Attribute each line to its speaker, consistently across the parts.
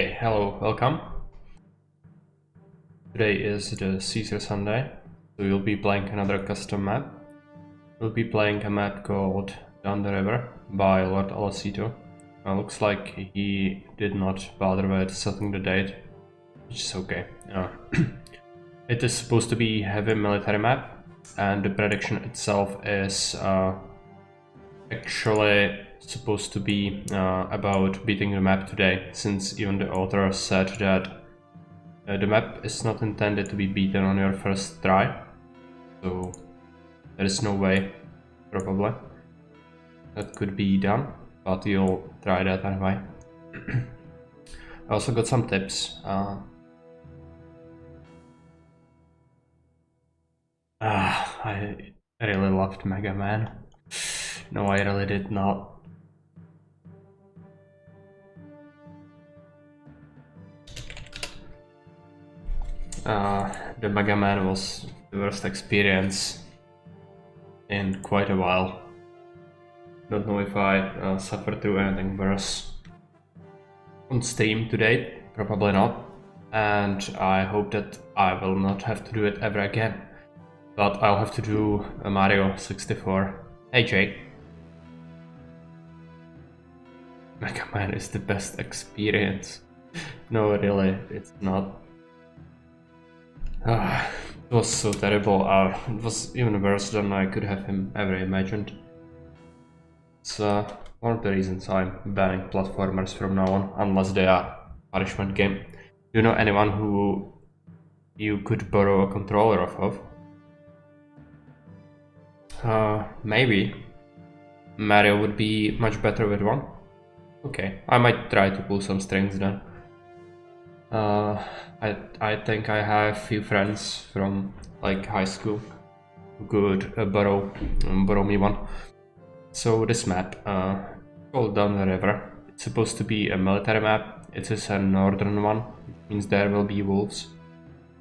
Speaker 1: Okay, hello, welcome. Today is the Caesar Sunday, so we'll be playing another custom map. We'll be playing a map called Down the River by LordAlesito. Looks like he did not bother with setting the date, which is okay. It is supposed to be a heavy military map, and the prediction itself is actually supposed to be about beating the map today, since even the author said that the map is not intended to be beaten on your first try, so there is no way, probably, that could be done, but you'll try that anyway. I also got some tips. I really loved Mega Man. No, I really did not. The Mega Man was the worst experience in quite a while. Don't know if I suffered through anything worse on stream today, probably not, and I hope that I will not have to do it ever again. But I'll have to do a Mario 64. Hey Jake. Mega Man is the best experience. No, really, it's not. It was so terrible. It was even worse than I could have ever imagined. It's one of the reasons I'm banning platformers from now on, unless they are punishment game. Do you know anyone who you could borrow a controller off of? Maybe. Mario would be much better with one. Okay, I might try to pull some strings then. I think I have a few friends from like high school who could borrow me one. So this map, called Down the River, it's supposed to be a military map. It is a northern one, which means there will be wolves.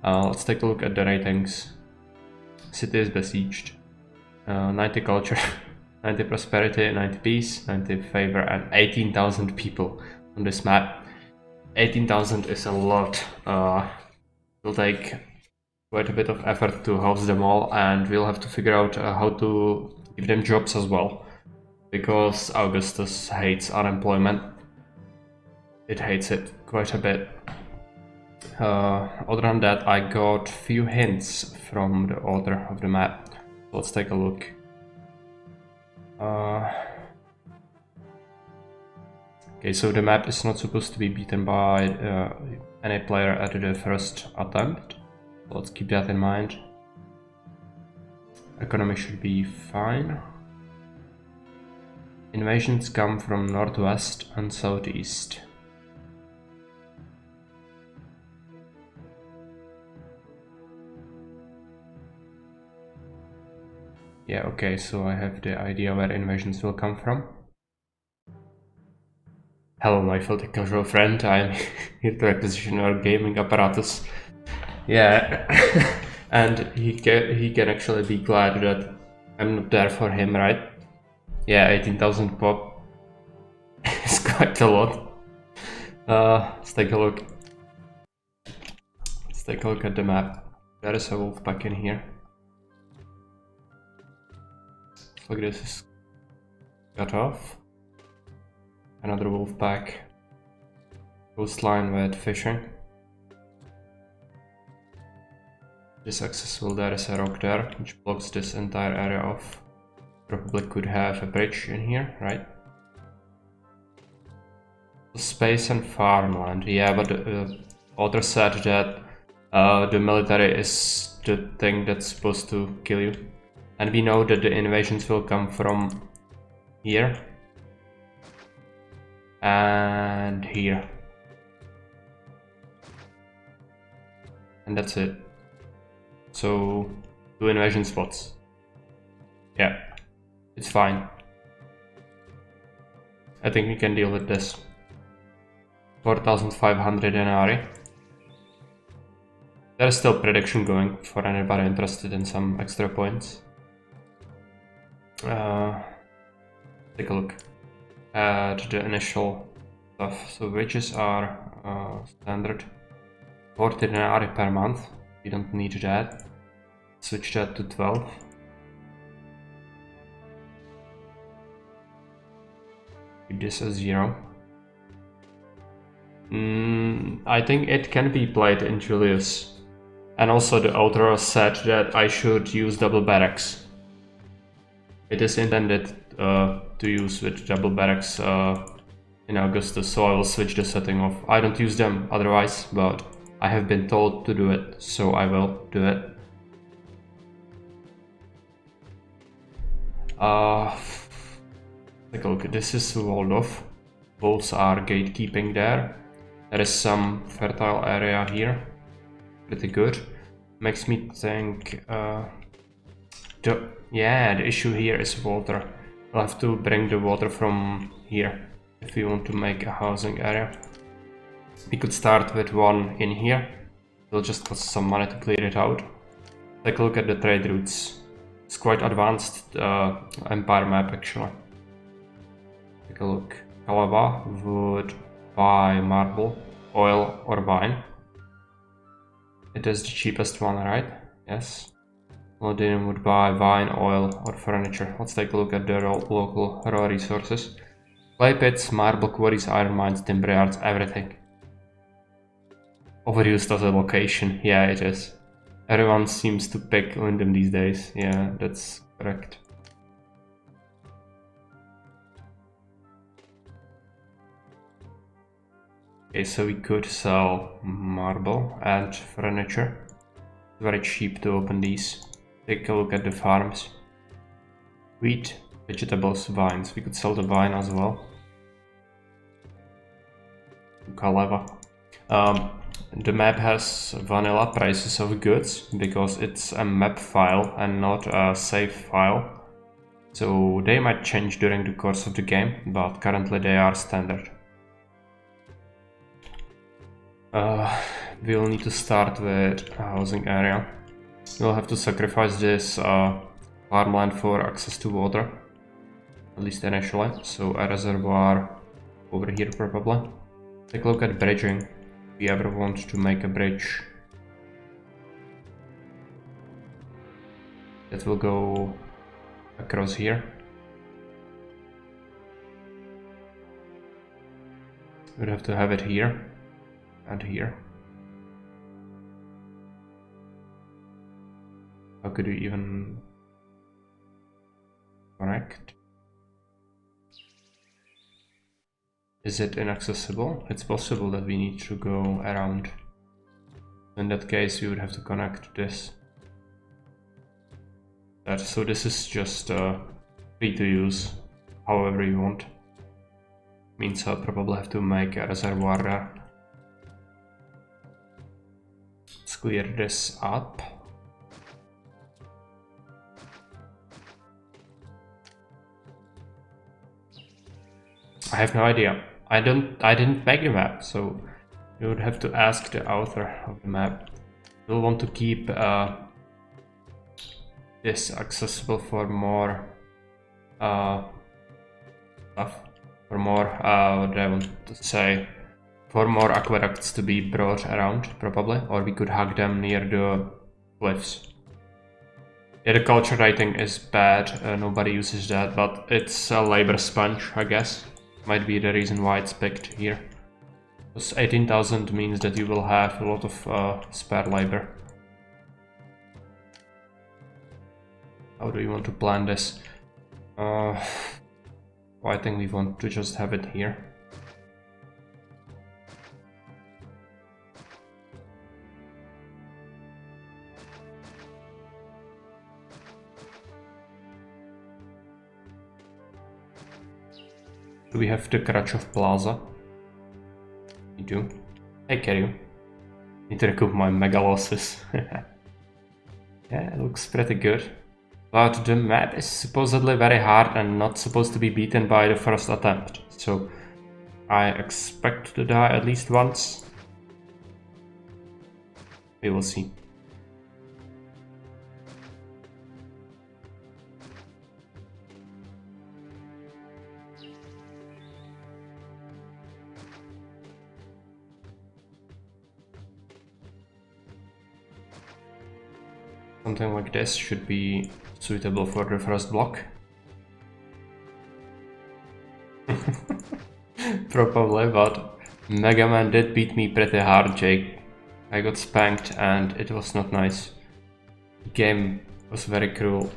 Speaker 1: Let's take a look at the ratings. City is besieged. 90 culture, 90 prosperity, 90 peace, 90 favor, and 18,000 people on this map. 18,000 is a lot. It'll take quite a bit of effort to house them all, and we'll have to figure out how to give them jobs as well, because Augustus hates unemployment. It hates it quite a bit. Other than that, I got few hints from the author of the map. Let's take a look. Okay, so the map is not supposed to be beaten by any player at the first attempt. Let's keep that in mind. Economy should be fine. Invasions come from northwest and southeast. Yeah, okay, so I have the idea where invasions will come from. Hello, my filthy casual friend, I'm here to requisition our gaming apparatus. Yeah, and he can actually be glad that I'm not there for him, right? Yeah, 18,000 pop is quite a lot. Let's take a look. Let's take a look at the map. There is a wolf pack in here. Look, this is cut off. Another wolf pack. Coastline with fishing. This accessible, there is a rock there, which blocks this entire area off. Probably could have a bridge in here, right? Space and farmland, yeah, but the author said that the military is the thing that's supposed to kill you. And we know that the invasions will come from here. And here. And that's it. So, 2 invasion spots. Yeah, it's fine. I think we can deal with this. 4,500 denarii. There's still prediction going for anybody interested in some extra points. Take a look at the initial stuff. So wages are standard. 40 denarii per month. We don't need that. Switch that to 12. Keep this as 0. I think it can be played in Julius. And also the author said that I should use double barracks. It is intended to use with double barracks in Augustus, so I will switch the setting off. I don't use them otherwise, but I have been told to do it, so I will do it. Take a look. This is walled off. Wolves are gatekeeping there. There is some fertile area here. Pretty good. Makes me think. The issue here is water. We'll have to bring the water from here if we want to make a housing area. We could start with one in here. It'll just cost some money to clear it out. Take a look at the trade routes. It's quite advanced empire map actually. Take a look. Kalava would buy marble, oil or wine. It is the cheapest one, right? Yes. London would buy wine, oil or furniture. Let's take a look at the local raw resources. Clay pits, marble quarries, iron mines, timber yards, everything. Overused as a location. Yeah, it is. Everyone seems to pick London these days. Yeah, that's correct. Okay, so we could sell marble and furniture. It's very cheap to open these. Take a look at the farms. Wheat, vegetables, vines. We could sell the vine as well. Kaleva. The map has vanilla prices of goods because it's a map file and not a save file. So they might change during the course of the game, but currently they are standard. We'll need to start with a housing area. We'll have to sacrifice this farmland for access to water, at least initially. So a reservoir over here probably. Take a look at bridging. If we ever want to make a bridge, that will go across here. We'd have to have it here and here. How could we even connect? Is it inaccessible? It's possible that we need to go around. In that case, we would have to connect this. So this is just free to use however you want. Means I'll probably have to make a reservoir there. Let's clear this up. I have no idea. I didn't make the map, so you would have to ask the author of the map. We'll want to keep this accessible for more stuff. For more, what I want to say, for more aqueducts to be brought around, probably, or we could hug them near the cliffs. Yeah, the culture rating is bad, nobody uses that, but it's a labor sponge, I guess. Might be the reason why it's picked here. Because 18,000 means that you will have a lot of spare labor. How do you want to plan this? I think we want to just have it here. Do we have the Krachov Plaza? We do. Hey, Kerry. Need to recoup my mega losses. Yeah, it looks pretty good. But the map is supposedly very hard and not supposed to be beaten by the first attempt. So I expect to die at least once. We will see. Something like this should be suitable for the first block. Probably, but Mega Man did beat me pretty hard, Jake. I got spanked and it was not nice. The game was very cruel.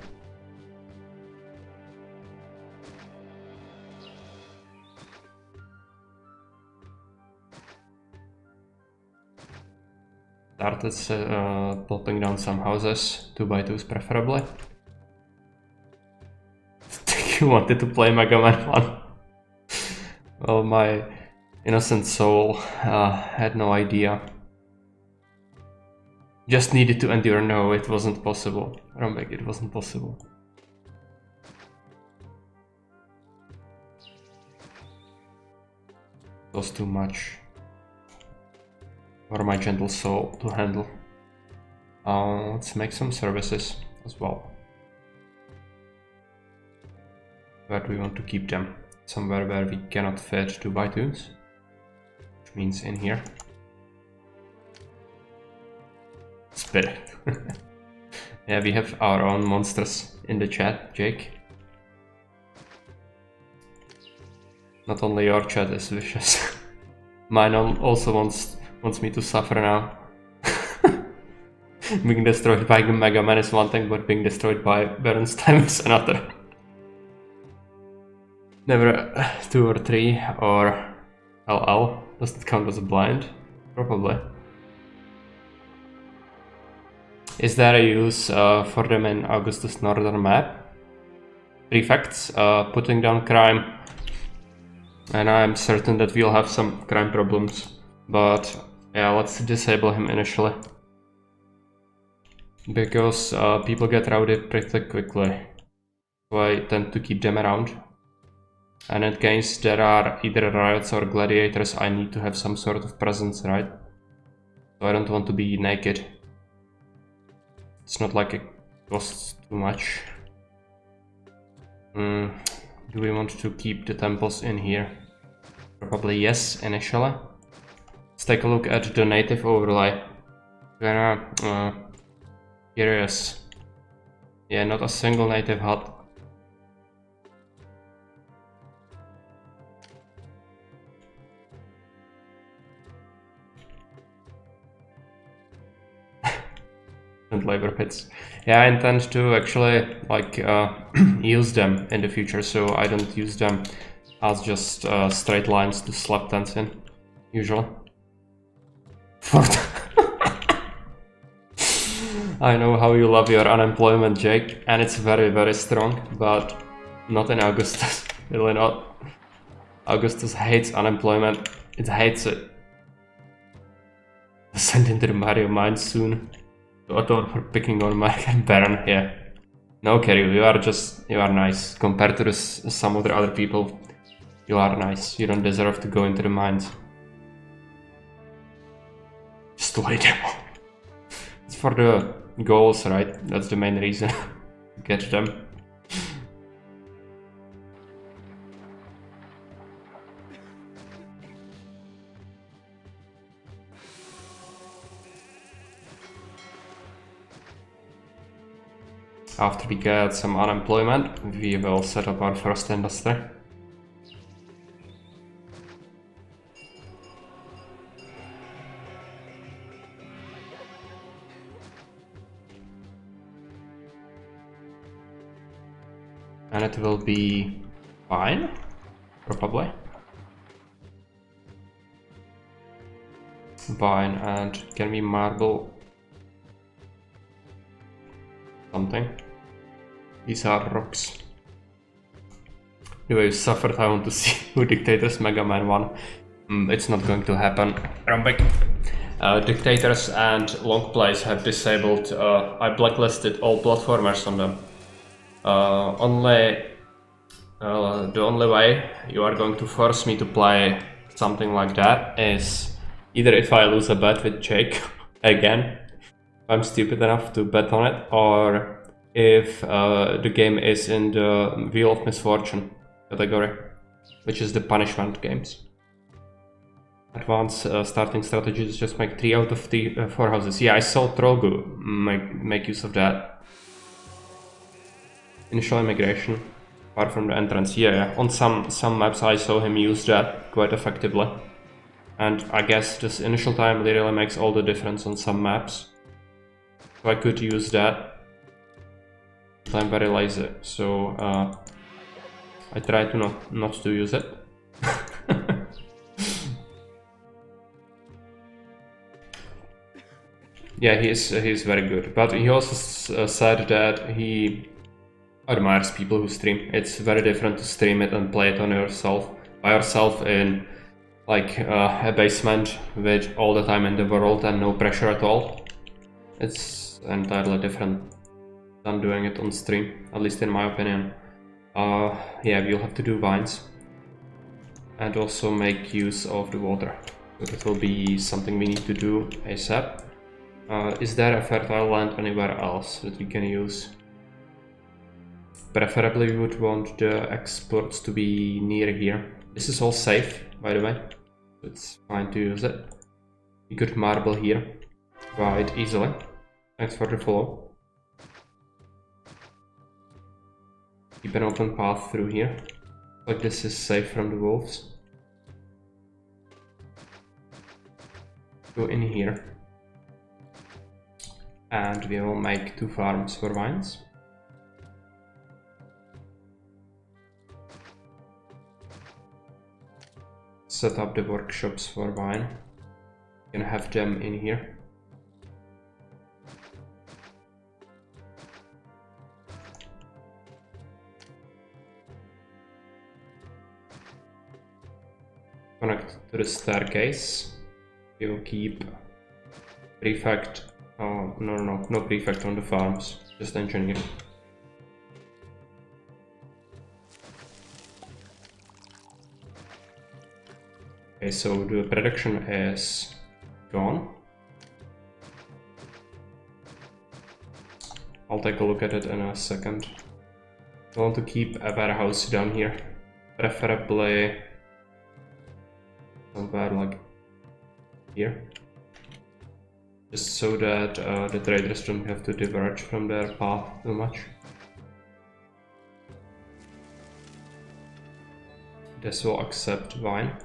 Speaker 1: Started plopping down some houses, 2x2s preferably. You wanted to play Mega Man 1? Well, my innocent soul had no idea. Just needed to endure. No, it wasn't possible. Rombek, it wasn't possible. It was too much for my gentle soul to handle. Let's make some services as well. Where do we want to keep them? Somewhere where we cannot fit 2x2s, which means in here. Spirit. Yeah, we have our own monsters in the chat, Jake. Not only your chat is vicious. Mine also wants me to suffer now. Being destroyed by Mega Man is one thing, but being destroyed by Bernstein is another. Never 2 or 3 or LL. Does that count as a blind? Probably. Is there a use for them in Augustus Northern map? Prefects, putting down crime. And I'm certain that we'll have some crime problems. But yeah, let's disable him initially. Because people get rowdy pretty quickly. So I tend to keep them around. And in case there are either riots or gladiators, I need to have some sort of presence, right? So I don't want to be naked. It's not like it costs too much. Do we want to keep the temples in here? Probably yes, initially. Let's take a look at the native overlay. Curious. Yeah, not a single native hut. And labor pits. Yeah, I intend to actually like use them in the future, so I don't use them as just straight lines to slap tents in, usually. I know how you love your unemployment, Jake, and it's very, very strong, but not in Augustus. Really not. Augustus hates unemployment. It hates it. Send into the Mario mine soon. To atone for picking on my Baron here. No, Kerry, you are nice. Compared to some of the other people, you are nice. You don't deserve to go into the mines. Just lay them on. It's for the goals, right? That's the main reason. Get them. After we get some unemployment, we will set up our first industry. And it will be fine, probably. Fine, and can we marble something? These are rocks. Anyway, you suffered. I want to see who dictators Mega Man 1. It's not going to happen. Rombek. Dictators and long plays have disabled. I blacklisted all platformers on them. The only way you are going to force me to play something like that is either if I lose a bet with Jake again, if I'm stupid enough to bet on it, or if the game is in the Wheel of Misfortune category, which is the punishment games. advanced starting strategy is just make 3 out of the 4 houses. Yeah, I saw Trogu make use of that. Initial immigration, apart from the entrance. Yeah, on some maps I saw him use that quite effectively. And I guess this initial time literally makes all the difference on some maps. So I could use that. I'm very lazy, so I try to not to use it. Yeah, he's very good, but he also said that he admires people who stream. It's very different to stream it and play it on yourself by yourself in like a basement with all the time in the world and no pressure at all. It's entirely different than doing it on stream, at least in my opinion. Yeah, we'll have to do vines and also make use of the water. So that will be something we need to do ASAP. Is there a fertile land anywhere else that we can use? Preferably we would want the exports to be near here. This is all safe, by the way. It's fine to use it. We could marble here quite easily. Thanks for the follow. Keep an open path through here. Like this is safe from the wolves. Go in here. And we will make 2 farms for vines. Set up the workshops for vine. Gonna have them in here. Connect to the staircase. We will keep prefect. Oh, no prefect on the farms, just engineer. Okay, so the production is gone. I'll take a look at it in a second. I want to keep a warehouse down here, preferably somewhere like here. Just so that the traders don't have to diverge from their path too much. This will accept vine.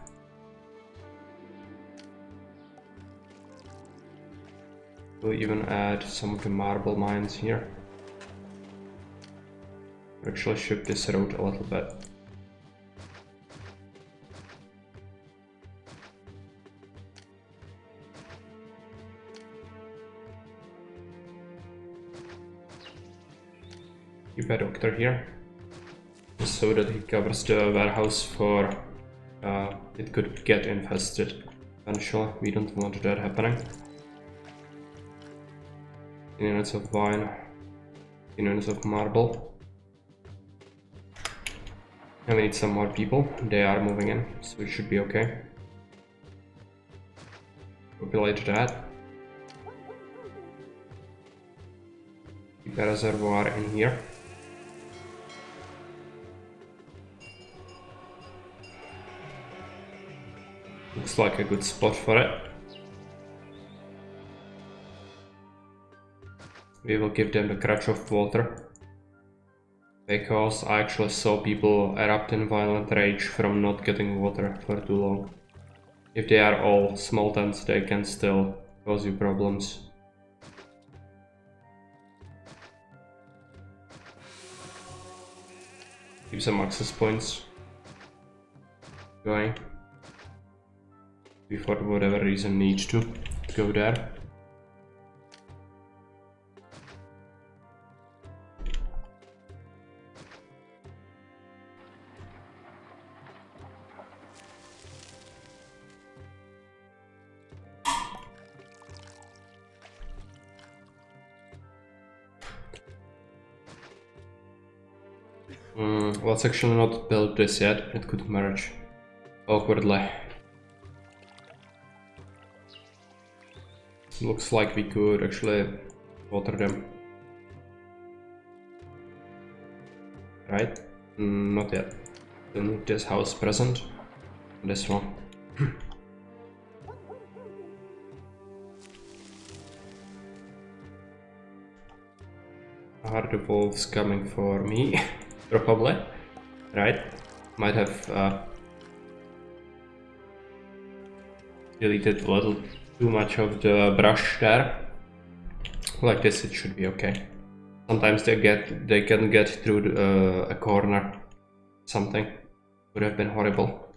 Speaker 1: We'll even add some of the marble mines here. We'll actually ship this road a little bit. Keep a doctor here, so that he covers the warehouse for it could get infested eventually. We don't want that happening. Units of vine, units of marble. And we need some more people. They are moving in, so it should be okay. Populate that. Keep a reservoir in here. Looks like a good spot for it. We will give them the crutch of water, because I actually saw people erupt in violent rage from not getting water for too long. If they are all small tents, they can still cause you problems. Keep some access points going. We for whatever reason need to go there. Let's actually not build this yet, it could merge awkwardly. Looks like we could actually water them. Right? Not yet. We'll need this house present. This one. Are the wolves coming for me? Probably. Right? Might have deleted a little too much of the brush there. Like this, it should be okay. Sometimes they can get through a corner. Something would have been horrible.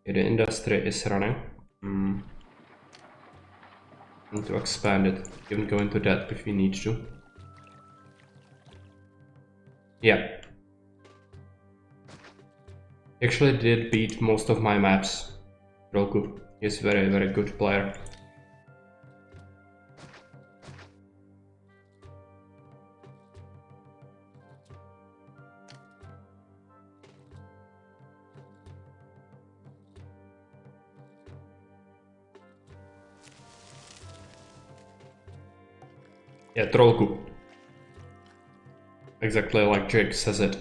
Speaker 1: Okay, the industry is running. Need to expand it. We can go into that if we need to. Yeah. Actually did beat most of my maps. Roku is very, very good player. Yeah, Trollku. Exactly like Jake says it.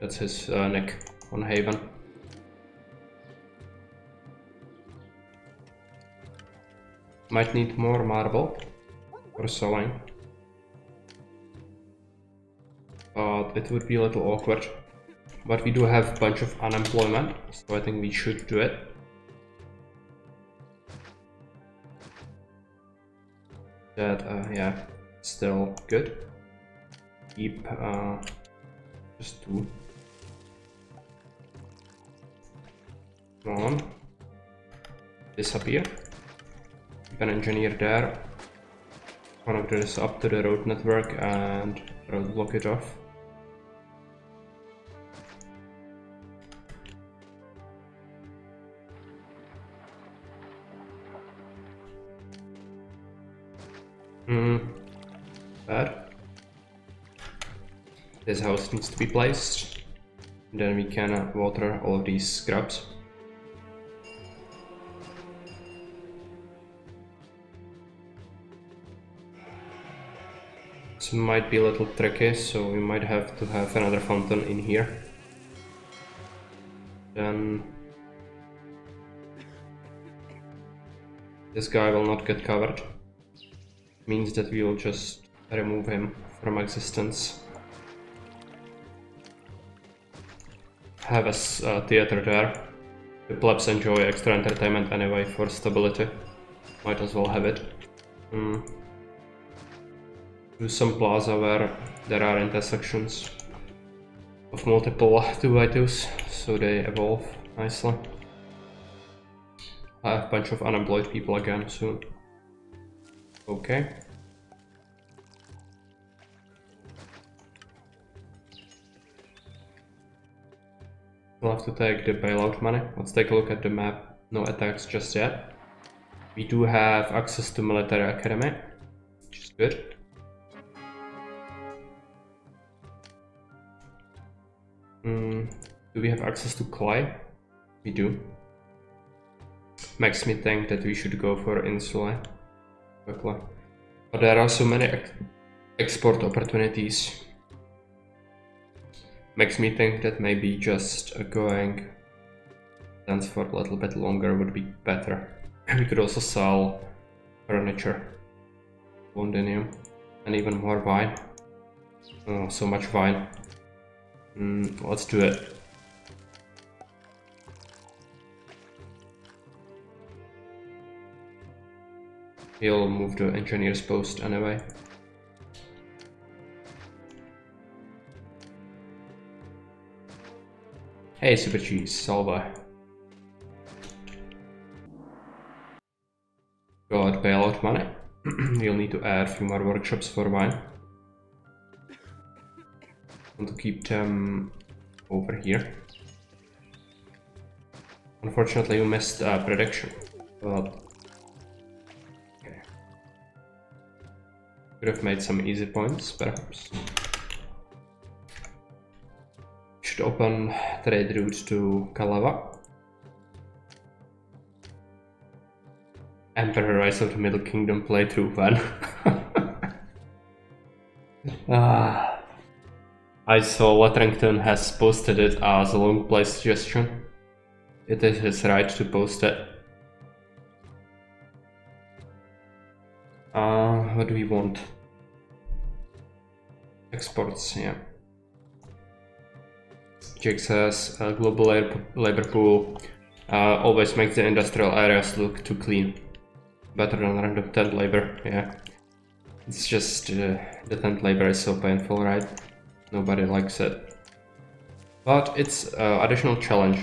Speaker 1: That's his nick on Haven. Might need more marble for selling. But it would be a little awkward. But we do have a bunch of unemployment, so I think we should do it. That, yeah, still good. Keep just 2. Come on. Disappear. Keep an engineer there. Connect this up to the road network and roadblock it off. Bad. This house needs to be placed. Then we can water all of these scrubs. This might be a little tricky, so we might have to have another fountain in here. Then this guy will not get covered. Means that we will just remove him from existence. Have a theater there. The plebs enjoy extra entertainment anyway for stability. Might as well have it. Do some plaza where there are intersections of multiple 2x2s, so they evolve nicely. I have a bunch of unemployed people again soon. Okay. We'll have to take the bailout money. Let's take a look at the map. No attacks just yet. We do have access to military academy, which is good. Do we have access to clay? We do. Makes me think that we should go for insula quickly. But there are so many export opportunities. Makes me think that maybe just going dance for a little bit longer would be better. We could also sell furniture, Londinium, and even more wine. Oh, so much wine. Let's do it. He'll move to engineer's post anyway. Hey, Super Cheese, Salva. Got bailout money. You'll need to add a few more workshops for wine. Want to keep them over here. Unfortunately, you missed prediction, but okay. Could have made some easy points, perhaps. Should open trade route to Kalava. Emperor Rise of the Middle Kingdom playthrough fan. I saw Letterington has posted it as a long play suggestion. It is his right to post it. What do we want? Exports, yeah. Jake says global labor pool always makes the industrial areas look too clean. Better than random tent labor, yeah. It's just the tent labor is so painful, right? Nobody likes it. But it's additional challenge.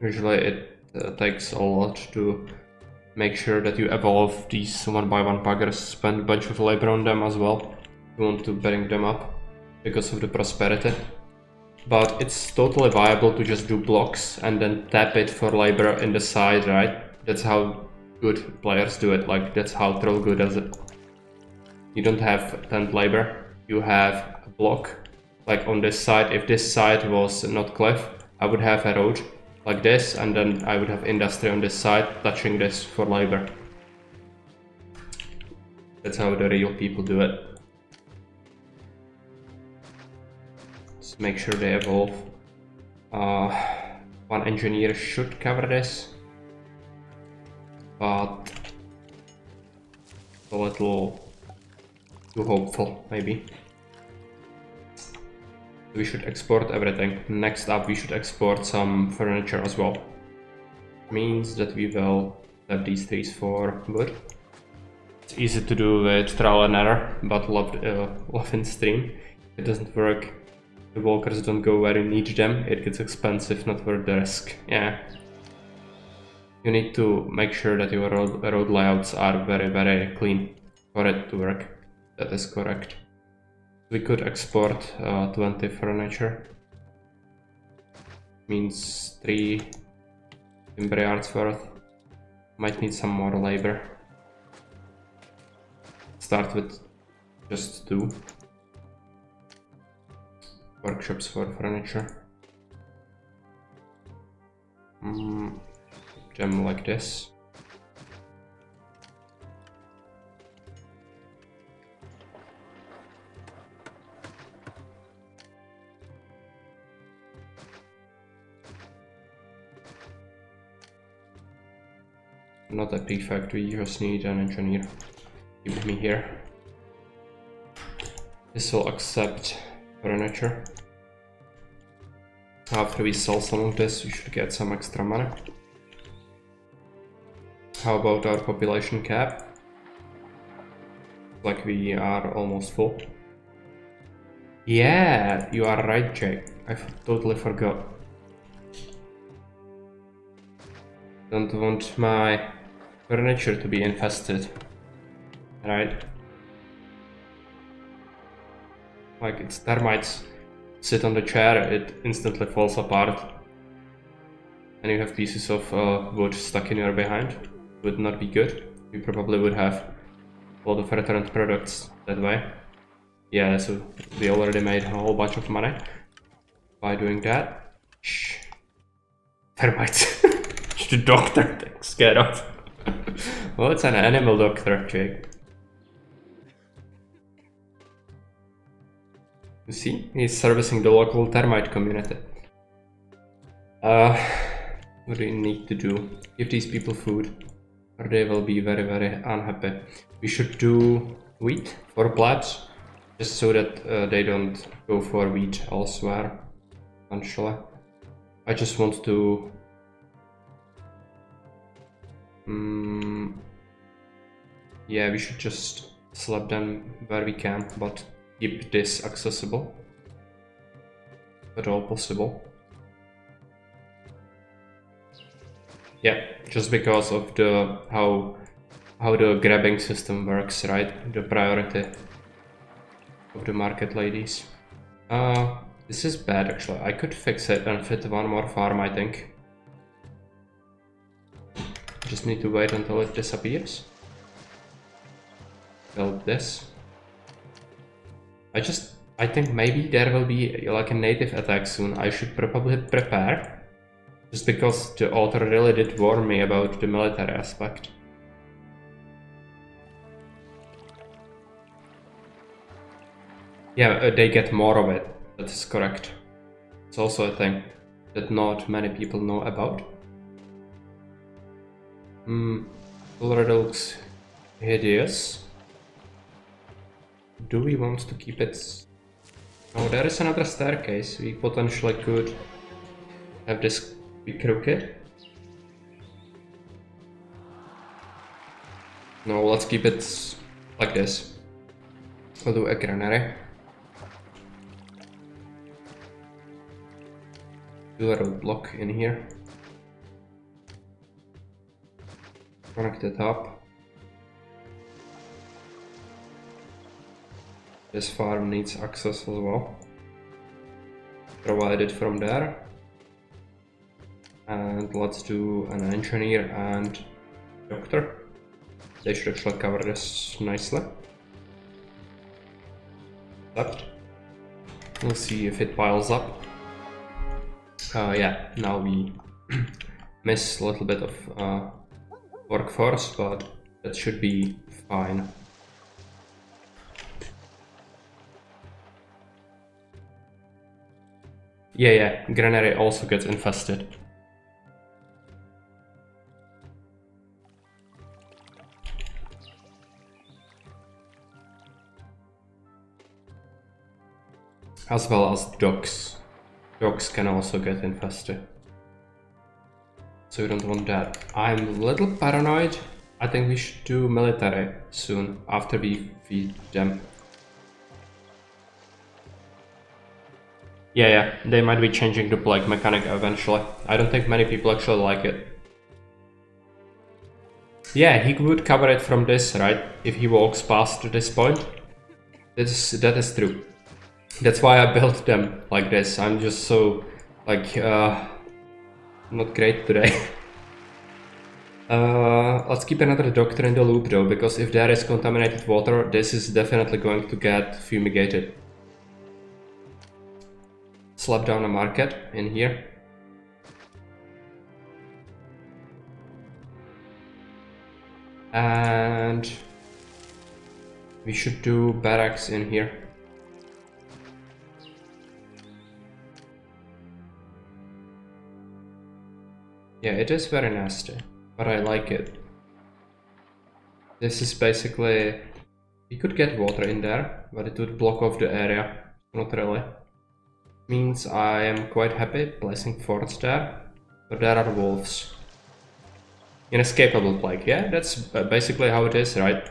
Speaker 1: Usually it takes a lot to make sure that you evolve these one by one buggers, spend a bunch of labor on them as well. You want to bring them up because of the prosperity. But it's totally viable to just do blocks and then tap it for labor in the side, right? That's how good players do it, like that's how Troll good does it. You don't have tent labor, you have a block. Like on this side, if this side was not cliff, I would have a road like this, and then I would have industry on this side touching this for labor. That's how the real people do it. Just make sure they evolve. One engineer should cover this, but a little too hopeful, maybe. We should export everything. Next up, we should export some furniture as well. Means that we will have these trees for wood. It's easy to do with trial and error, but love in stream. It doesn't work. The walkers don't go where you need them. It gets expensive, not worth the risk. Yeah. You need to make sure that your road layouts are very, very clean for it to work. That is correct. We could export 20 furniture. Means 3 timber yards worth. Might need some more labor. Start with just 2 workshops for furniture. Them like this. Not a prefect, we just need an engineer. Keep me here. This will accept furniture. After we sell some of this, we should get some extra money. How about our population cap? Like we are almost full. Yeah, you are right, Jake. I totally forgot. Don't want my furniture to be infested, right? Like it's termites sit on the chair, it instantly falls apart, and you have pieces of wood stuck in your behind. Would not be good. You probably would have a lot of returned products that way. Yeah, so we already made a whole bunch of money by doing that. Shh. Termites. The doctor takes care of. Well, it's an animal doctor, Jake. You see, he's servicing the local termite community. What do we need to do? Give these people food, or they will be very, very unhappy. We should do wheat for plebs, just so that they don't go for wheat elsewhere, eventually. I just want to... yeah, we should just slap them where we can, but keep this accessible at all possible. Yeah, just because of the how the grabbing system works, right? The priority of the market ladies. This is bad actually. I could fix it and fit one more farm, I think. Just need to wait until it disappears. Build this. I think maybe there will be like a native attack soon. I should probably prepare. Just because the author really did warn me about the military aspect. Yeah, they get more of it. That is correct. It's also a thing that not many people know about. Already looks hideous. do we want to keep it? Oh, there is another staircase. We potentially could have this be crooked. No, let's keep it like this. We'll do a granary. Do a roadblock in here. Connect it up. This farm needs access as well. Provide it from there. And let's do an engineer and doctor. They should actually cover this nicely. Left. We'll see if it piles up. Yeah, now we miss a little bit of workforce, but that should be fine. Yeah, granary also gets infested. As well as dogs. Dogs can also get infested. So we don't want that. I'm a little paranoid. I think we should do military soon, after we feed them. Yeah, they might be changing the plague mechanic eventually. I don't think many people actually like it. Yeah, he would cover it from this, right? If he walks past this point. That is true. That's why I built them like this. I'm just so, like, not great today. Let's keep another doctor in the loop though, because if there is contaminated water, this is definitely going to get fumigated. Slap down a market in here. And we should do barracks in here. Yeah, it is very nasty, but I like it. This is basically... We could get water in there, but it would block off the area. Not really. Means I am quite happy placing forts there, but there are wolves. Inescapable plague, yeah, that's basically how it is, right?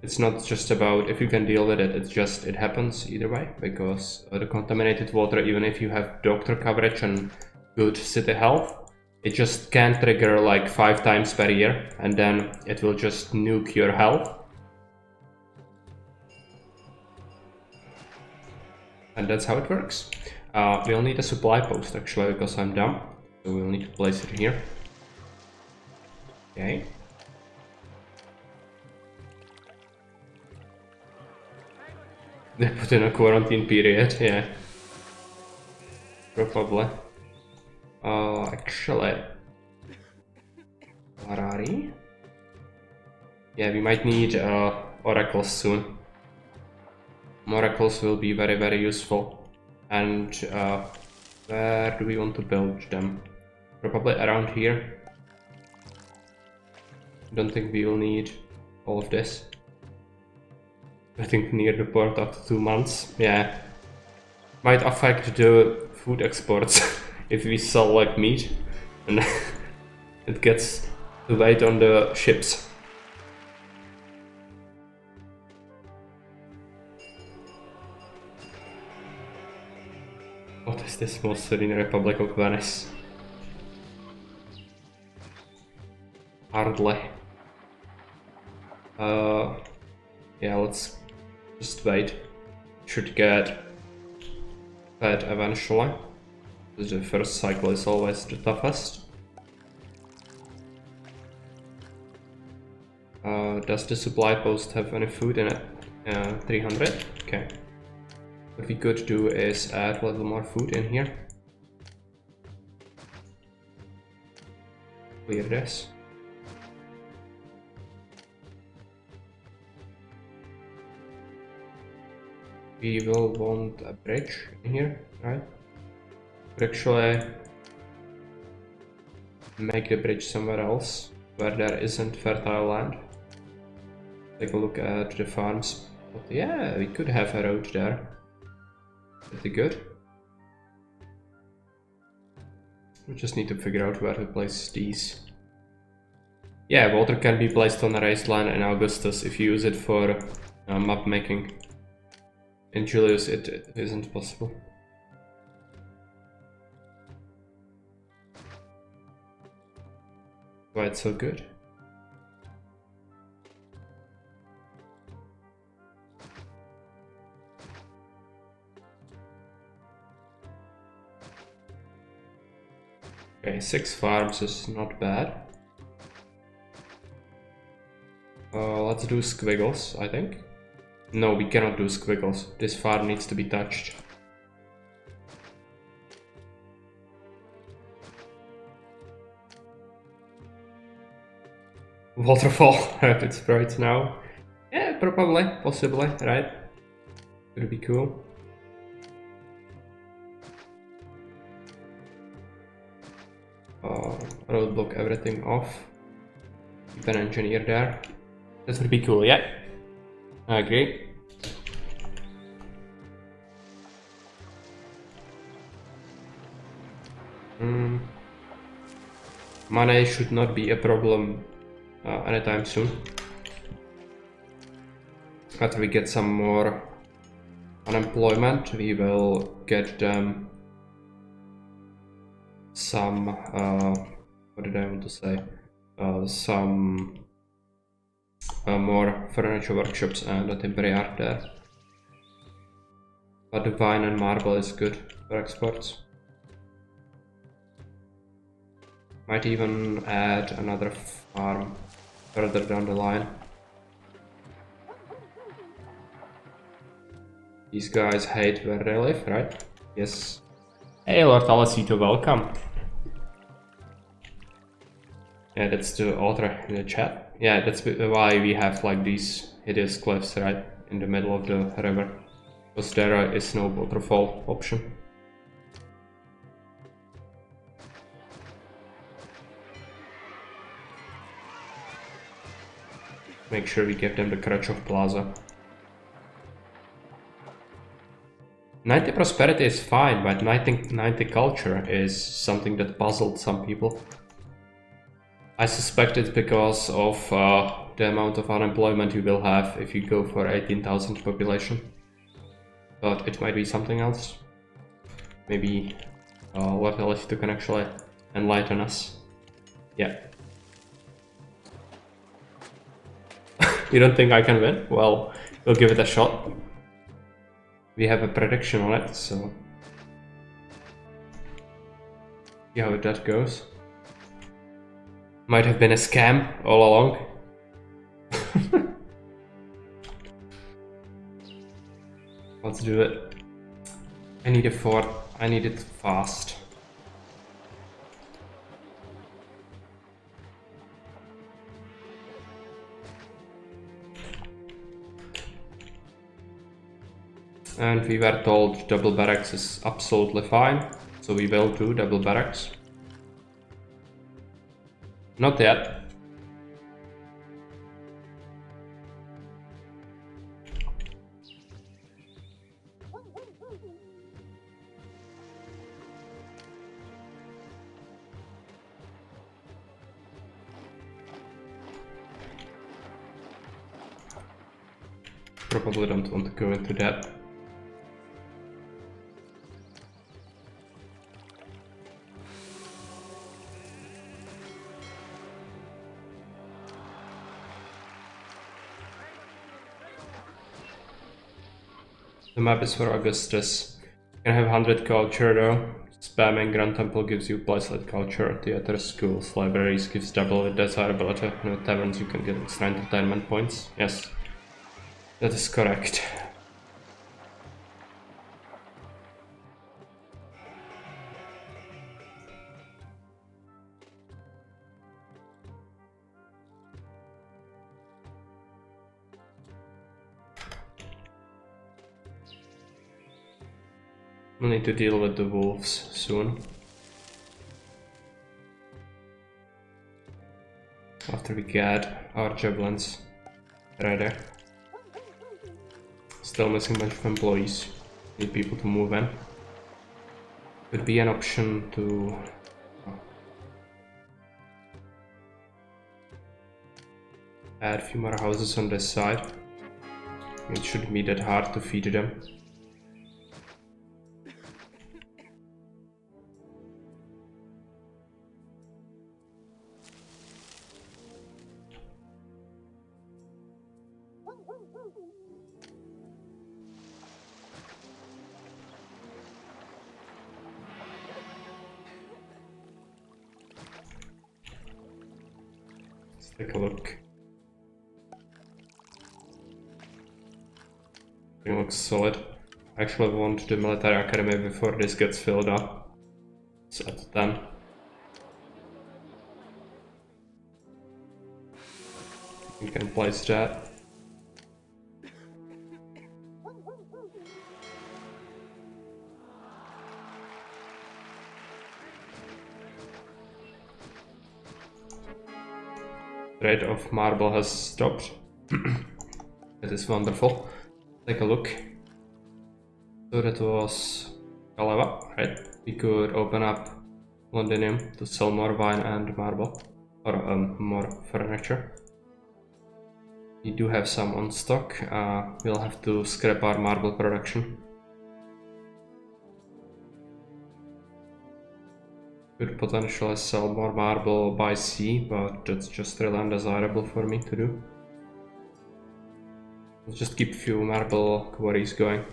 Speaker 1: It's not just about if you can deal with it, it's just it happens either way, because the contaminated water, even if you have doctor coverage and good city health, it just can trigger like 5 times per year, and then it will just nuke your health. And that's how it works. We'll need a supply post actually, because I'm dumb, so we'll need to place it here. Okay. They put in a quarantine period, yeah. Probably. Actually... Harari? Yeah, we might need oracles soon. Oracles will be very, very useful. And where do we want to build them? Probably around here. Don't think we will need all of this. I think near the port after 2 months. Yeah. Might affect the food exports if we sell like meat and it gets the weight on the ships. What is this monster in the Republic of Venice? Hardly. Yeah, let's just wait. Should get fed eventually. The first cycle is always the toughest. Does the supply post have any food in it? 300? Okay. What we could do is add a little more food in here. Clear this. We will want a bridge in here, right? But actually make the bridge somewhere else where there isn't fertile land. Take a look at the farms But yeah, we could have a road there. Pretty good. We just need to figure out where to place these. Yeah, water can be placed on a raised line in Augustus if you use it for map making. In Julius it isn't possible. Why it's so good? Okay, 6 farms is not bad. Let's do squiggles, I think. No, we cannot do squiggles. This farm needs to be touched. Waterfall rapid sprites now. Yeah, probably, possibly, right? Could be cool. Roadblock everything off. Keep an engineer there. That would be cool, yeah. I agree. Money should not be a problem anytime soon. After we get some more unemployment, we will get them some, what did I want to say? Some more furniture workshops and a timber yard there. But the vine and marble is good for exports. Might even add another farm further down the line. These guys hate where they live, right? Yes. Hey LordAlesito, welcome. Yeah, that's the author in the chat. Yeah, that's why we have like these hideous cliffs right in the middle of the river. Because there is no waterfall option. Make sure we give them the Krachov Plaza. 90 prosperity is fine, but 90 culture is something that puzzled some people. I suspect it's because of the amount of unemployment you will have if you go for 18,000 population. But it might be something else. Maybe LordAlesito can actually enlighten us. Yeah. You don't think I can win? Well, we'll give it a shot. We have a prediction on it, so see how that goes. Might have been a scam all along. Let's do it. I need a fort. I need it fast. And we were told double barracks is absolutely fine, so we will do double barracks. Not yet. Probably don't want to go into that. The map is for Augustus. You can have 100 culture though. Spamming Grand Temple gives you placelet culture. Theaters, schools, libraries gives double with desirability. No taverns you can get extra entertainment points. Yes, that is correct. We'll need to deal with the wolves soon. After we get our javelins ready. Still missing a bunch of employees. Need people to move in. Could be an option to add a few more houses on this side. It shouldn't be that hard to feed them. Let's take a look. It looks solid. I actually want the military academy before this gets filled up. It's at 10. You can place that. Trade of marble has stopped. That is wonderful. Take a look. So that was Kaleva, right? We could open up Londinium to sell more wine and marble, or more furniture. We do have some on stock. We'll have to scrap our marble production. Could potentially sell more marble by sea, but that's just really undesirable for me to do. Let's just keep a few marble quarries going.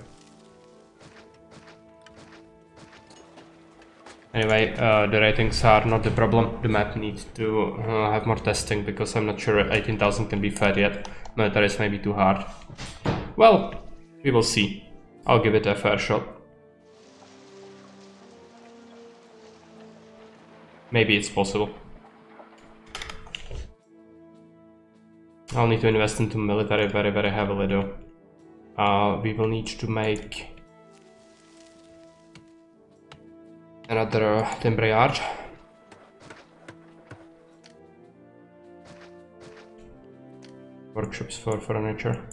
Speaker 1: Anyway, the ratings are not the problem. The map needs to have more testing because I'm not sure 18,000 can be fed yet. Militaries may be too hard. Well, we will see. I'll give it a fair shot. Maybe it's possible. I'll need to invest into military very, very heavily though. We will need to make another timber yard. Workshops for furniture.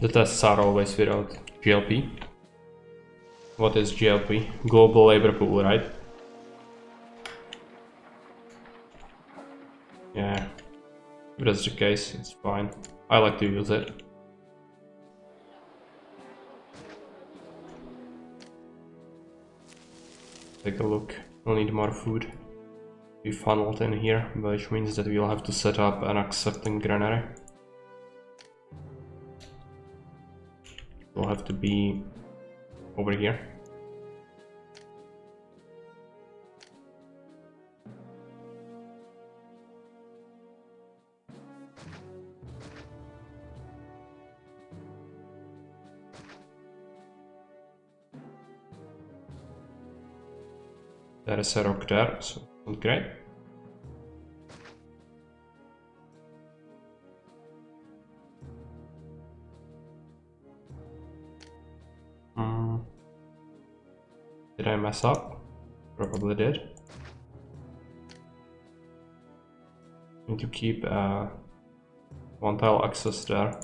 Speaker 1: The tests are always without GLP. What is GLP? Global Labor Pool, right? Yeah, if that's the case, it's fine. I like to use it. Take a look. We'll need more food. Be funneled in here, which means that we'll have to set up an accepting granary. Will have to be over here. There is a rock there, so not great. Did I mess up? Probably did. Need to keep one tile access there.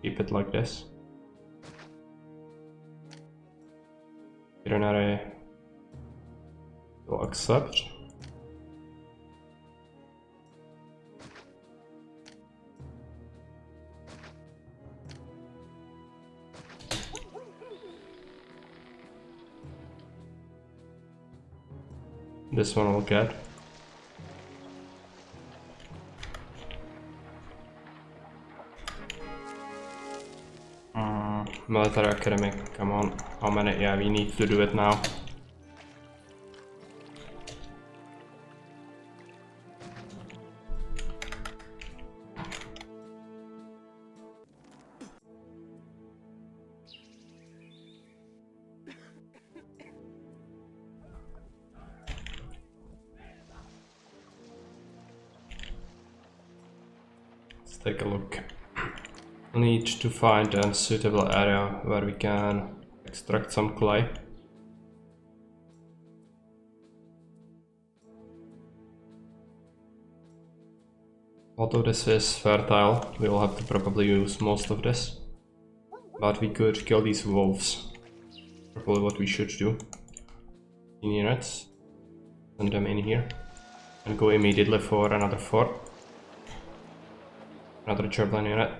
Speaker 1: Keep it like this. Granary will accept. This one will get. Military Academy, come on. How many? Yeah, we need to do it now. take a look. We need to find a suitable area where we can extract some clay. Although this is fertile, we will have to probably use most of this. But we could kill these wolves. Probably what we should do. In units. Send them in here. And go immediately for another fort. Another javelin unit.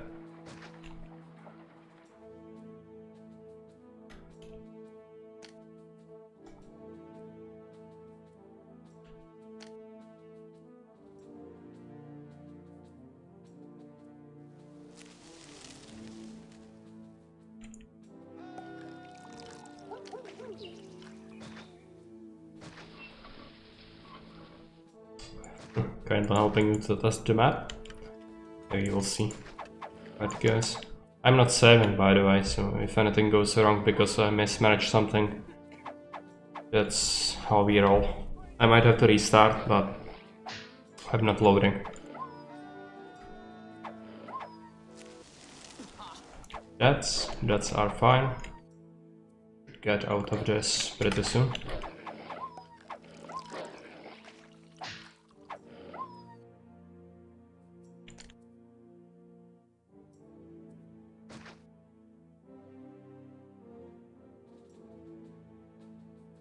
Speaker 1: Kinda helping you to test the map. There you will see how it goes. I'm not saving, by the way, so if anything goes wrong because I mismanaged something, that's how we roll. I might have to restart, but I'm not loading. That's are fine. Get out of this pretty soon.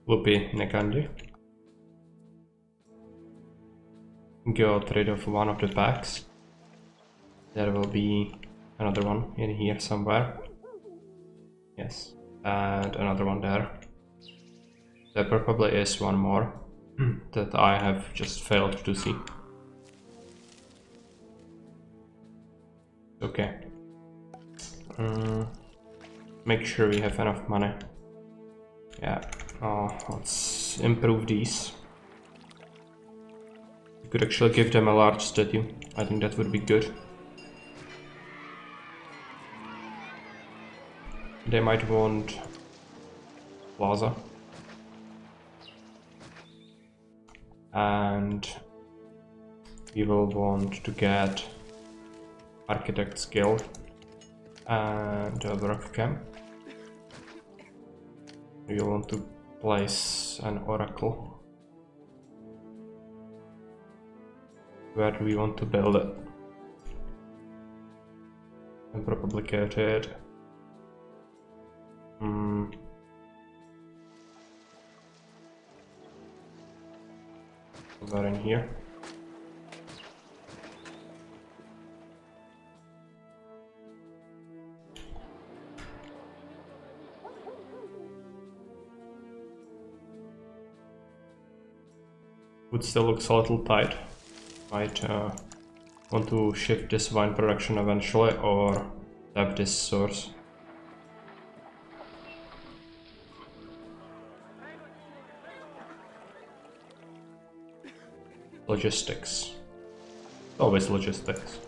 Speaker 1: Loopy Nekandi. Got rid of one of the packs. There will be another one in here somewhere. Yes, and another one there. There probably is one more that I have just failed to see. Okay. Make sure we have enough money. Yeah. Let's improve these. We could actually give them a large statue. I think that would be good. They might want plaza. And we will want to get Architect's Guild and a work camp. We want to place an oracle. Where do we want to build it? And probably get it. Somewhere in here. Wood still looks a little tight. Might want to shift this wine production eventually or tap this source. Logistics. Always logistics.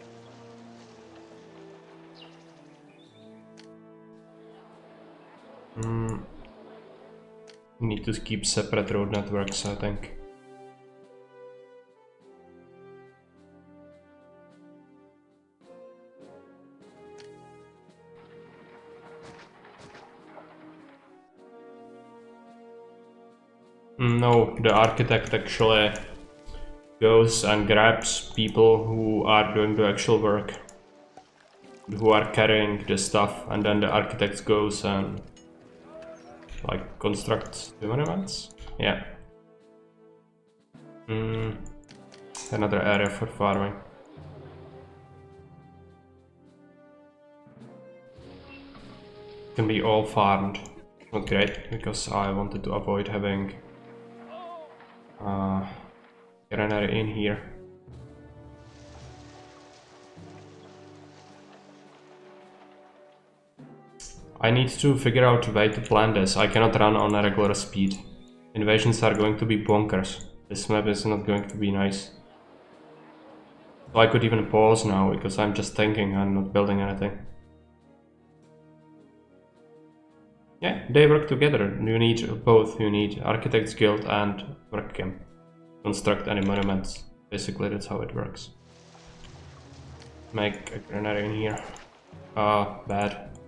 Speaker 1: Need to keep separate road networks, I think. No, the architect actually goes and grabs people who are doing the actual work, who are carrying the stuff, and then the architect goes and like constructs the monuments. Yeah. Another area for farming. Can be all farmed. Not great, because I wanted to avoid having granary in here. I need to figure out a way to plan this. I cannot run on a regular speed. Invasions are going to be bonkers. This map is not going to be nice. So I could even pause now, because I'm just thinking, I'm not building anything. Yeah, they work together. You need both. You need Architects Guild and Work Camp. Construct any monuments. Basically, that's how it works. make a granary in here. Bad.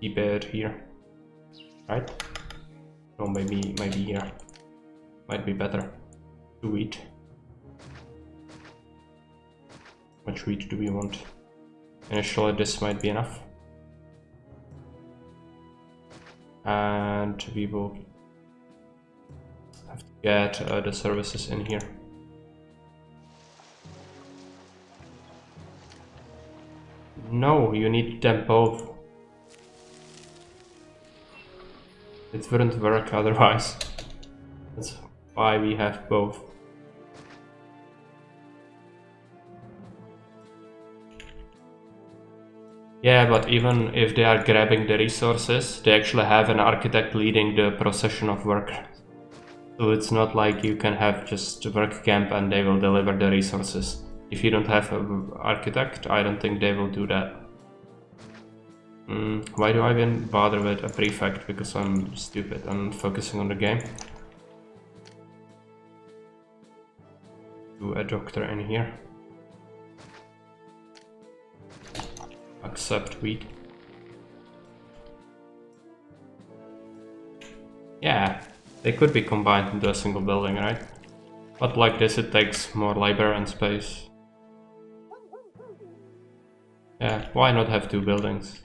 Speaker 1: Keep it here. Right? No, maybe here. Might be better. 2 wheat. How much wheat do we want? Initially this might be enough. And we will have to get the services in here. No, you need them both. It wouldn't work otherwise. That's why we have both. Yeah, but even if they are grabbing the resources, they actually have an architect leading the procession of work. So it's not like you can have just a work camp and they will deliver the resources. If you don't have an architect, I don't think they will do that. Why do I even bother with a prefect? Because I'm stupid. I'm focusing on the game. Do a doctor in here. Accept wheat. Yeah, they could be combined into a single building, right? But like this it takes more labor and space. Yeah, why not have 2 buildings?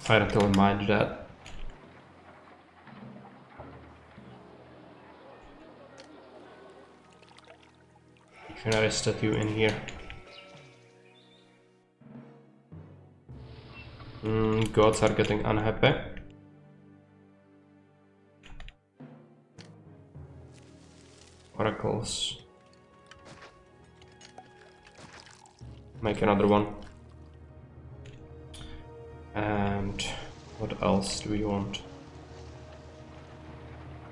Speaker 1: I don't really mind that. Another statue in here. Gods are getting unhappy. Oracles. Make another one. And what else do we want?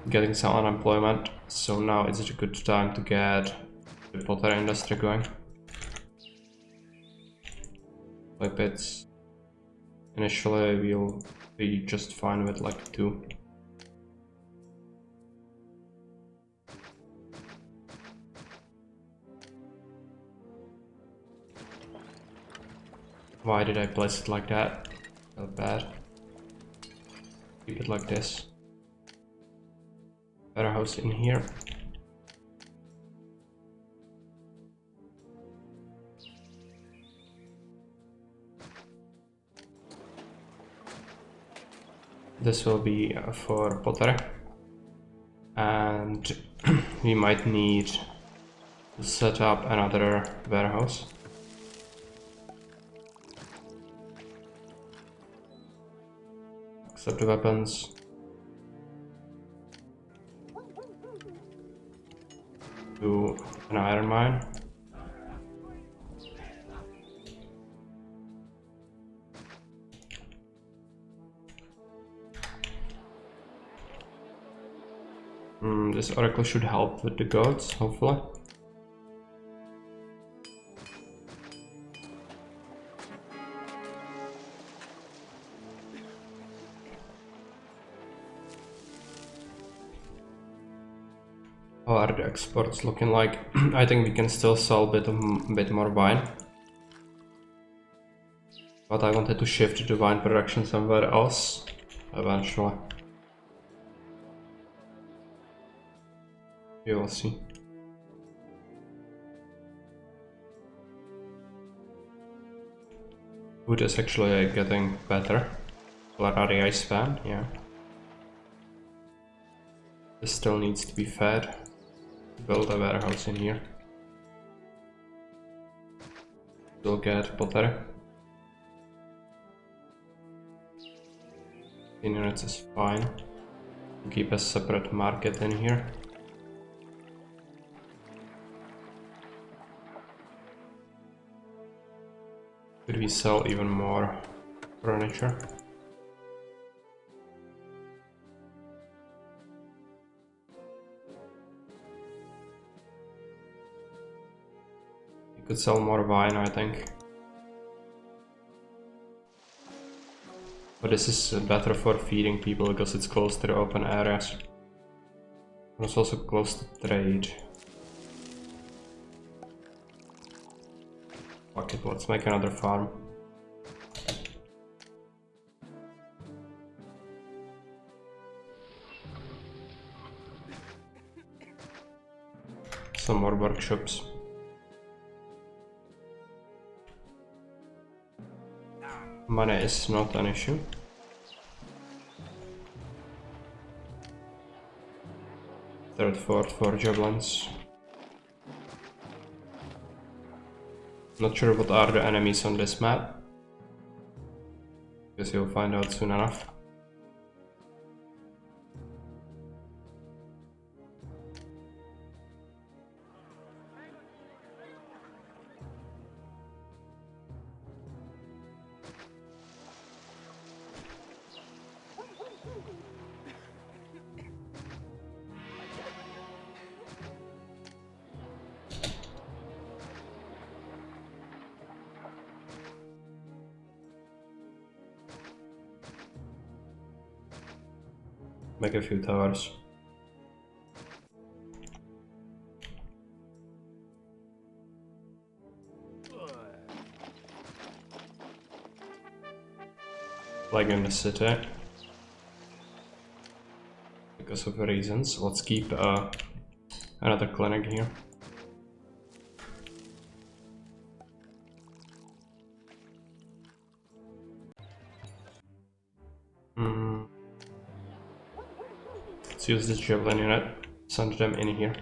Speaker 1: Getting some unemployment, so now is it a good time to get the pottery industry going. Like it's initially we'll be just fine with like 2. Why did I place it like that? Felt bad. Keep it like this. Warehouse in here. This will be for pottery, and we might need to set up another warehouse. Accept the weapons. Do an iron mine. This oracle should help with the gods, hopefully. How are the exports looking like? I think we can still sell a bit more wine. But I wanted to shift the wine production somewhere else eventually. You will see. Food is actually getting better. Larari span, yeah. This still needs to be fed. Build a warehouse in here. We'll get pottery. 15 units is fine. Keep a separate market in here. Could we sell even more furniture? We could sell more wine, I think. But this is better for feeding people because it's close to the open areas. It's also close to trade. Fuck it, let's make another farm. Some more workshops. Money is not an issue. Third fort for javelins. Not sure what are the enemies on this map. Guess you'll find out soon enough. Make a few towers. Like in the city. Because of reasons. Let's keep another clinic here. Let's use this javelin unit, send them in here.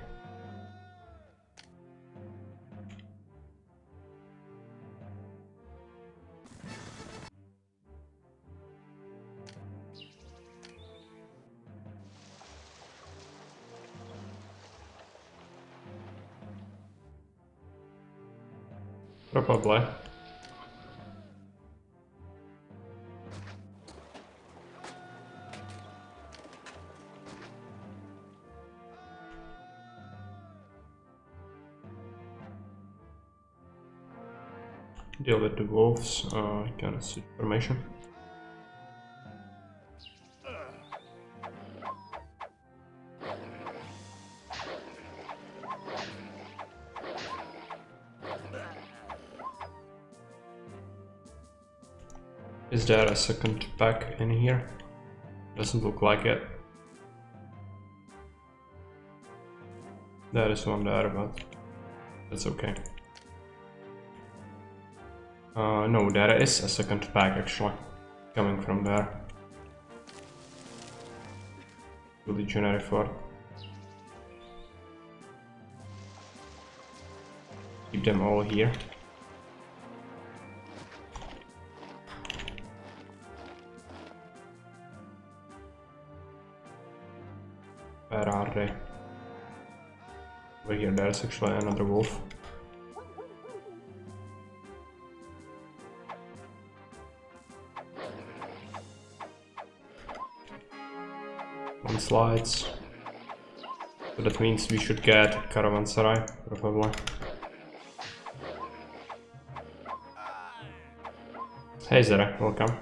Speaker 1: Probably. Deal with the wolves, kind of see formation. Is there a second pack in here? Doesn't look like it. There is one there, but that's okay. No, there is a second pack actually, coming from there. To Legionary Fort. Keep them all here. Where are they? Over here, there's actually another wolf. One slides. So that means we should get Caravanserai, probably. Hey Zera, welcome.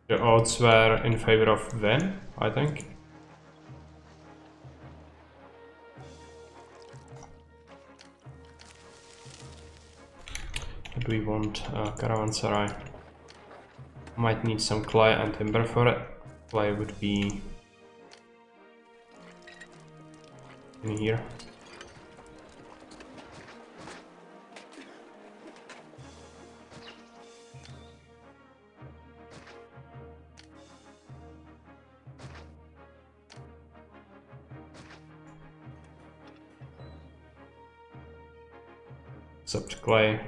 Speaker 1: The odds were in favor of Ven, I think. But we want Caravanserai. Might need some clay and timber for it. Clay would be in here. Except clay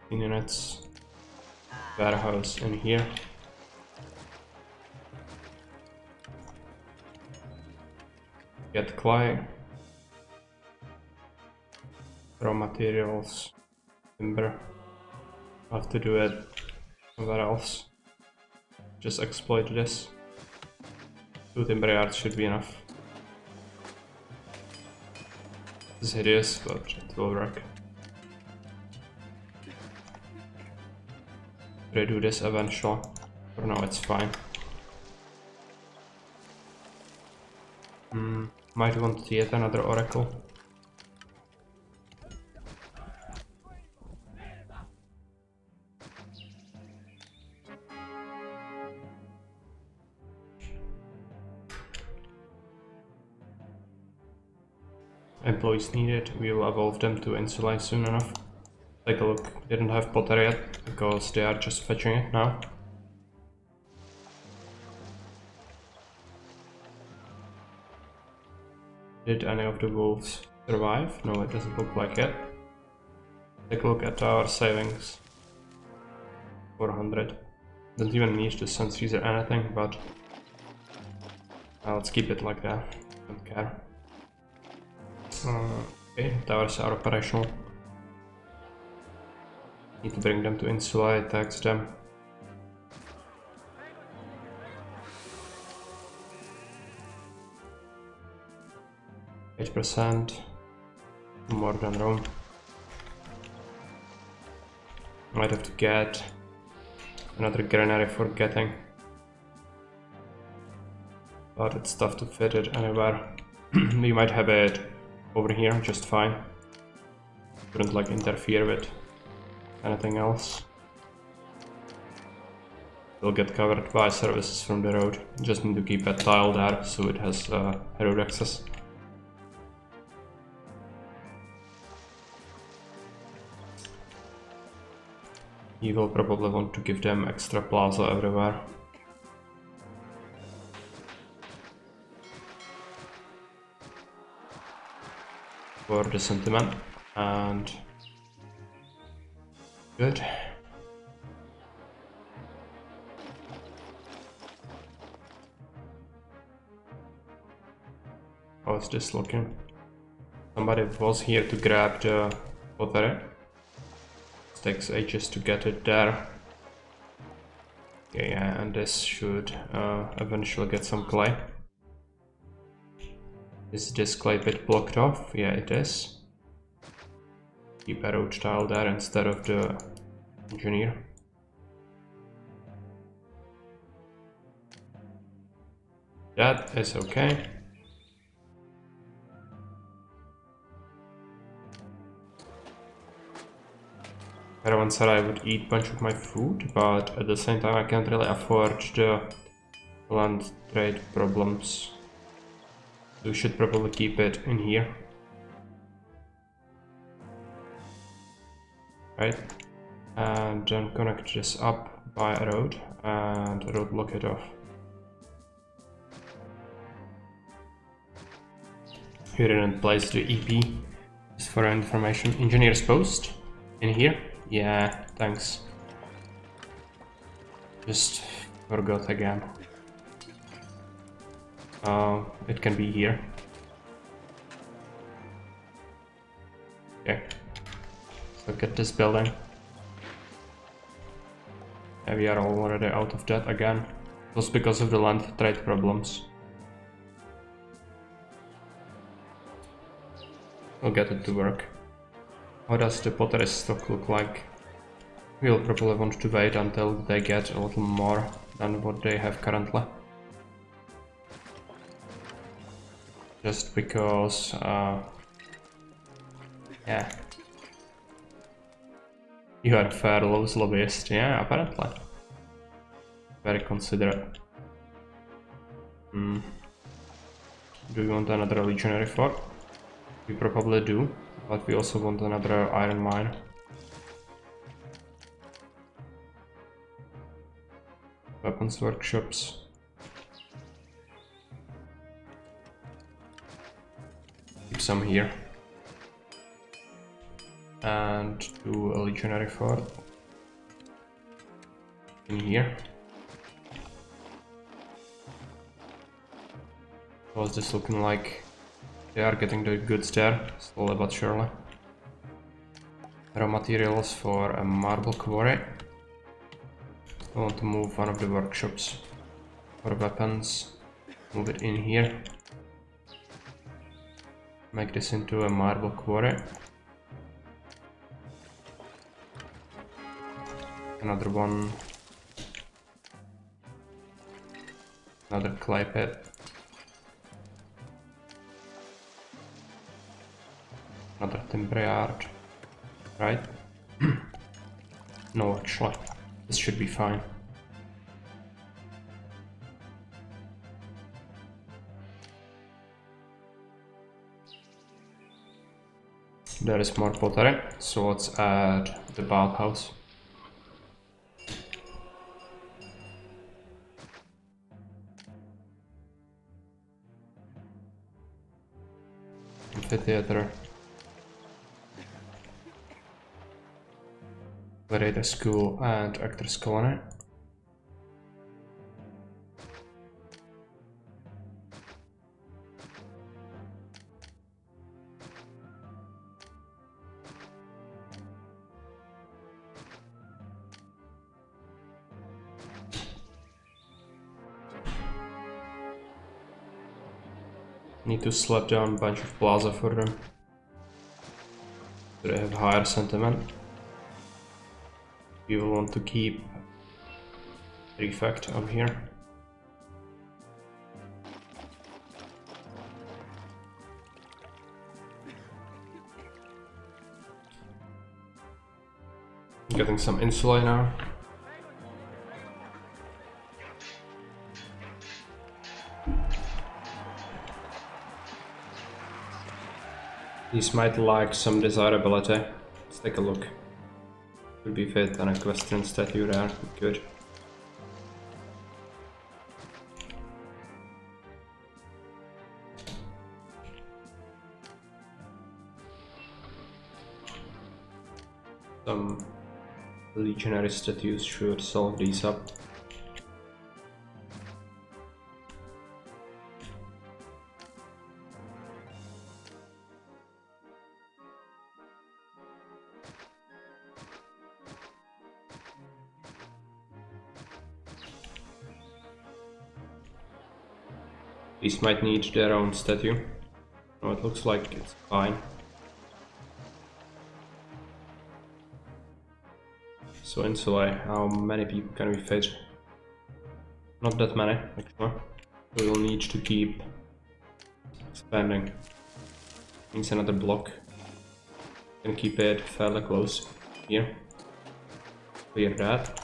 Speaker 1: units, warehouse in here. Get clay, raw materials, timber. Have to do it somewhere else. Just exploit this. 2 timber yards should be enough. It's hideous, but it will work. Redo this eventually. For now it's fine. Might want yet another oracle. employees needed. We will evolve them to insuli soon enough. Take a look. Didn't have Potter yet because they are just fetching it now. Did any of the wolves survive? No, it doesn't look like it. Take a look at our savings. 400. Don't even need to sense freeze or anything, but let's keep it like that. Don't care. Okay, towers are operational. Need to bring them to insula, tax them. %, more than Rome. Might have to get another granary for getting, but it's tough to fit it anywhere. We might have it over here just fine. Wouldn't like interfere with anything else. Will get covered by services from the road. Just need to keep a tile there so it has road access. You will probably want to give them extra plaza everywhere. For the sentiment, and good. How is this looking? Somebody was here to grab the pottery. It takes ages to get it there. Okay, yeah, and this should eventually get some clay. Is this clay bit blocked off? Yeah, it is. Keep a road tile there instead of the engineer. That is okay. Everyone said I would eat a bunch of my food, but at the same time I can't really afford the land trade problems. We should probably keep it in here. Right? And then connect this up by a road and road block it off. Here didn't place the EP. Just for information. Engineer's post in here. Yeah, thanks. Just forgot again. It can be here. Okay. Look at this building. Yeah, we are already out of that again. It was because of the land trade problems. We'll get it to work. How does the pottery stock look like? We'll probably want to wait until they get a little more than what they have currently. Just because, yeah. You are a fair lows lobbyist, yeah, apparently. Very considerate. Do we want another legionary fort? We probably do, but we also want another iron mine. Weapons workshops. Keep some here. And do a legionary fort in here. What's this looking like? They are getting the goods there, slowly but surely. Raw materials for a marble quarry. I want to move one of the workshops for weapons. Move it in here. Make this into a marble quarry. Another one. Another clay pit. Another timber yard. Right? No, actually. This should be fine. there is more pottery, so let's add the bathhouse. Amphitheater. Gladiator school and actors colony. Need to slap down a bunch of plaza for them. So they have higher sentiment. We will want to keep prefect up here. Getting some insula now. These might lack some desirability. Let's take a look. Could be fit an equestrian statue there. Good. Some legionary statues should solve these up. These might need their own statue. No, it looks like it's fine. So insula, how many people can we fit? Not that many, actually. So we'll need to keep expanding. Means another block. Can keep it fairly close here. Clear that.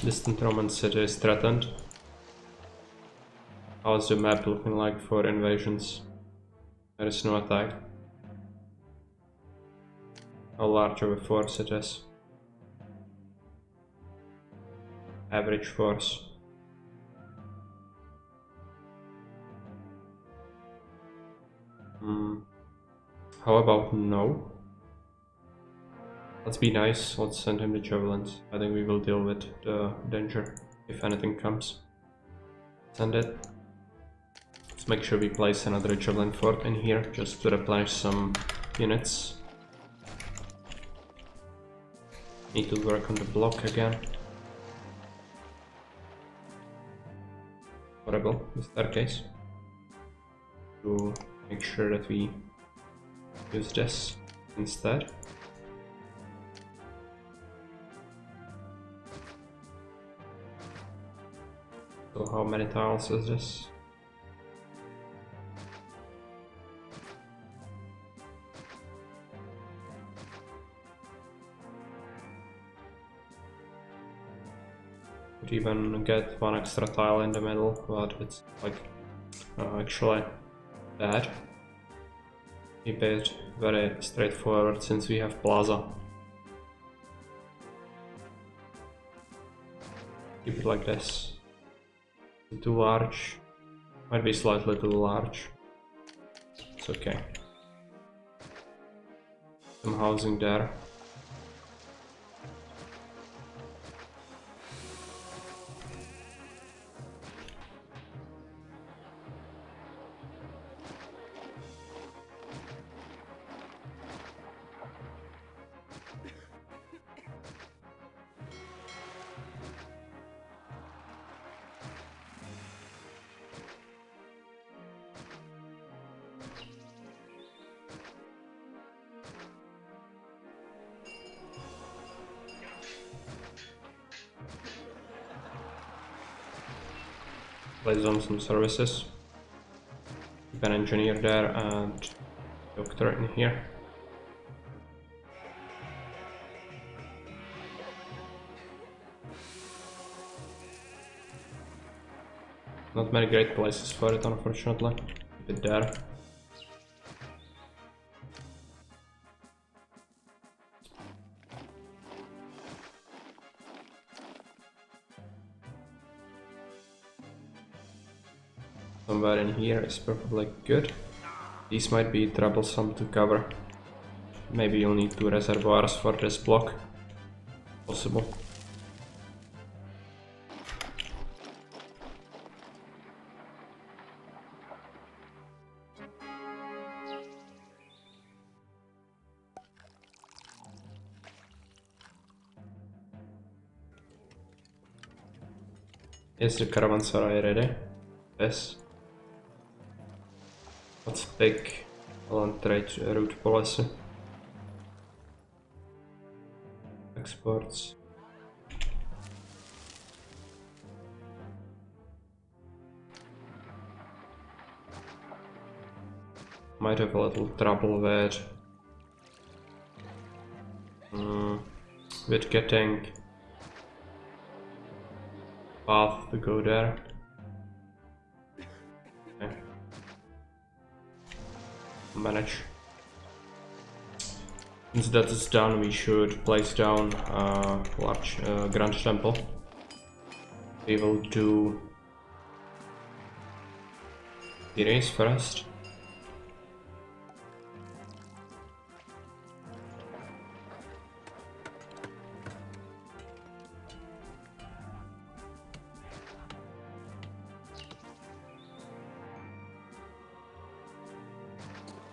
Speaker 1: Distant Roman city is threatened. How's the map looking like for invasions? There is no attack. How large of a force it is? Average force. How about no? Let's be nice, let's send him the javelins. I think we will deal with the danger if anything comes. Send it. Let's make sure we place another javelin fort in here just to replenish some units. Need to work on the block again. Horrible, the staircase. To make sure that we use this instead. So how many tiles is this? Could even get one extra tile in the middle, but it's like actually bad. Keep it very straightforward since we have plaza. Keep it like this. Too large. Might be slightly too large. It's okay. Some housing there. Place on some services. Keep an engineer there and doctor in here. Not many great places for it, unfortunately. Keep it there. Somewhere in here is probably good. These might be troublesome to cover. Maybe you'll need 2 reservoirs for this block. Possible. Is the caravanserai ready? Yes. Let's pick land trade route policy. Exports. Might have a little trouble with getting path to go there. Okay. Manage. Once that is done, we should place down a large grand temple. We will do the race first.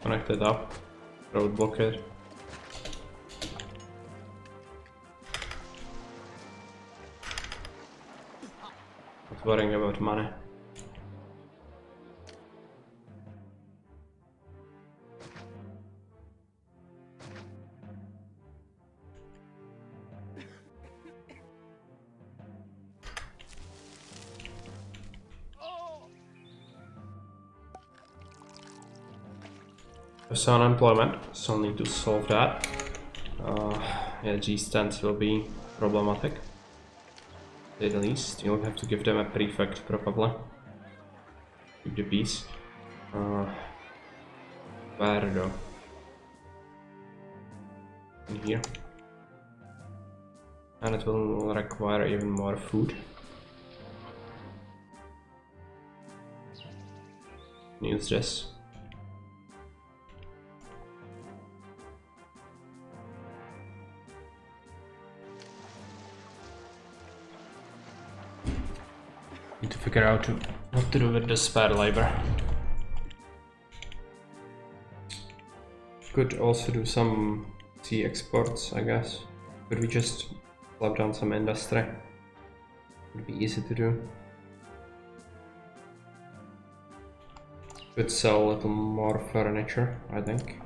Speaker 1: Connect it up, road blockade. Not worrying about money. There's unemployment, so I'll need to solve that. Yeah, G stands will be problematic. At the least, you'll have to give them a prefect probably. Keep the peace. Where though? In here. And it will require even more food. Use this. Need to figure out what to do with the spare labor. Could also do some sea exports, I guess. Could we just plug down some industry? Would be easy to do. Could sell a little more furniture, I think.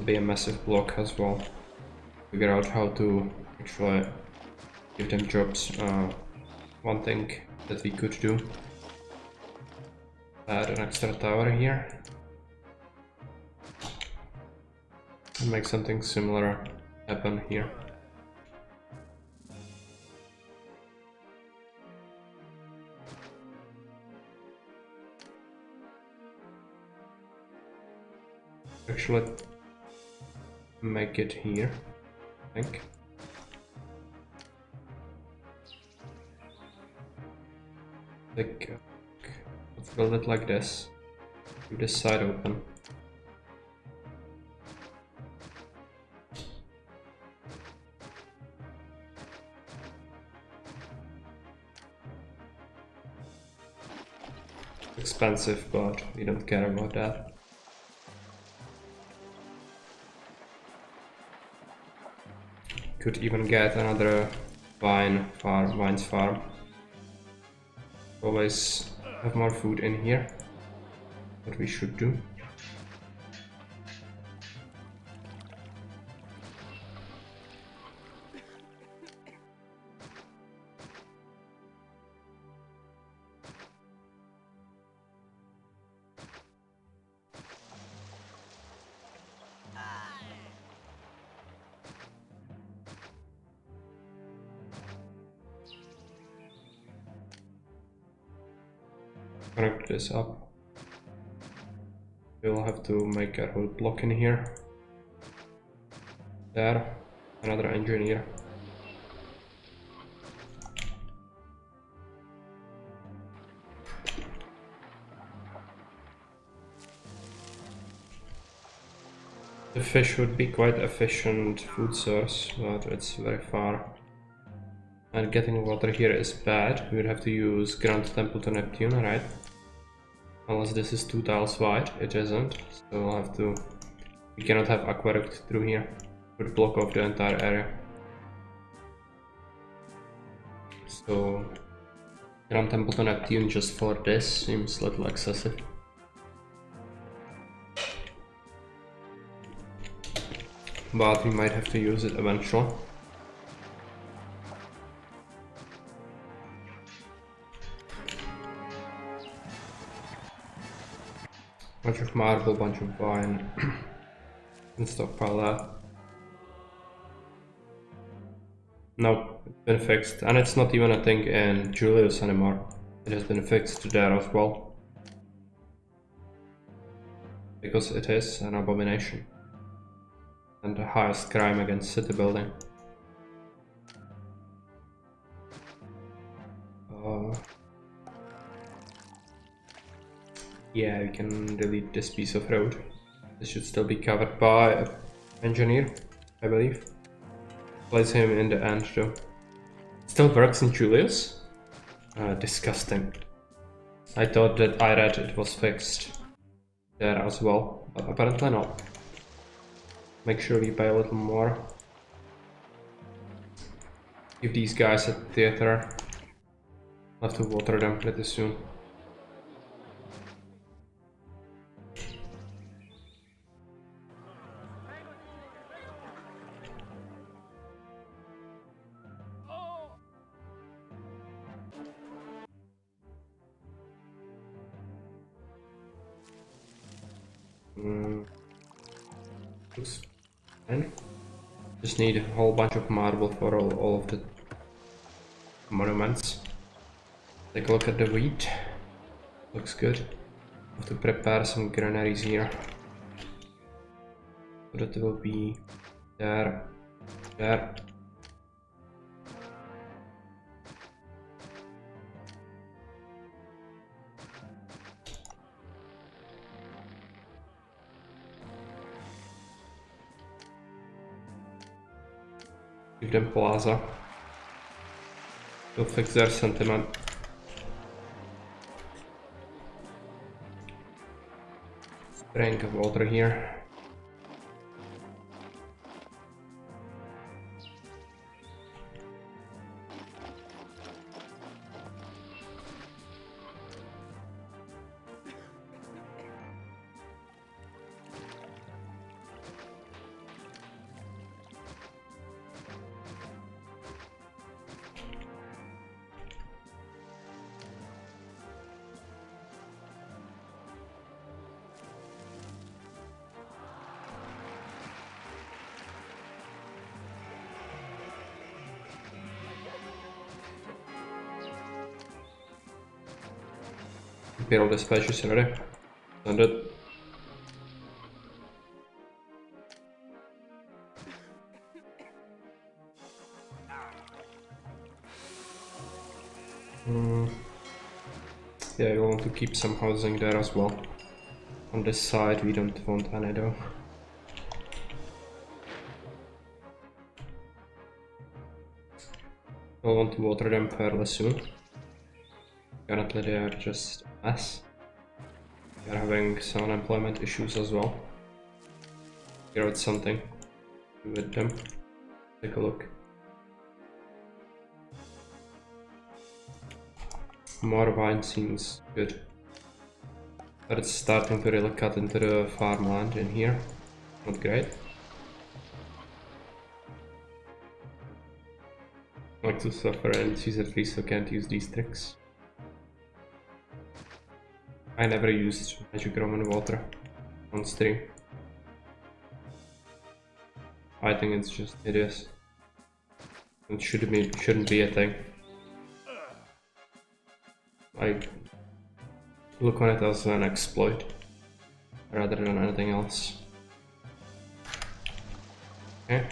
Speaker 1: Be a massive block as well. Figure out how to actually give them jobs. One thing that we could do, add an extra tower here and make something similar happen here. Actually make it here, I think. Let's build it like this. Keep this side open. Expensive, but we don't care about that. Could even get another vines farm. Always have more food in here. What we should do. Connect this up. We'll have to make a road block in here. There, another engineer. The fish would be quite efficient food source, but it's very far. And getting water here is bad. We would have to use Grand Temple to Neptune, right? Unless this is 2 tiles wide, it isn't. So we'll have to... We cannot have aqueduct through here. It would block off the entire area. So... Grand Temple to Neptune just for this seems a little excessive. But we might have to use it eventually. Bunch of marble, bunch of wine, and stockpile that. No, it's been fixed, and it's not even a thing in Julius anymore. It has been fixed there as well. Because it is an abomination. And the highest crime against city building. Yeah, we can delete this piece of road. This should still be covered by an engineer, I believe. Place him in the end though. Still works in Julius? Disgusting. I thought that I read it was fixed there as well, but apparently not. Make sure we pay a little more. Give these guys a theater. I'll have to water them pretty soon. Just need a whole bunch of marble for all of the monuments. Take a look at the wheat. Looks good. Have to prepare some granaries here. So that will be there, there. Give them plaza. We'll fix their sentiment. Spraying of water here. Imperial Dispatch is ready. Send it. Yeah, we want to keep some housing there as well. On this side we don't want any though. We'll want to water them fairly soon. Currently they are just a mess. They are having some unemployment issues as well. Figure out something with them. Take a look. More wine seems good. But it's starting to really cut into the farmland in here. Not great. Like to suffer and Caesar please, so can't use these tricks. I never used magic Roman water on stream. I think it's just hideous. It shouldn't be a thing. Like, look on it as an exploit rather than anything else. Okay.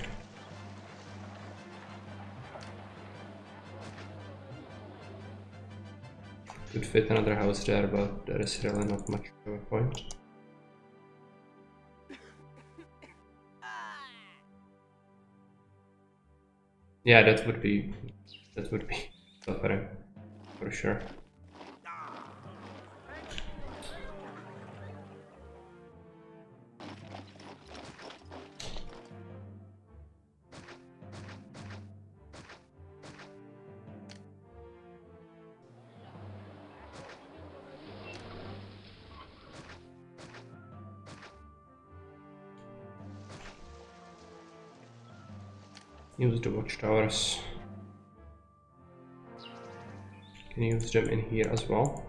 Speaker 1: Could fit another house there, but there is really not much of a point. Yeah, that would be suffering for sure. Use the watchtowers. Can use them in here as well.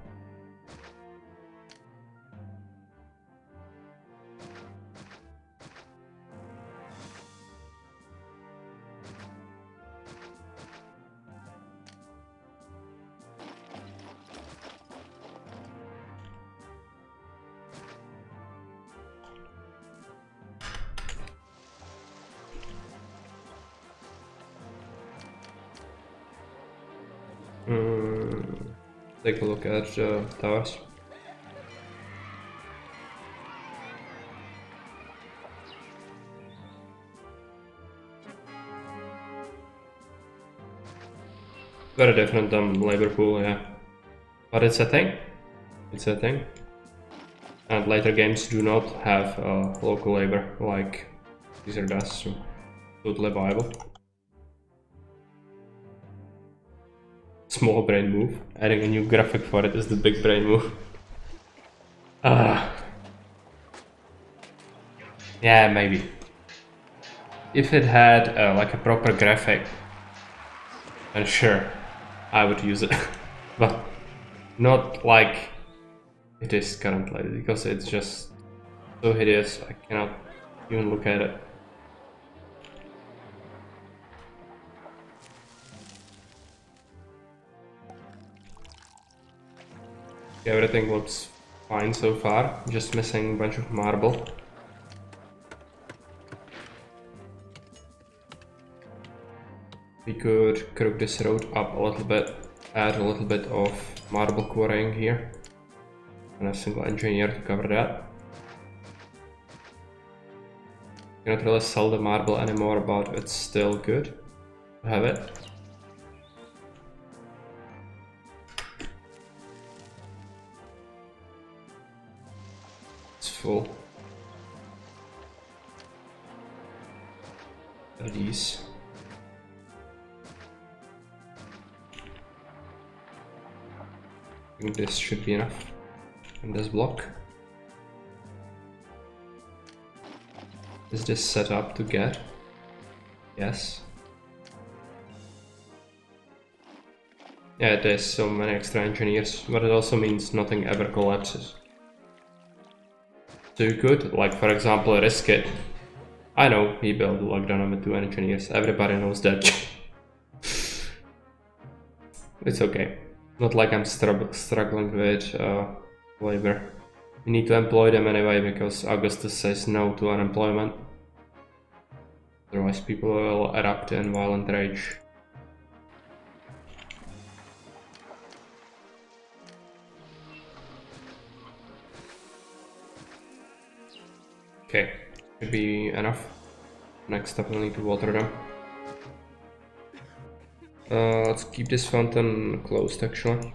Speaker 1: Take a look at the towers. Very different than labor pool, yeah. But it's a thing. It's a thing. And later games do not have local labor like Caesar does, so totally viable. Small brain move. Adding a new graphic for it is the big brain move. Yeah, maybe. If it had like a proper graphic, then sure, I would use it. But not like it is currently, because it's just so hideous, I cannot even look at it. Everything looks fine so far, just missing a bunch of marble. We could crook this road up a little bit, add a little bit of marble quarrying here, and a single engineer to cover that. Cannot really sell the marble anymore, but it's still good to have it. It's full. What are these? I think this should be enough in this block. Is this set up to get? Yes. Yeah, there's so many extra engineers, but it also means nothing ever collapses. So you could, like for example, risk it. I know he built a lockdown with 2 engineers, everybody knows that. It's okay. Not like I'm struggling with labor. You need to employ them anyway because Augustus says no to unemployment. Otherwise people will erupt in violent rage. Okay, should be enough. Next up we'll need to water them. Let's keep this fountain closed actually.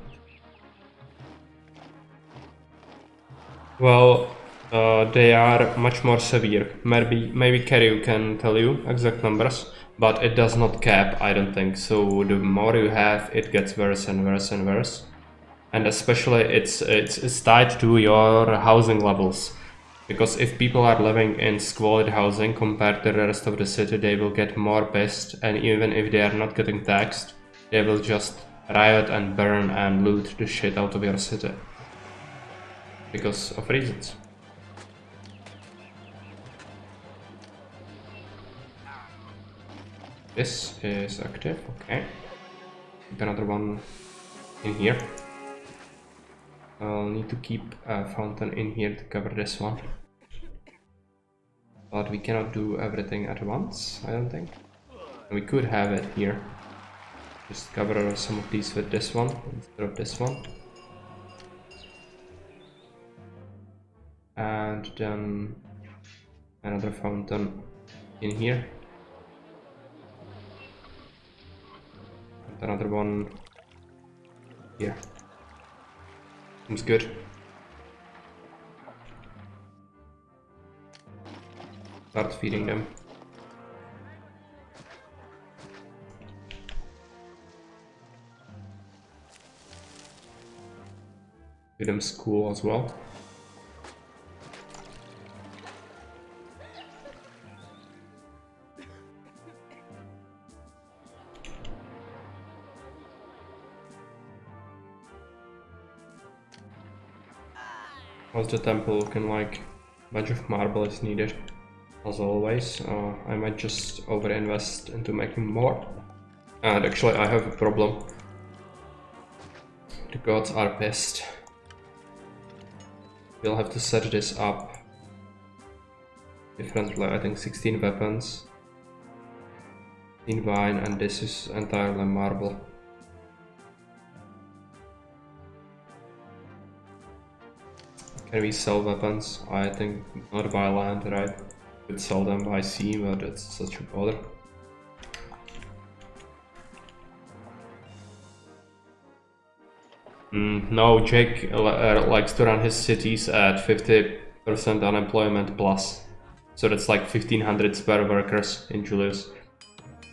Speaker 1: Well, they are much more severe. Maybe Kerry can tell you exact numbers, but it does not cap, I don't think. So the more you have, it gets worse and worse and worse. And especially it's tied to your housing levels. Because if people are living in squalid housing compared to the rest of the city, they will get more pissed, and even if they are not getting taxed, they will just riot and burn and loot the shit out of your city. Because of reasons. This is active, okay. Put another one in here. I'll need to keep a fountain in here to cover this one. But we cannot do everything at once, I don't think. We could have it here. Just cover some of these with this one instead of this one. And then another fountain in here. And another one here. Seems good. Start feeding them. Feed them school as well. How's the temple looking like? A bunch of marble is needed, as always. I might just overinvest into making more. And actually I have a problem. The gods are pissed. We'll have to set this up differently. I think 16 weapons, 16 wine, and this is entirely marble. Can we sell weapons? I think not by land, right? We could sell them by sea, but it's such a bother. No, Jake likes to run his cities at 50% unemployment plus. So that's like 1500 spare workers in Julius.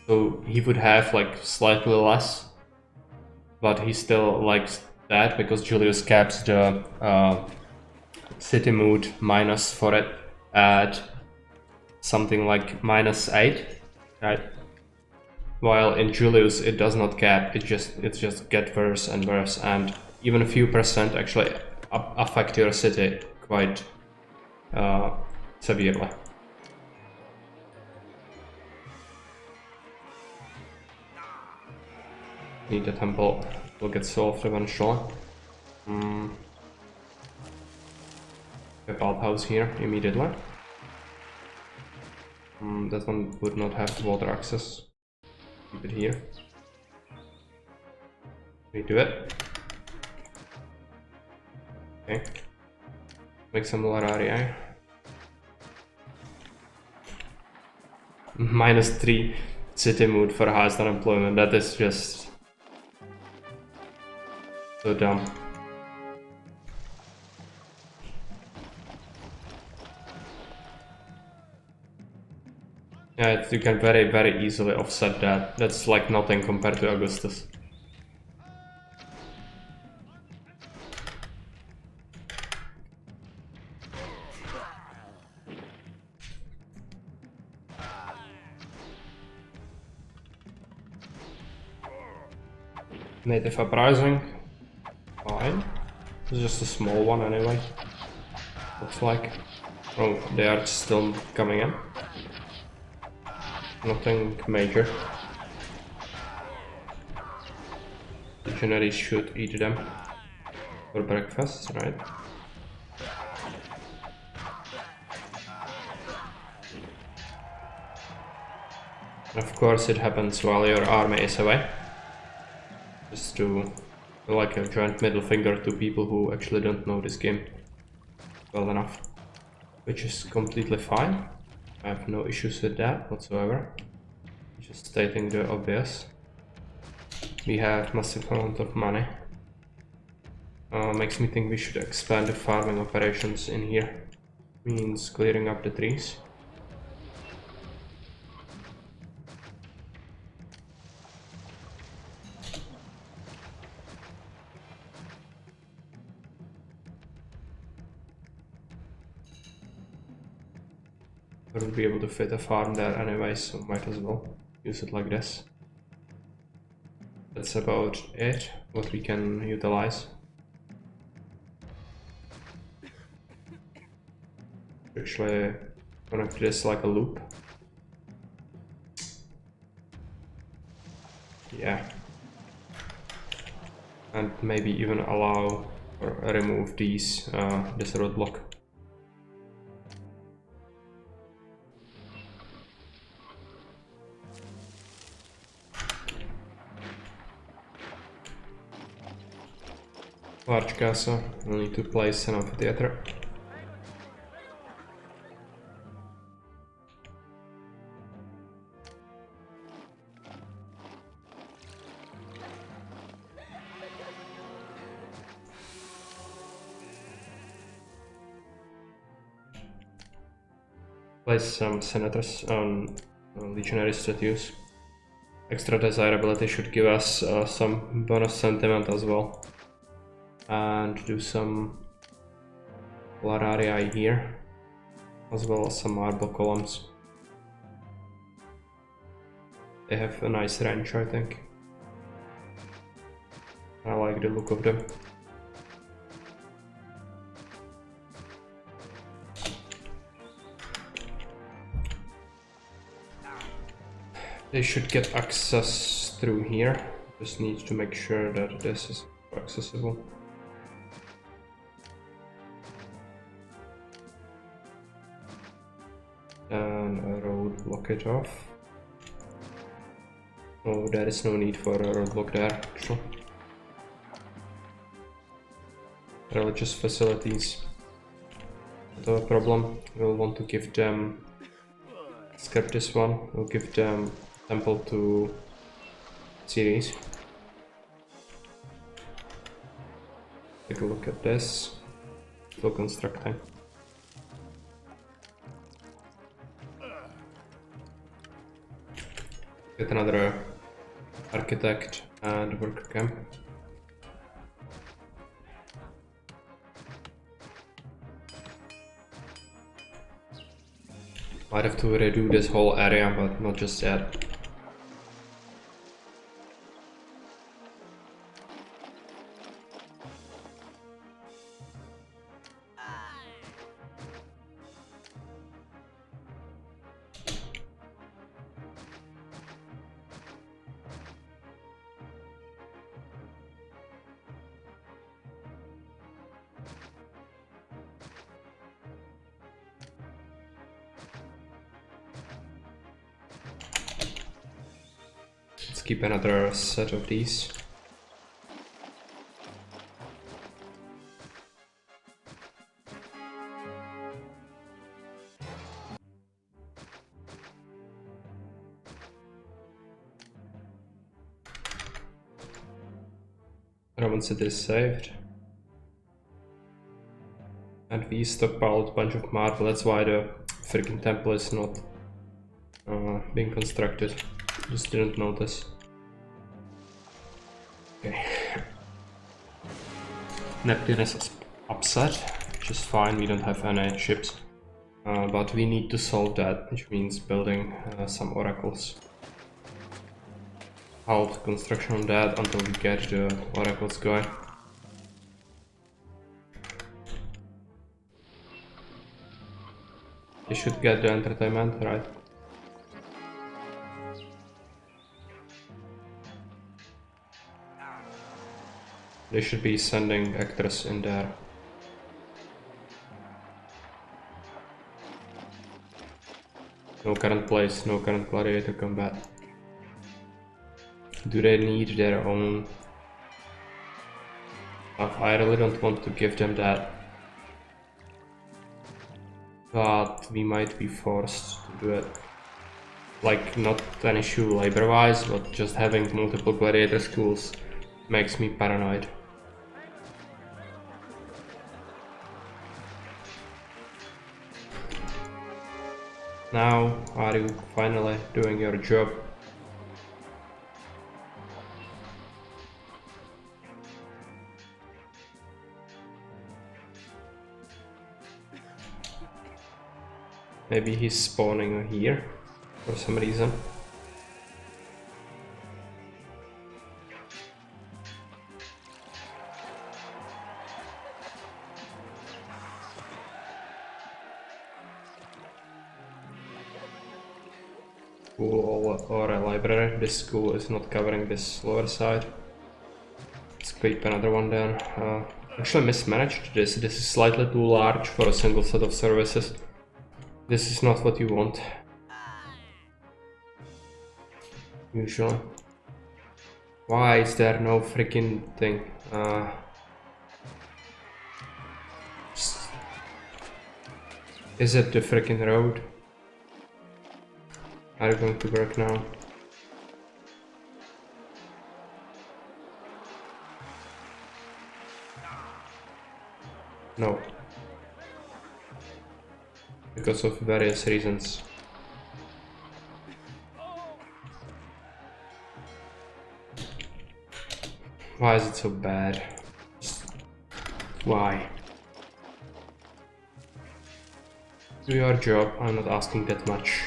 Speaker 1: So he would have like slightly less, but he still likes that because Julius caps the city mood minus for it at something like -8, right? While in Julius it does not cap, it just get worse and worse, and even a few percent actually affect your city quite severely. Need a temple will get solved eventually. A bathhouse here immediately. That one would not have water access. Keep it here. We do it. Okay. Make some Lararia. -3 city mood for highest unemployment. That is just so dumb. Yeah, you can very easily offset that. That's like nothing compared to Augustus. Native uprising. Fine. It's just a small one anyway. Looks like. Oh, they are still coming in. Nothing major. Legionaries should eat them for breakfast, right? Of course it happens while your army is away. Just to like a giant middle finger to people who actually don't know this game well enough. Which is completely fine. I have no issues with that whatsoever. Just stating the obvious. We have massive amount of money. Makes me think we should expand the farming operations in here. Means clearing up the trees. I would be able to fit a farm there anyway, so might as well use it like this. That's about it, what we can utilize. Actually connect this like a loop. Yeah. And maybe even allow or remove these this roadblock. Large castle. We'll need to place an amphitheater. Place some senators on legionary statues. Extra desirability should give us some bonus sentiment as well. And do some Lararii here, as well as some marble columns. They have a nice range, I think. I like the look of them. They should get access through here. Just need to make sure that this is accessible. And a road block it off. Oh, there is no need for a roadblock there, actually. Religious facilities. Not a problem. We'll want to give them. Skip this one. We'll give them temple to Ceres. Take a look at this. Still constructing. Get another architect and worker camp. Might have to redo this whole area, but not just yet. Let's keep another set of these. Roman city is saved. And we stockpiled a bunch of marble, that's why the freaking temple is not being constructed. Just didn't notice. Okay. Neptune is upset, which is fine, we don't have any ships. But we need to solve that, which means building some oracles. Halt construction on that until we get the oracles going. They should get the entertainment, right? They should be sending actors in there. No current place, no current gladiator combat. Do they need their own stuff? I really don't want to give them that. But we might be forced to do it. Like, not an issue labor-wise, but just having multiple gladiator schools makes me paranoid. Now, are you finally doing your job? Maybe he's spawning here for some reason. School or a library. This school is not covering this lower side. Let's keep another one there. Actually mismanaged this. This is slightly too large for a single set of services. This is not what you want. Usually. Why is there no freaking thing? Is it the freaking road? Are you going to work now? No. Because of various reasons. Why is it so bad? Why? Do your job, I'm not asking that much.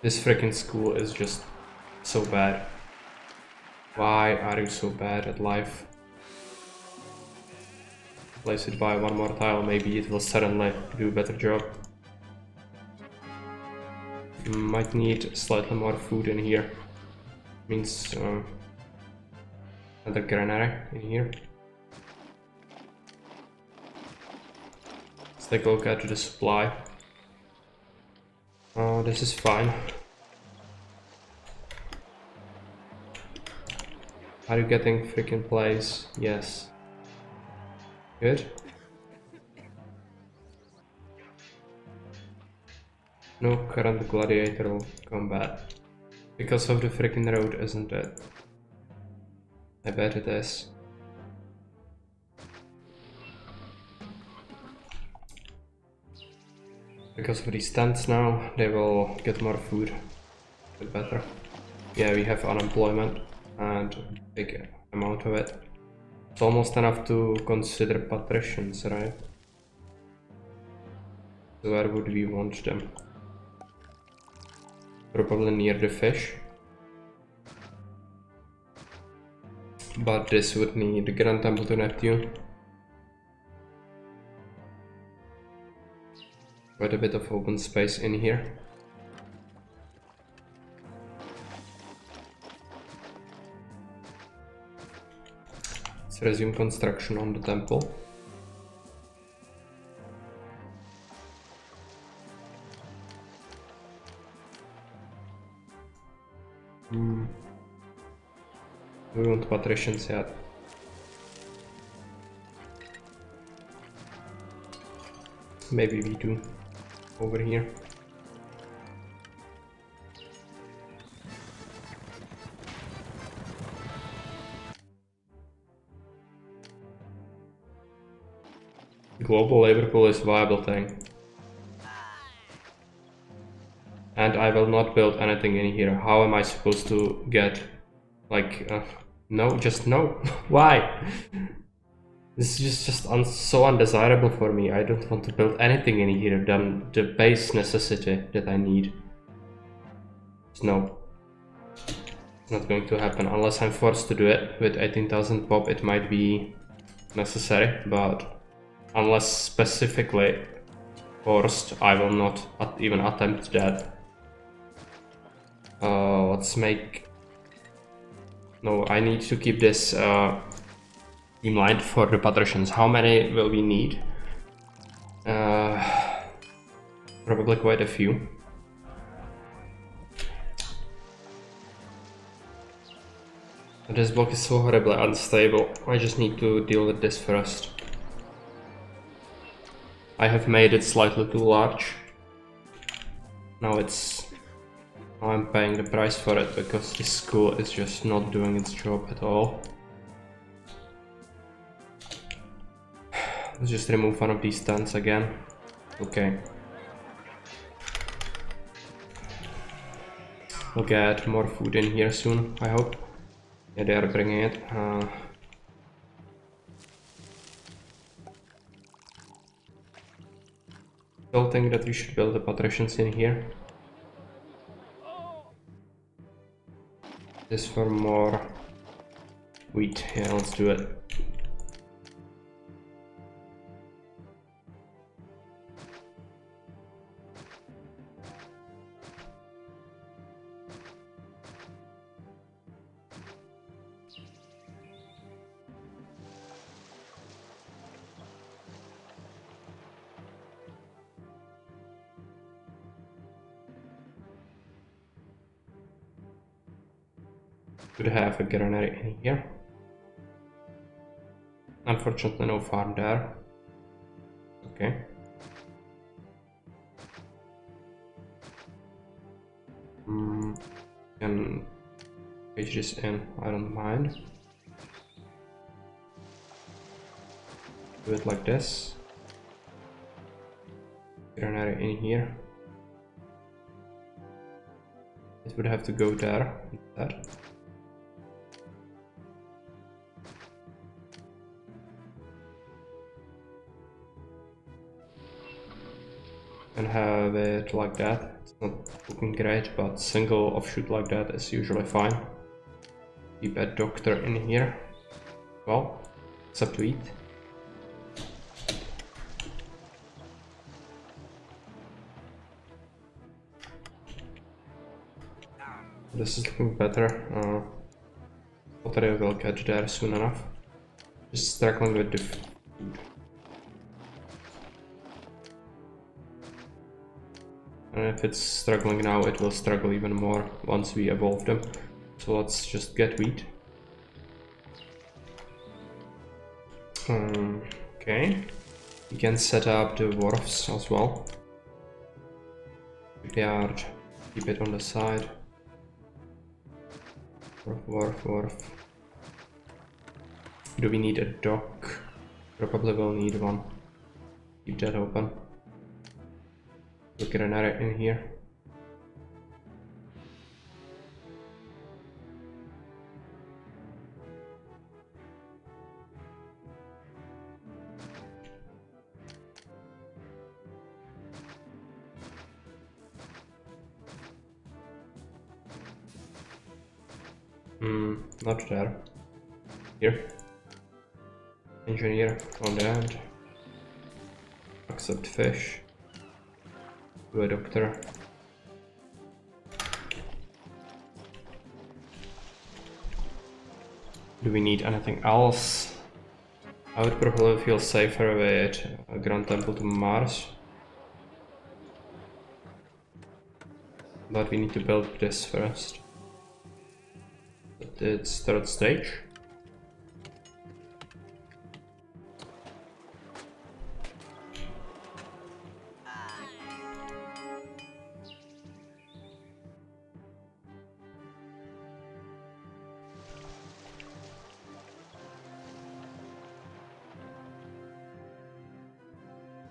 Speaker 1: This freaking school is just so bad. Why are you so bad at life? Place it by one more tile, maybe it will suddenly do a better job. Might need slightly more food in here. Means another granary in here. Let's take a look at the supply. This is fine. Are you getting freaking plays? Yes. Good. No current gladiatorial combat. Because of the freaking road, isn't it? I bet it is. Because of these tents now, they will get more food. A bit better. Yeah, we have unemployment and a big amount of it. It's almost enough to consider patricians, right? So where would we want them? Probably near the fish. But this would need the Grand Temple to Neptune. Quite a bit of open space in here. Let's resume construction on the temple. We want patricians yet. Maybe we do over here. Global labor pool is a viable thing. And I will not build anything in here. How am I supposed to get, like, no, just no. Why? This is just so undesirable for me. I don't want to build anything in here than the base necessity that I need. No. It's not going to happen unless I'm forced to do it. With 18,000 pop it might be necessary, but unless specifically forced, I will not even attempt that. Let's make... No, I need to keep this streamlined for the patricians. How many will we need? Probably quite a few. This block is so horribly unstable. I just need to deal with this first. I have made it slightly too large. Now I'm paying the price for it because this school is just not doing its job at all. Let's just remove one of these tents again. Okay. We'll get more food in here soon, I hope. Yeah, they are bringing it. Still think that we should build the patricians in here. This for more wheat. Yeah, let's do it. Could have a granary in here. Unfortunately, no farm there. Okay. Can page this in, I don't mind. Do it like this. Granary in here. It would have to go there instead. And have it like that. It's not looking great, but single offshoot like that is usually fine. Keep a doctor in here. Well, except to eat. This is looking better. Hopefully will get there soon enough. Just struggling with the food. And if it's struggling now, it will struggle even more once we evolve them. So let's just get wheat. Okay. We can set up the wharfs as well. Yard. Keep it on the side. Wharf. Do we need a dock? Probably will need one. Keep that open. Look at an area in here. Not there. Here. Engineer on the end. Accept fish. Do a doctor. Do we need anything else? I would probably feel safer with a Grand Temple to Mars. But we need to build this first. It's third stage.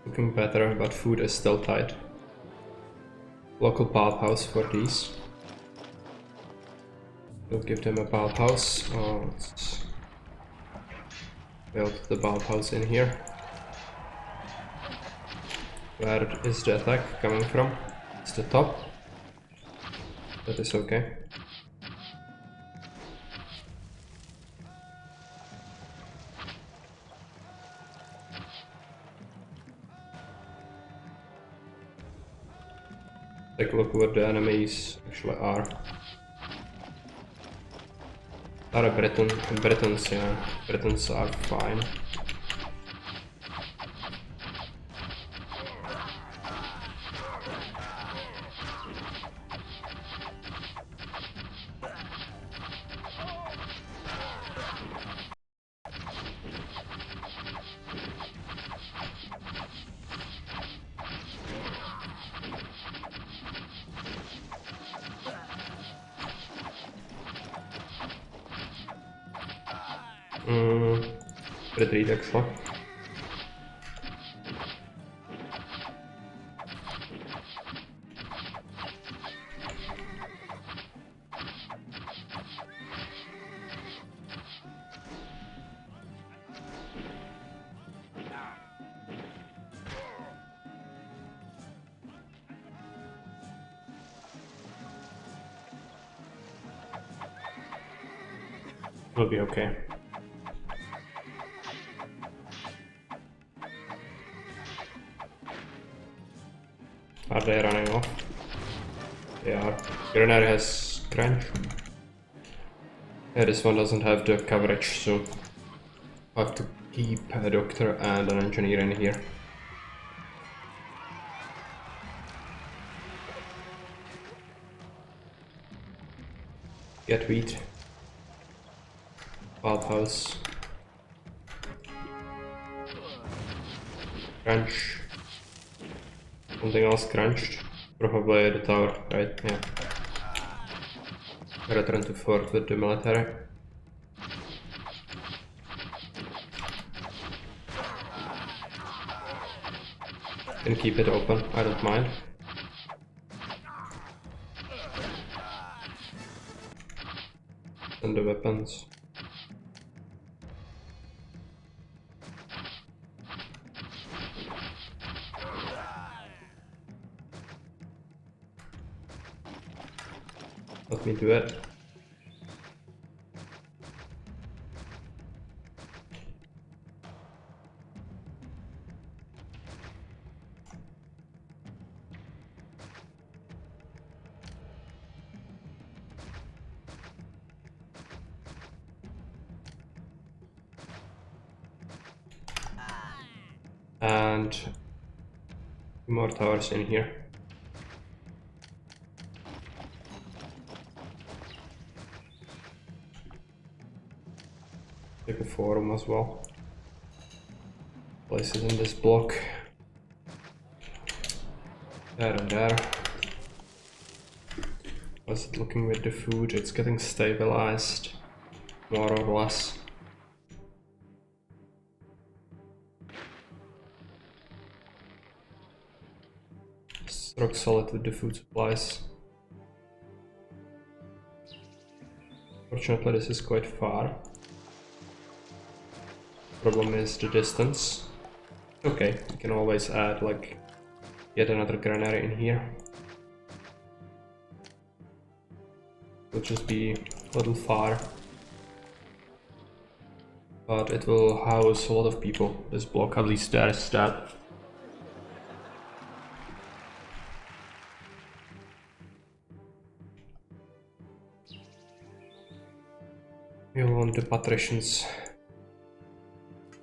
Speaker 1: Looking better, but food is still tight. Local pulp house for these. We'll give them a bulb house. Let's build the bulb house in here. Where is the attack coming from? It's the top. That is okay. Take a look what the enemies actually are. Are Britons, yeah. Britons are fine. Retreat actually. We'll be okay. Are they running off? They are. Grenadier has crunch. Yeah, this one doesn't have the coverage, so I have to keep a doctor and an engineer in here. Get wheat. Bathhouse. Crunch. Something else crunched. Probably the tower, right? Yeah. Return to fort with the military. Can keep it open, I don't mind. And the weapons. Let me do it. And 2 more towers in here. Take a forum as well. Place it in this block. There and there. How's it looking with the food? It's getting stabilized, more or less. It's rock solid with the food supplies. Fortunately, this is quite far. Problem is the distance. Okay, we can always add like yet another granary in here. It'll just be a little far, but it will house a lot of people. This block, at least there is that. We want the patricians.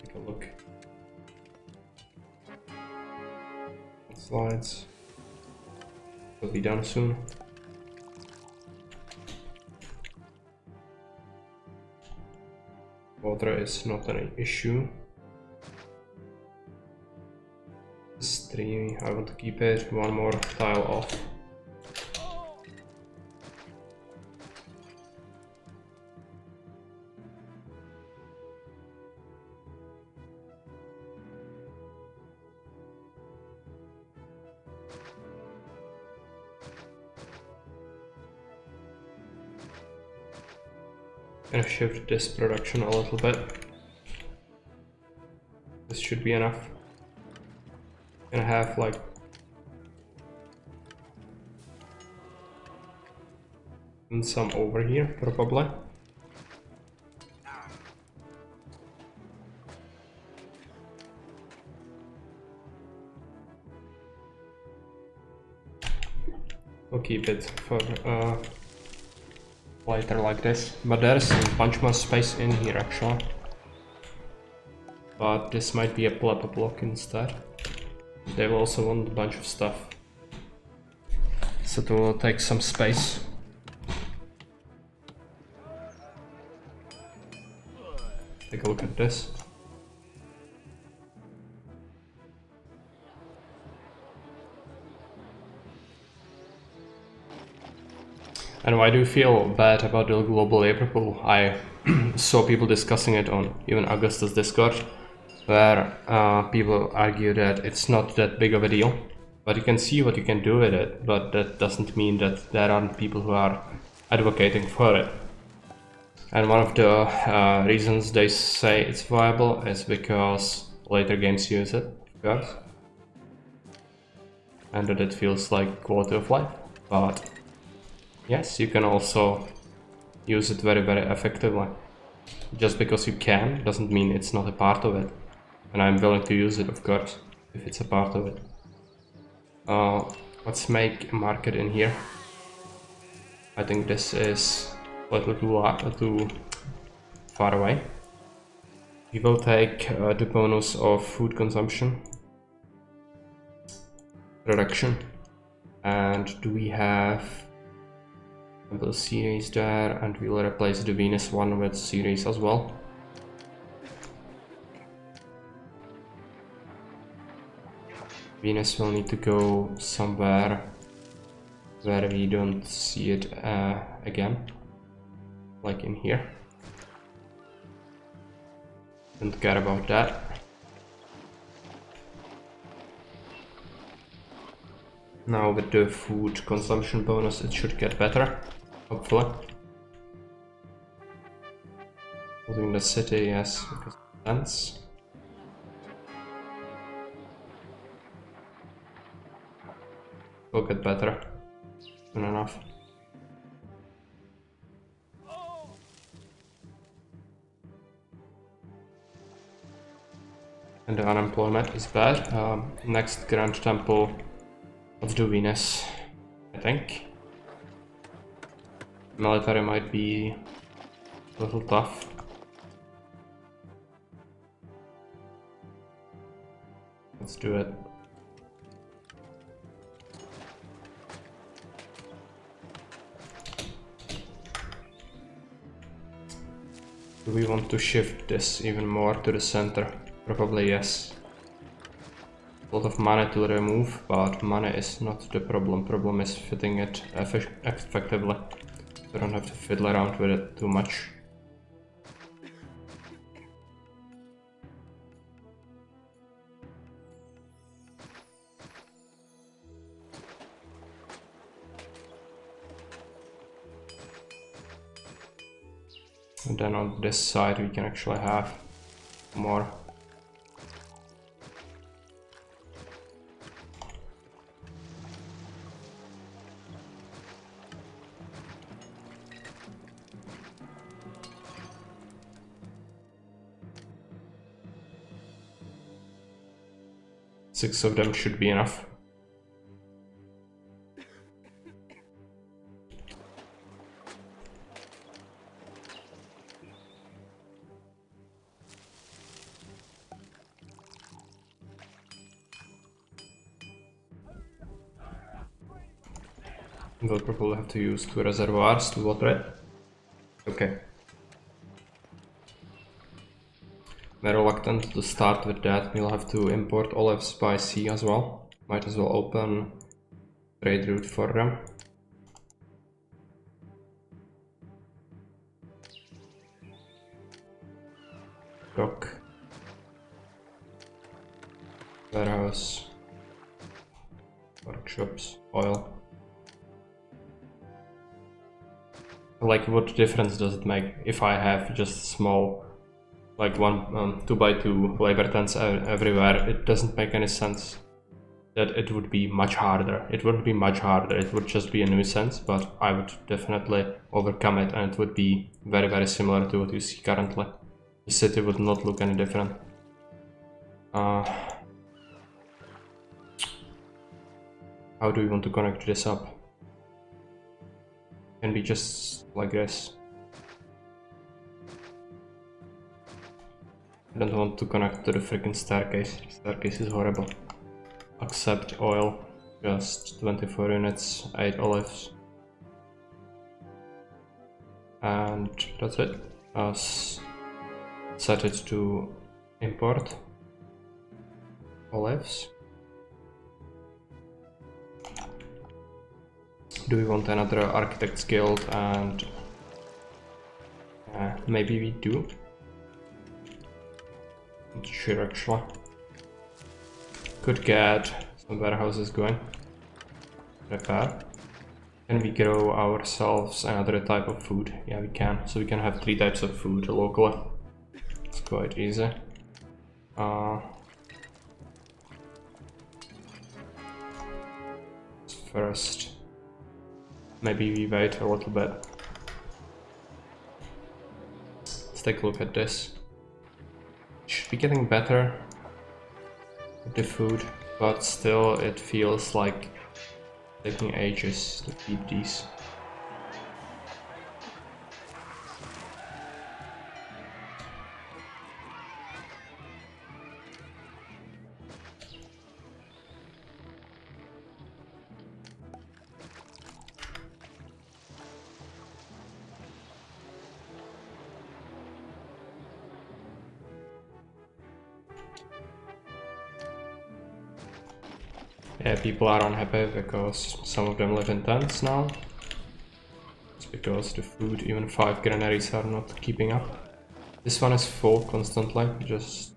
Speaker 1: Take a look. Slides. Will be done soon. Water is not an issue. This 3, I want to keep it. 1 more tile off. Gonna shift this production a little bit. This should be enough. Gonna have like and some over here probably. We'll keep it for later like this, but there's a bunch more space in here actually. But this might be a plebba block instead. They will also want a bunch of stuff, so it will take some space. Take a look at this. And why do you feel bad about the global labor pool? I saw people discussing it on even Augustus Discord, where people argue that it's not that big of a deal, but you can see what you can do with it, but that doesn't mean that there aren't people who are advocating for it. And one of the reasons they say it's viable is because later games use it, of course, and that it feels like quality of life. But yes, you can also use it very, very effectively. Just because you can doesn't mean it's not a part of it. And I'm willing to use it, of course, if it's a part of it. Let's make a market in here. I think this is a little too far away. We will take the bonus of food consumption, production, and do we have Temple series there, and we'll replace the Venus one with series as well. Venus will need to go somewhere where we don't see it again, like in here. Don't care about that. Now with the food consumption bonus it should get better, hopefully. Building the city, yes, because of plants. Will get better soon enough. And the unemployment is bad. Next Grand Temple of the Venus, I think. Military might be a little tough. Let's do it. Do we want to shift this even more to the center? Probably yes. A lot of money to remove, but money is not the problem. Problem is fitting it effectively. We don't have to fiddle around with it too much. And then on this side we can actually have more. Six of them should be enough. We'll probably have to use 2 reservoirs to water it. Okay. I'm reluctant to start with that. We'll have to import olives by sea as well. Might as well open trade route for them. Dock. Warehouse. Workshops. Oil. Like, what difference does it make if I have just small, like 2x2 labor tents everywhere? It doesn't make any sense that it would be much harder. It wouldn't be much harder, it would just be a nuisance, but I would definitely overcome it and it would be very, very similar to what you see currently. The city would not look any different. How do we want to connect this up? Can be just like this. I don't want to connect to the freaking staircase. Staircase is horrible. Accept oil. Just 24 units, 8 olives. And that's it. Set it to import olives. Do we want another Architects Guild? And maybe we do. Not sure actually. Could get some warehouses going. Repair. Can we grow ourselves another type of food? Yeah, we can. So we can have 3 types of food locally. It's quite easy. First. Maybe we wait a little bit. Let's take a look at this. Should be getting better with the food, but still it feels like taking ages to feed these. Yeah, people are unhappy because some of them live in tents now. It's because the food, even 5 granaries are not keeping up. This one is full constantly, just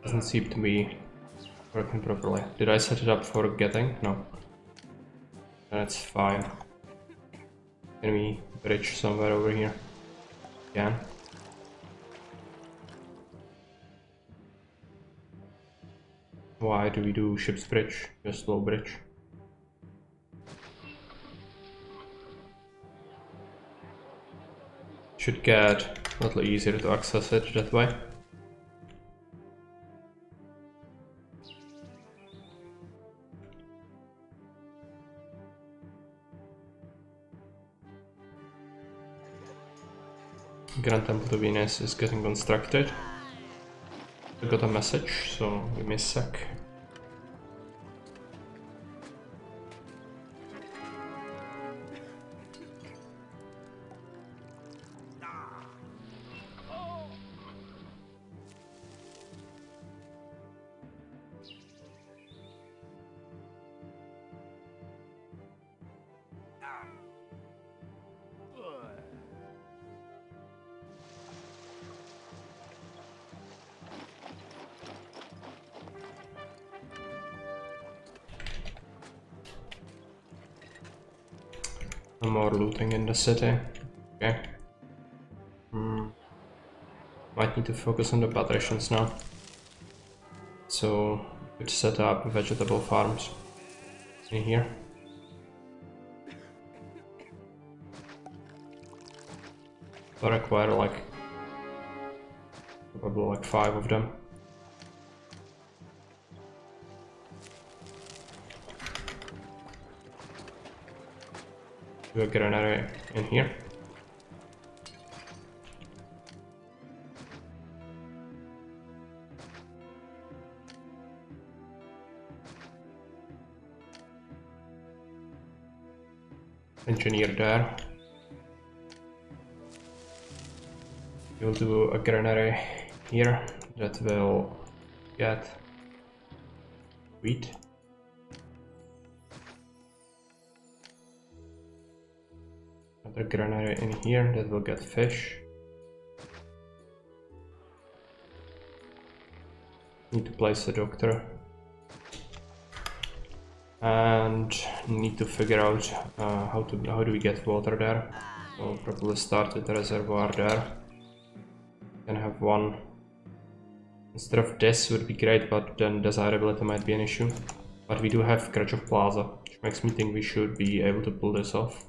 Speaker 1: doesn't seem to be working properly. Did I set it up for getting? No. That's fine. Can we bridge somewhere over here? Can. Why do we do ship's bridge? Just low bridge. Should get a little easier to access it that way. Grand Temple to Venus is getting constructed. I got a message, so give me a sec. No more looting in the city. Okay. Might need to focus on the patricians now. So, we could set up vegetable farms in here. I require like probably like 5 of them. Do a granary in here. Engineer there. We'll do a granary here that will get wheat. Another granary in here that will get fish. Need to place a doctor. And need to figure out how do we get water there. So probably start with the reservoir there. Can have one instead of this would be great, but then desirability might be an issue. But we do have Krachov Plaza, which makes me think we should be able to pull this off.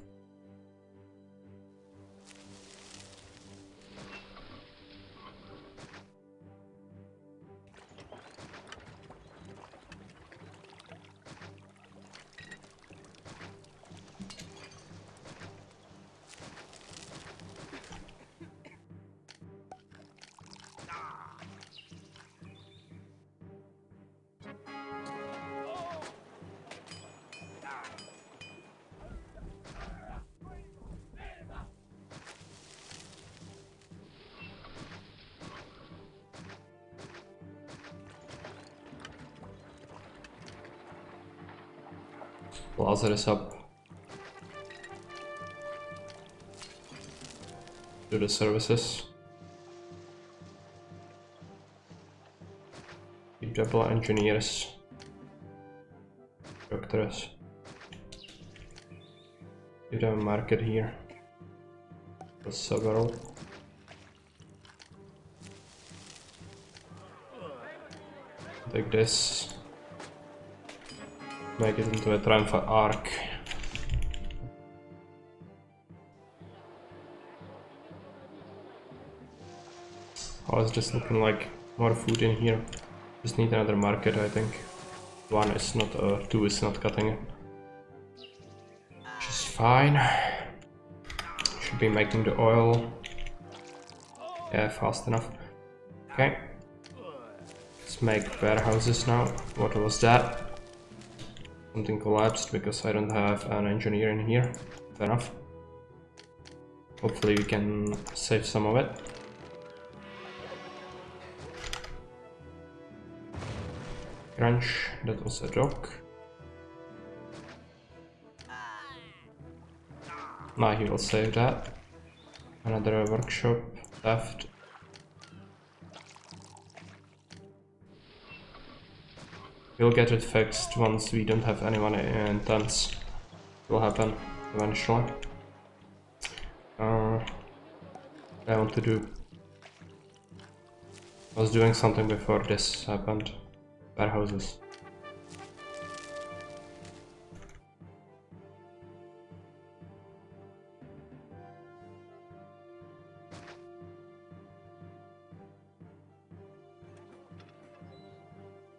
Speaker 1: Plaza this up. Do the services. Double engineers. Doctors. Give them a market here. For several. Take this. Make it into a triumphal arc. Oh, it's just looking like more food in here. Just need another market, I think. 1 is not, 2 is not cutting it. Which is fine. Should be making the oil. Yeah, fast enough. Okay. Let's make warehouses now. What was that? Something collapsed because I don't have an engineer in here. Fair enough. Hopefully we can save some of it. crunch. That was a dock. Now he will save that. Another workshop left. We'll get it fixed once we don't have anyone in tents. It will happen eventually. I want to do. I was doing something before this happened. Warehouses.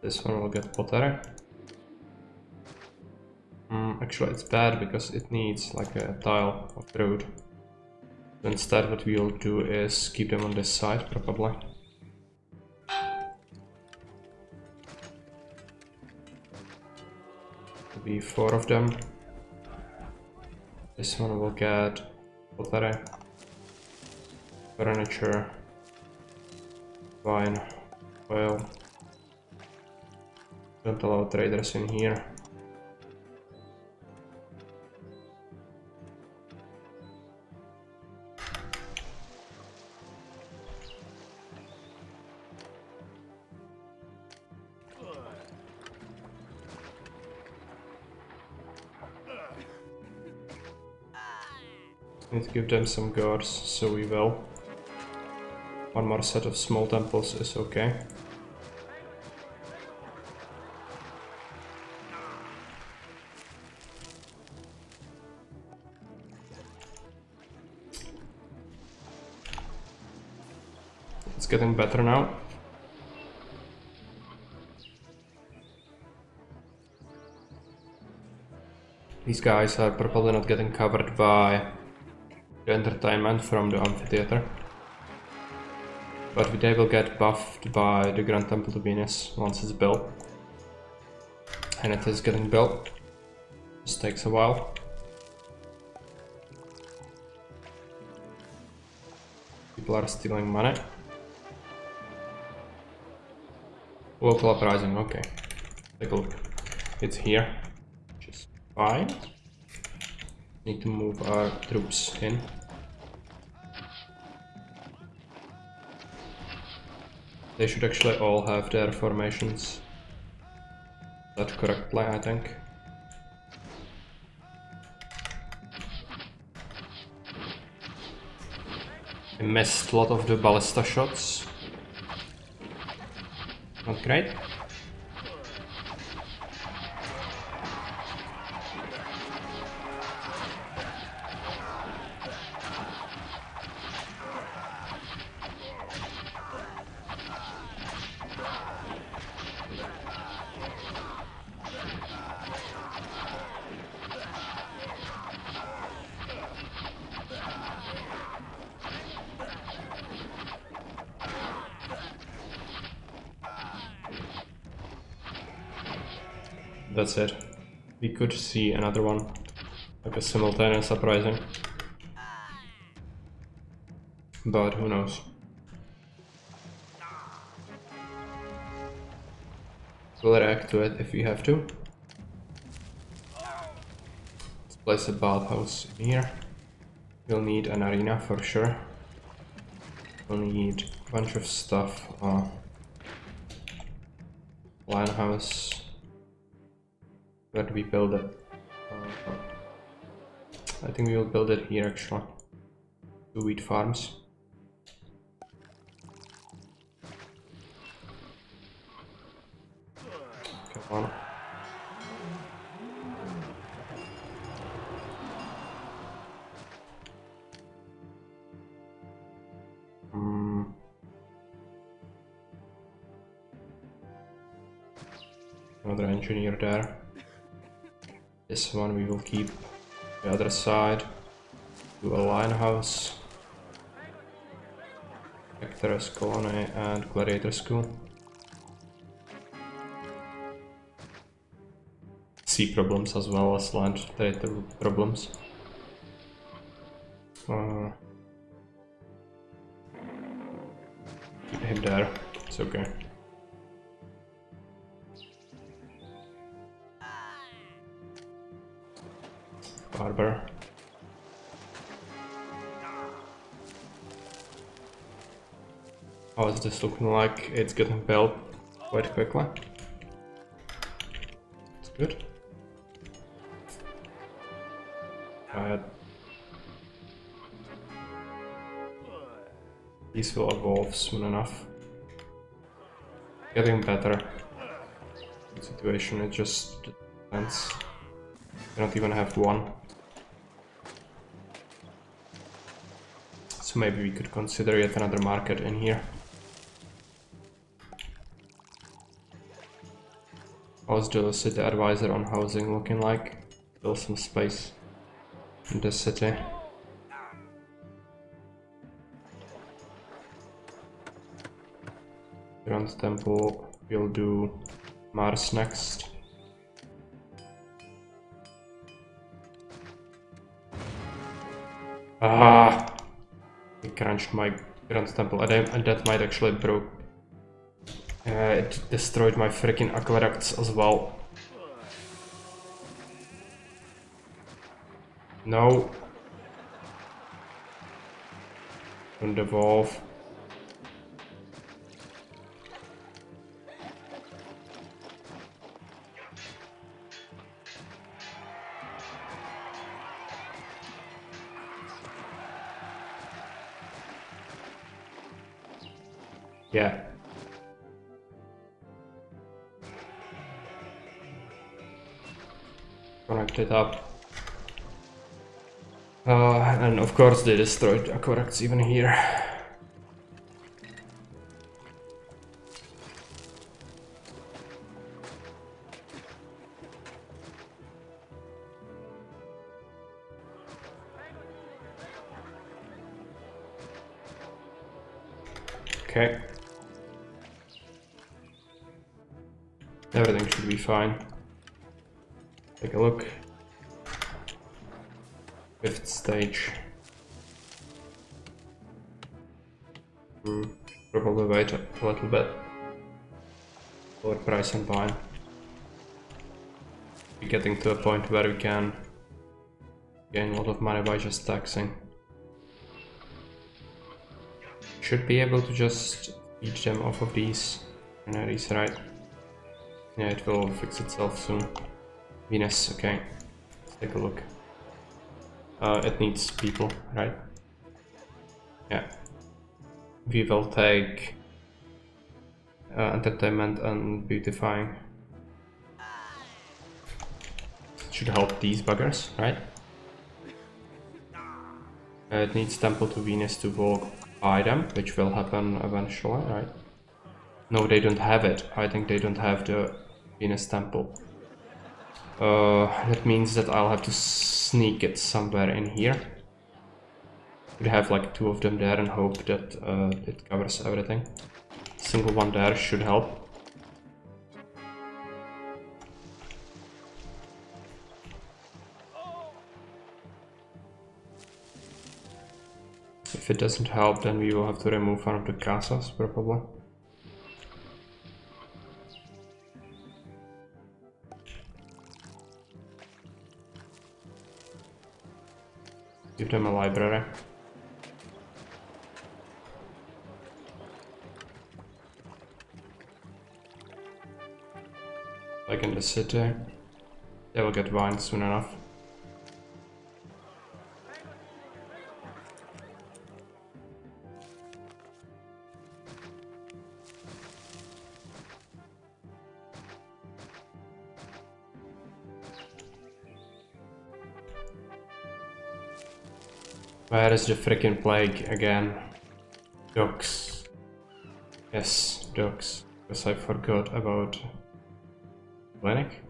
Speaker 1: This one will get pottery. Actually, it's bad because it needs like a tile of the road. So instead, what we'll do is keep them on this side, probably. There'll be 4 of them. This one will get pottery, furniture, wine, oil. Don't allow traders in here. Need to give them some guards, so we will. 1 more set of small temples is okay. It's getting better now. These guys are probably not getting covered by the entertainment from the amphitheater, but they will get buffed by the Grand Temple to Venus once it's built. And it is getting built. This takes a while. People are stealing money. Local uprising, okay. Take a look. It's here, which is fine. Need to move our troops in. They should actually all have their formations set correctly, I think. I missed a lot of the ballista shots. Not great. That's it. We could see another one, like a simultaneous uprising. But who knows? We'll react to it if we have to. Let's place a bathhouse in here. We'll need an arena for sure. We'll need a bunch of stuff. Lion house. Where do we build it? I think we will build it here actually. 2 wheat farms. Come on. Another engineer there. This one we will keep. The other side, do a line house, Actors colony and gladiator school. Sea problems as well as land trade problems. Keep him there, it's okay. Barber. How is this looking like? It's getting built quite quickly. It's good. These will evolve soon enough. Getting better. The situation, it just depends. I don't even have one. So maybe we could consider yet another market in here. How's the city advisor on housing looking like? Still some space in the city. Grand Temple, we'll do Mars next. Ah! I crunched my Grand Temple and that might actually broke. It destroyed my freaking aqueducts as well. No. Don't evolve. Yeah. Connect it up. And of course they destroyed aqueducts even here. Okay. Everything should be fine. Take a look. 5th stage. Probably wait a little bit. Lower price and buy. We're getting to a point where we can gain a lot of money by just taxing. Should be able to just feed them off of these granaries, right? Yeah, it will fix itself soon. Venus, okay. Let's take a look. It needs people, right? Yeah. We will take entertainment and beautifying. Should help these buggers, right? It needs Temple to Venus to walk by them, which will happen eventually, right? No, they don't have it. I think they don't have the Venus Temple. That means that I'll have to sneak it somewhere in here. Could have like 2 of them there and hope that it covers everything. Single one there should help. If it doesn't help, then we will have to remove one of the casas, probably. Give them a library. Like in the city. They will get wine soon enough. Where is the freaking plague again? Ducks. Yes, ducks. Because I forgot about clinic.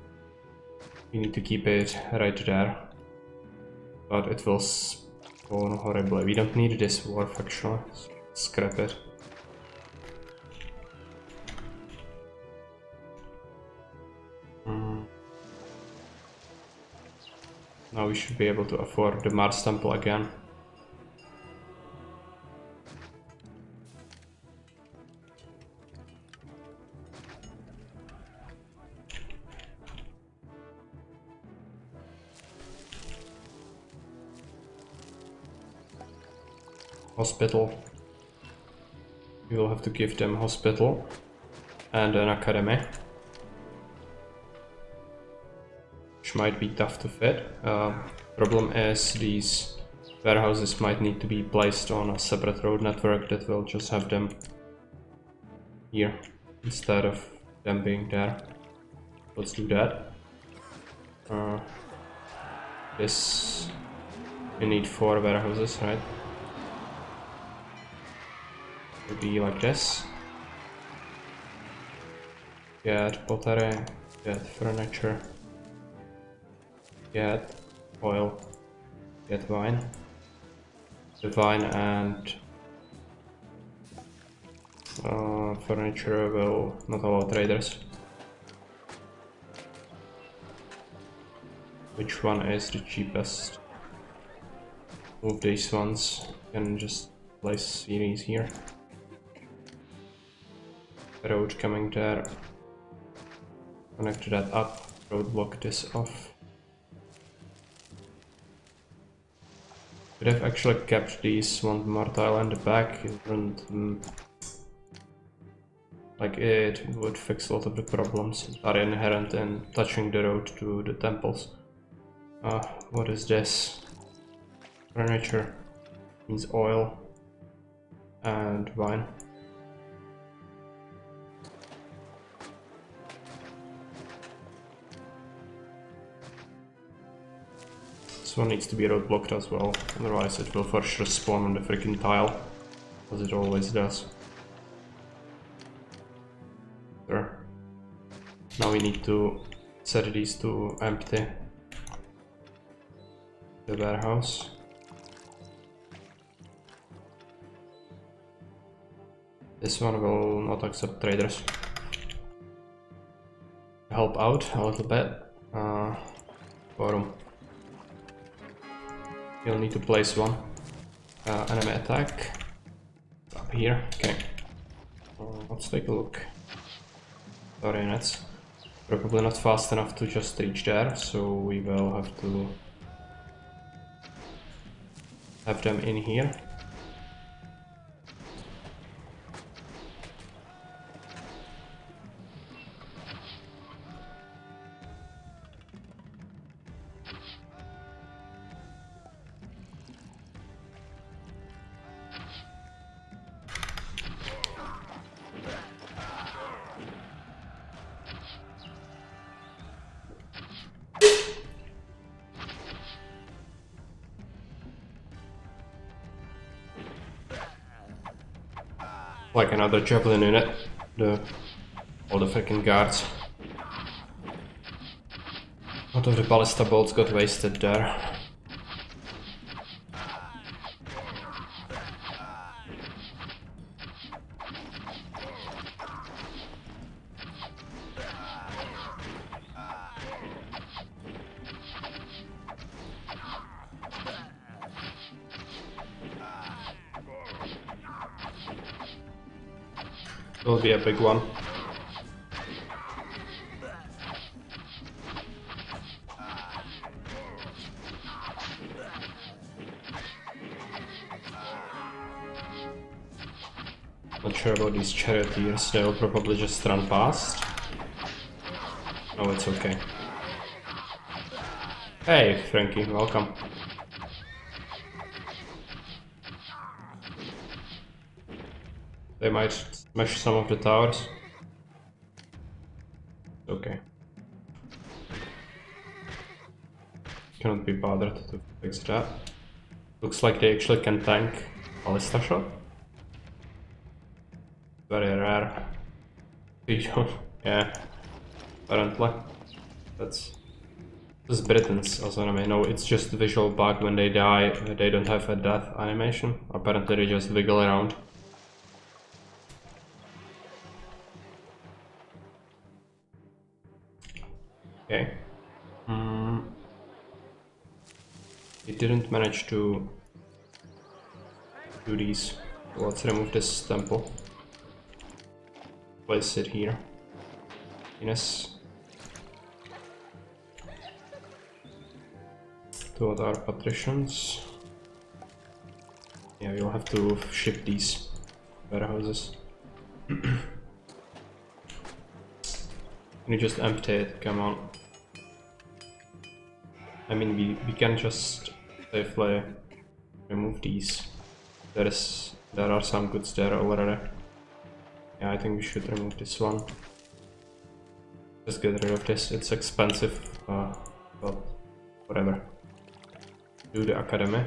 Speaker 1: We need to keep it right there. But it will spawn horribly. We don't need this wharf actually. Scrap it. Now we should be able to afford the Mars Temple again. hospital. We will have to give them hospital and an academy, which might be tough to fit. Problem is these warehouses might need to be placed on a separate road network that will just have them here instead of them being there. Let's do that. This, we need 4 warehouses, right? It'll be like this. Get pottery, get furniture, get oil, get wine. The wine and furniture will not allow traders. Which one is the cheapest? Move these ones and just place series here. Road coming there. Connect that up. Road block this off. Could have actually kept these one more tile in the back. It wouldn't, like it would fix a lot of the problems that are inherent in touching the road to the temples. What is this? Furniture means oil and wine. This one needs to be road blocked as well, otherwise it will for sure spawn on the freaking tile, as it always does. There. Now we need to set these to empty the warehouse. This one will not accept traders. Help out a little bit. Forum. You'll need to place one. Enemy attack. Up here. Okay. Let's take a look. Sorry, that's probably not fast enough to just reach there, so we will have to have them in here. Like another javelin unit. All the freaking guards. A lot of the ballista bolts got wasted there. Will be a big one. Not sure about these charioteers, they'll probably just run past. Oh, it's okay. Hey, Frankie, welcome. They might smash some of the towers. Okay. Cannot be bothered to fix that. Looks like they actually can tank ballista shot. Very rare. Yeah, apparently. That's Britons as anime. No, it's just a visual bug. When they die, they don't have a death animation. Apparently they just wiggle around. Okay. It didn't manage to do these. So let's remove this temple. Place it here. Yes. Two other patricians. Yeah, you'll have to ship these warehouses. Can you just empty it? Come on. I mean, we can just safely remove these. There are some goods there already. Yeah, I think we should remove this one. Just get rid of this. It's expensive, but whatever. Do the academy.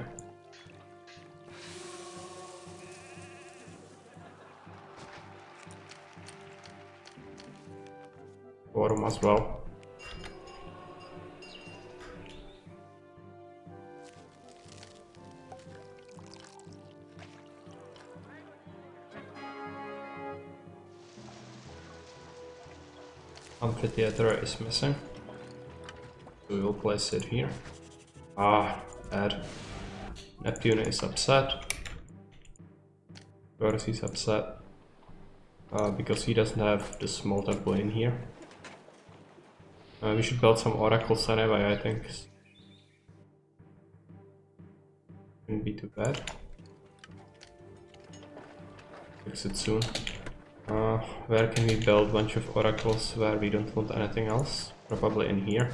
Speaker 1: Forum as well. Amphitheater is missing, so we'll place it here. Ah, bad. Neptune is upset. Of course he's upset. Because he doesn't have the small temple in here. We should build some oracles anyway, I think. Shouldn't be too bad. Fix it soon. Where can we build a bunch of oracles where we don't want anything else? Probably in here.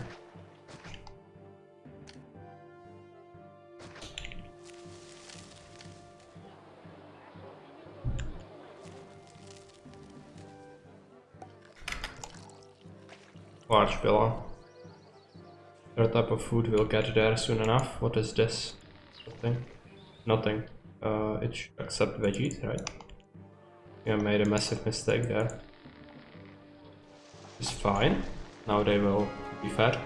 Speaker 1: Large villa. What type of food will get there soon enough? What is this? Nothing. Nothing. It should accept veggies, right? Yeah, made a massive mistake there. It's fine. Now they will be fed.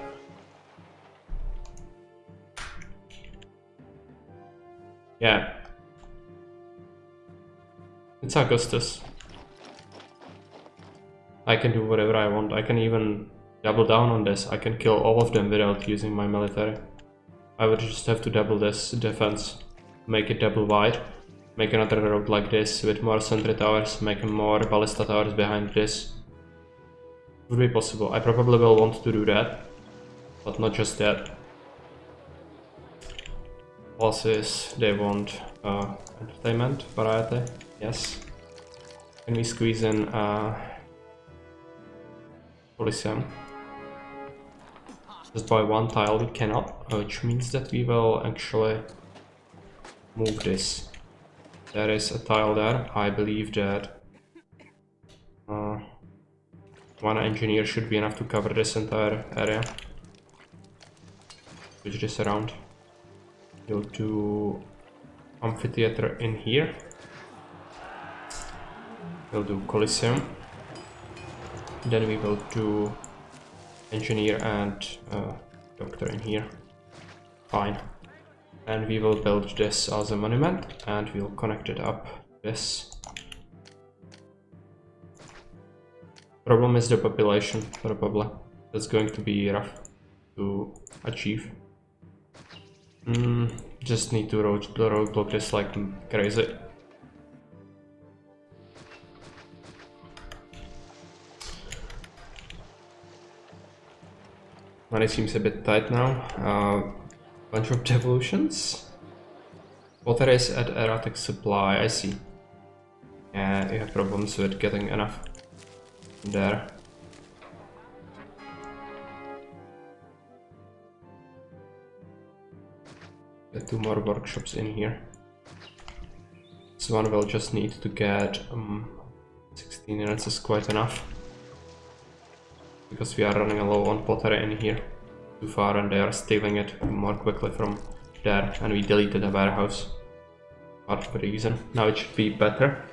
Speaker 1: Yeah. It's Augustus. I can do whatever I want. I can even double down on this. I can kill all of them without using my military. I would just have to double this defense. Make it double wide. Make another road like this with more sentry towers. Make more ballista towers behind this. Would be possible. I probably will want to do that. But not just that. Bosses, they want entertainment, variety. Yes. Can we squeeze in Coliseum? Just by one tile we cannot, which means that we will actually move this. There is a tile there. I believe that one engineer should be enough to cover this entire area. Switch this around. We'll do amphitheater in here. We'll do Coliseum. Then we will do engineer and doctor in here. Fine. And we will build this as a monument and we'll connect it up this. Problem is the population, probably. That's going to be rough to achieve. Just need to roadblock this like crazy. Money seems a bit tight now. Bunch of devolutions. Water is at erratic supply, I see. Yeah, you have problems with getting enough there. Get 2 more workshops in here. This one will just need to get 16 units is quite enough. Because we are running low on pottery in here too far and they are stealing it more quickly from there and we deleted the warehouse. Part of the reason. Now it should be better.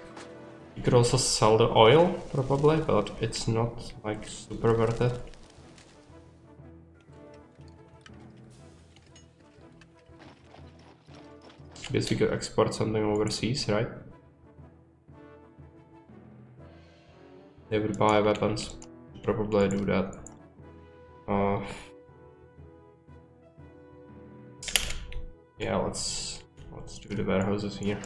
Speaker 1: You could also sell the oil probably, but it's not like super worth it. Guess we could export something overseas, right? They would buy weapons. Probably do that. Yeah, let's do the warehouses here.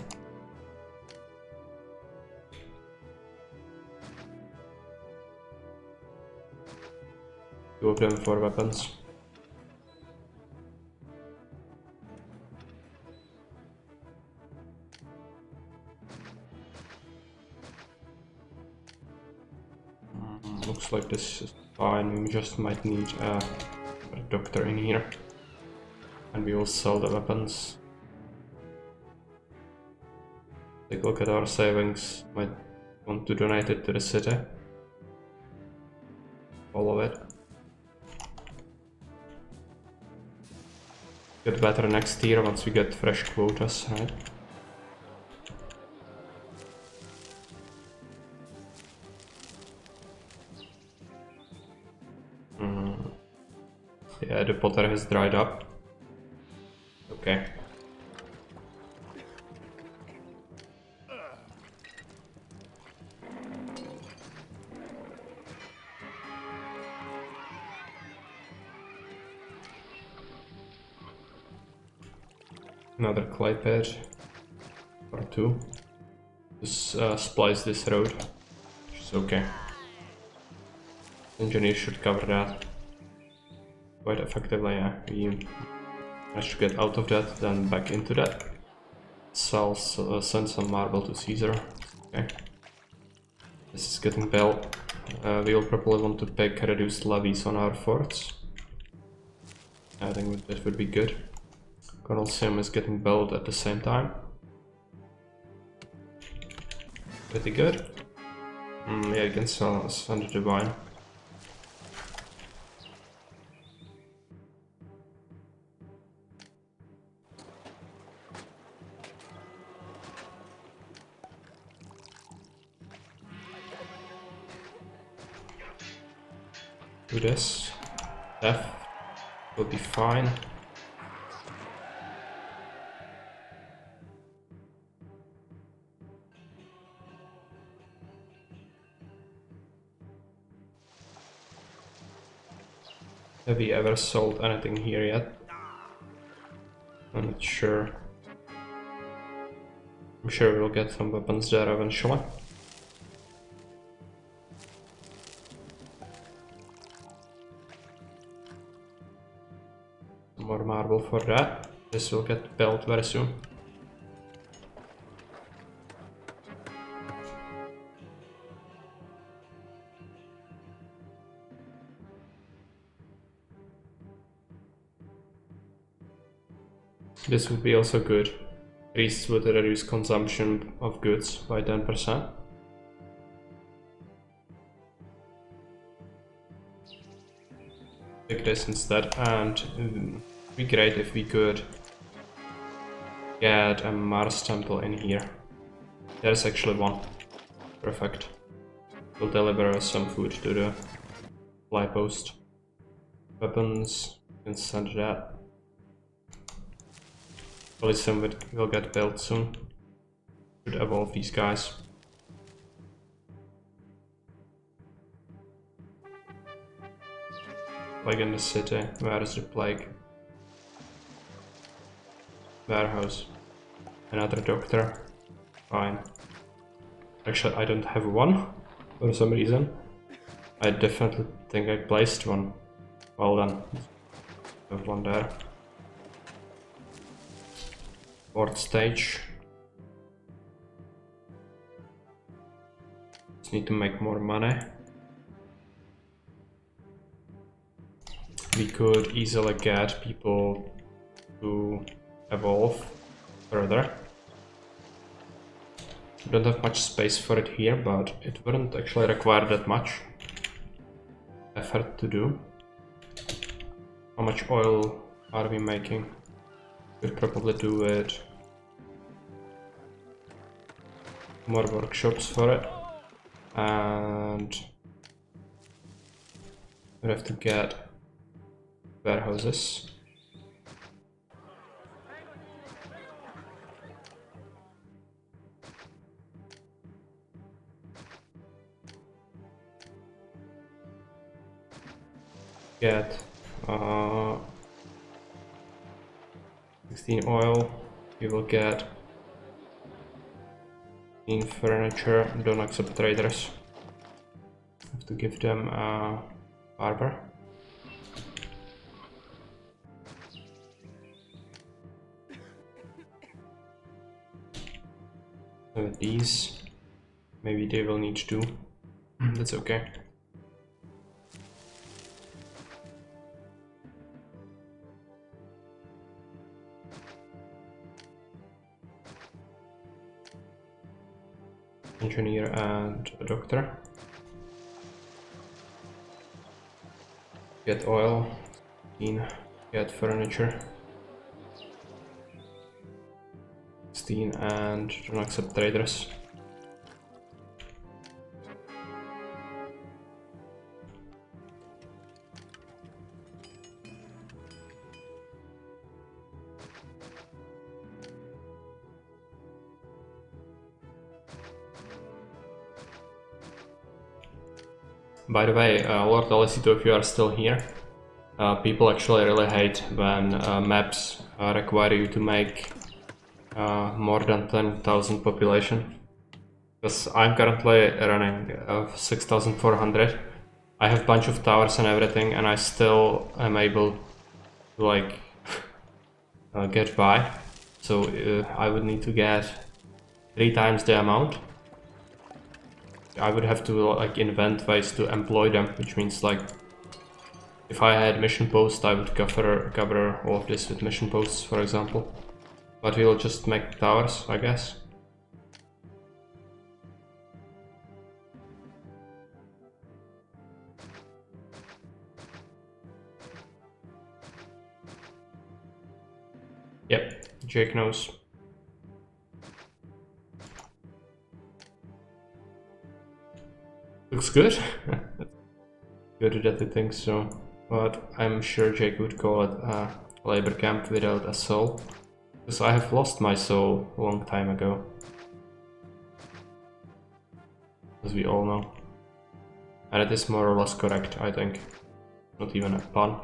Speaker 1: Two of them for weapons. like this is fine. We just might need a doctor in here. And we will sell the weapons. Take a look at our savings. Might want to donate it to the city. All of it. Get better next year once we get fresh quotas, right? Yeah, the water has dried up. Okay. Another clay pit or two. Just splice this road, which is okay. Engineers should cover that quite effectively. Yeah, we managed to get out of that, then back into that. Send some marble to Caesar. Okay. This is getting built. We'll probably want to pick reduced levies on our forts. I think that would be good. Colosseum is getting built at the same time. Pretty good. Yeah, you can send the wine. Do this. F will be fine. Have we ever sold anything here yet? I'm not sure. I'm sure we'll get some weapons there eventually. More marble for that. This will get built very soon. This would be also good. Priests would reduce consumption of goods by 10%. Take this instead, and it'd be great if we could get a Mars temple in here. There's actually one. Perfect. We'll deliver us some food to the fly post. Weapons, you can send that. Coliseum will get built soon. Should evolve these guys. Plague in the city. Where is the plague? Warehouse. Another doctor. Fine. Actually, I don't have one for some reason. I definitely think I placed one. Well done. I have one there. Fourth stage. Just need to make more money. We could easily get people to evolve further. We don't have much space for it here, but it wouldn't actually require that much effort to do. How much oil are we making? Could probably do it. More workshops for it, and we have to get warehouses. Get 16 oil. We will get in furniture. Don't accept traders. Have to give them a barber. With these, maybe they will need to. That's okay. engineer and a doctor. Get oil, get furniture. 16 and don't accept traders. By the way, LordAlesito, if you are still here, people actually really hate when maps require you to make more than 10,000 population. Because I'm currently running 6,400. I have a bunch of towers and everything, and I still am able to like get by. So I would need to get 3 times the amount. I would have to like invent ways to employ them, which means like if I had mission posts, I would cover all of this with mission posts, for example. But we'll just make towers, I guess. Yep, Jake knows. Looks good. Good that he thinks so. But I'm sure Jake would call it a labor camp without a soul. Because I have lost my soul a long time ago. As we all know. And it is more or less correct, I think. Not even a pun.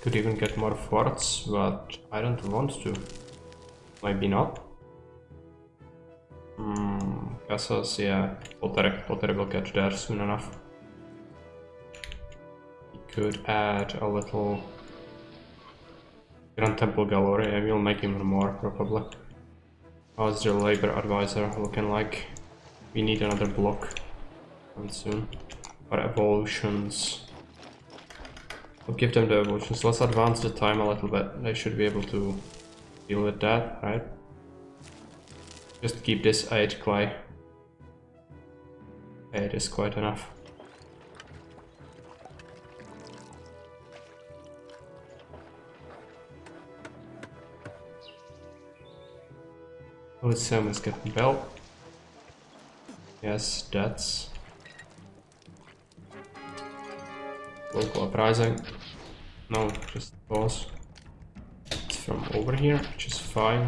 Speaker 1: Could even get more forts, but I don't want to. Maybe not. Castles, yeah. Potter will get there soon enough. We could add a little Grand Temple Gallery. I will make him more, probably. How's the labor advisor looking like? We need another block. And soon. Or evolutions. We'll give them the evolutions. Let's advance the time a little bit. They should be able to deal with that, right? Just keep this 8 clay. 8 is quite enough. Oh, Sam is getting bell. Yes, that's local uprising. No, just pause. It's from over here, which is fine.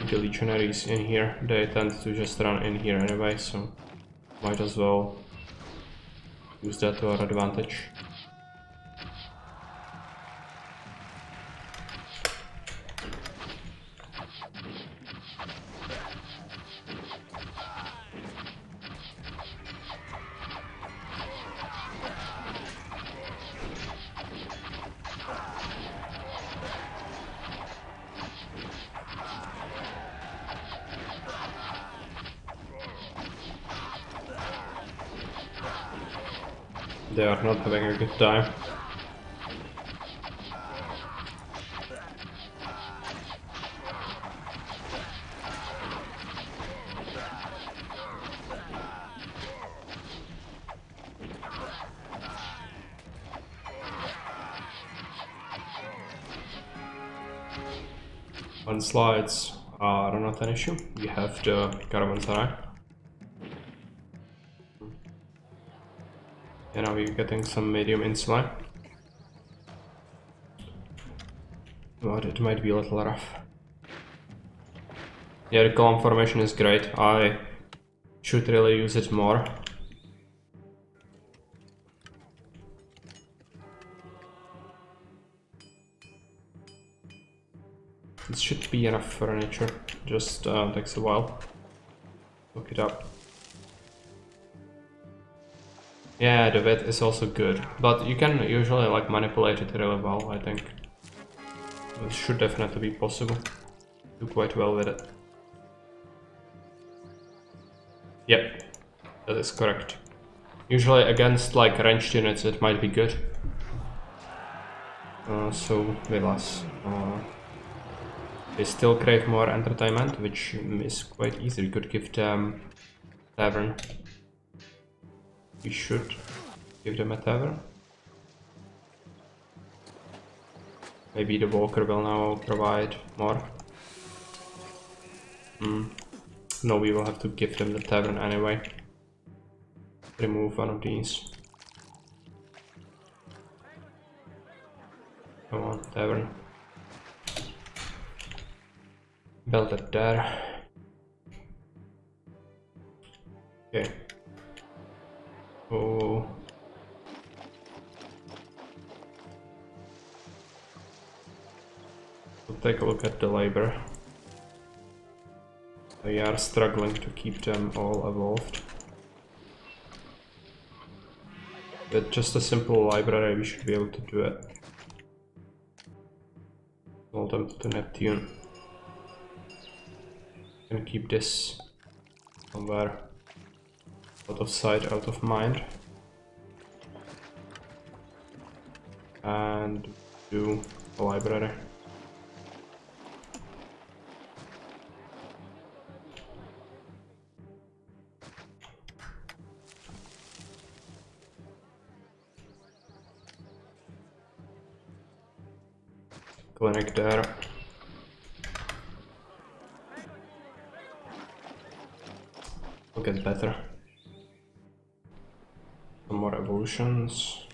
Speaker 1: The legionaries in here, they tend to just run in here anyway, so might as well use that to our advantage. They are not having a good time. Landslides are not an issue. We have the caravanserai. And now we're getting some medium insulin. But it might be a little rough. Yeah, the column formation is great. I should really use it more. It should be enough furniture, just takes a while. Look it up. Yeah, the width is also good, but you can usually like manipulate it really well, I think. It should definitely be possible. Do quite well with it. Yep, that is correct. Usually against like ranged units it might be good. So villas. They still crave more entertainment, which is quite easy. We could give them tavern. We should give them a tavern. Maybe the walker will now provide more. No, we will have to give them the tavern anyway. Remove one of these. Come on, tavern. Build it there. Okay. Oh. We'll take a look at the labor. We are struggling to keep them all evolved. With just a simple library, we should be able to do it. Roll them to Neptune. Can keep this somewhere out of sight, out of mind. And do a library. Clinic there. Will get better. Some more evolutions.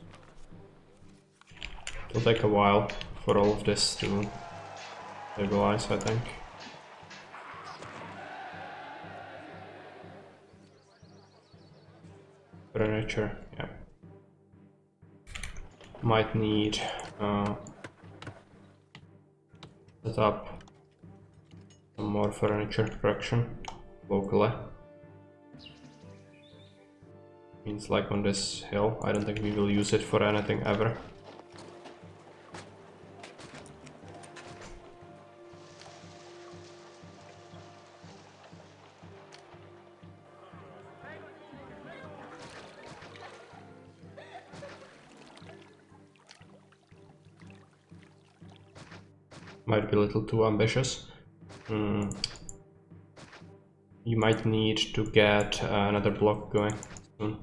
Speaker 1: It'll take a while for all of this to stabilize, I think. Furniture, yeah. Might need set up some more furniture production locally. Means like on this hill, I don't think we will use it for anything ever. Might be a little too ambitious. You might need to get another block going soon.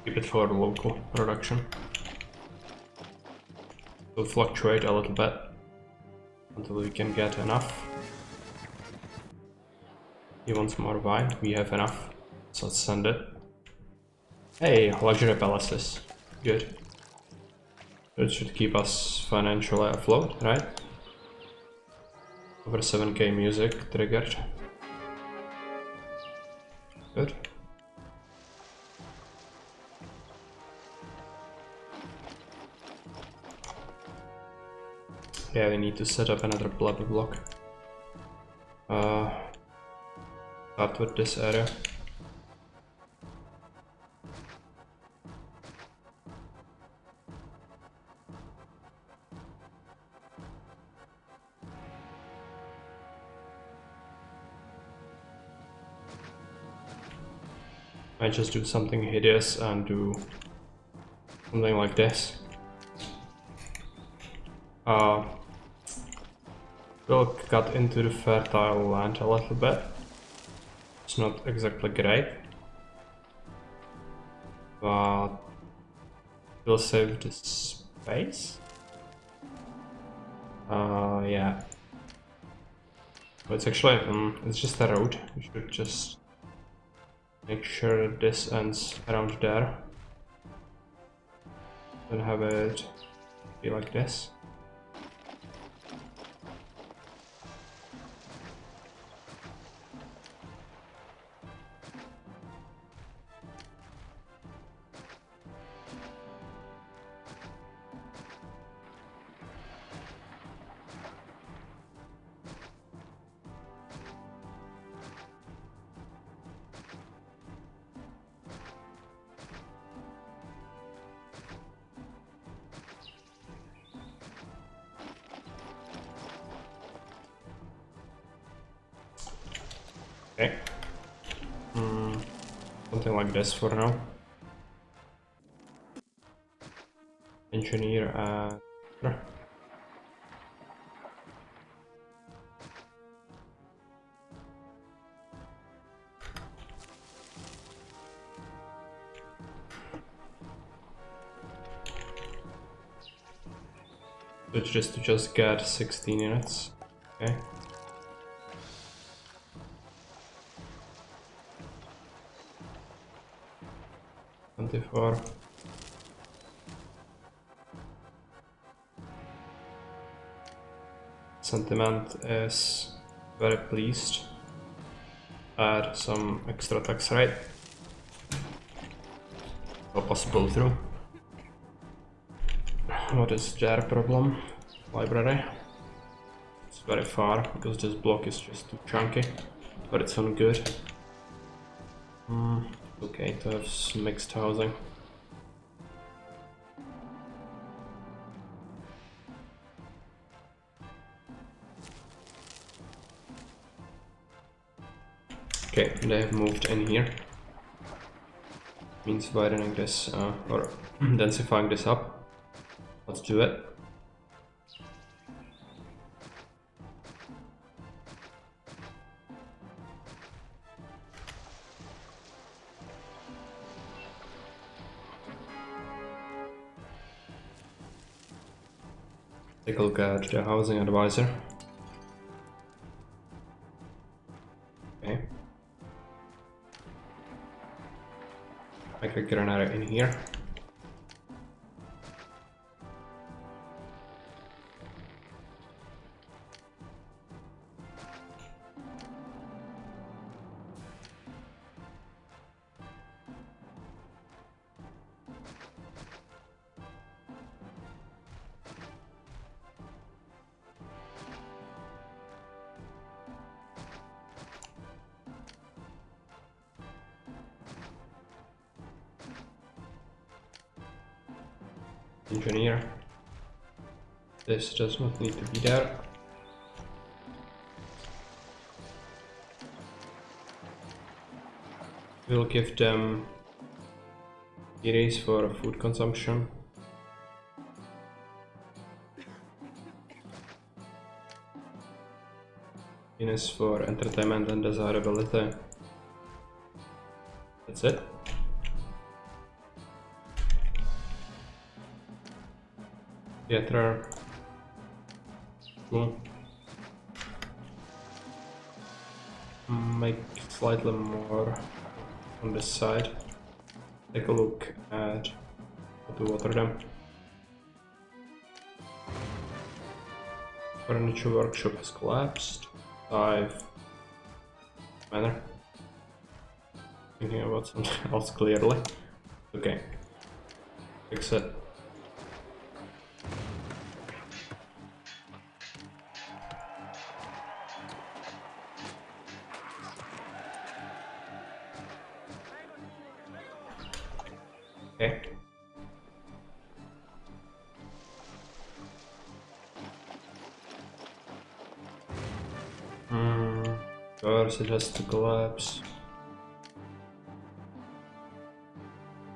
Speaker 1: Keep it for local production. Will fluctuate a little bit until we can get enough. He wants more wine, we have enough, so let's send it. Hey, luxury palaces, good. It should keep us financially afloat, right? Over 7k music triggered. Good. Yeah, we need to set up another blubber block. Start with this area. I just do something hideous and do something like this. We'll cut into the fertile land a little bit. It's not exactly great, but we'll save the space. Yeah. But it's actually it's just a road. We should just make sure that this ends around there. Then have it be like this. Okay. Something like this for now. Engineer it's just to just get 16 units. Okay. $24. Sentiment is very pleased. Add some extra tax rate. Help us pull through. What is their problem? Library. It's very far because this block is just too chunky, but it's on good. Okay, to have mixed housing. Okay, they have moved in here. Means widening this or densifying this up. Let's do it. Take a look at the housing advisor. Okay. Make a granada in here. Engineer. This does not need to be there. We'll give them series for food consumption. Units for entertainment and desirability. That's it. Theater. Cool. Make slightly more on this side. Take a look at how to water them. Furniture workshop has collapsed. 5 manner. Thinking about something else clearly. Okay. Fix it. Okay. Doors it has to collapse.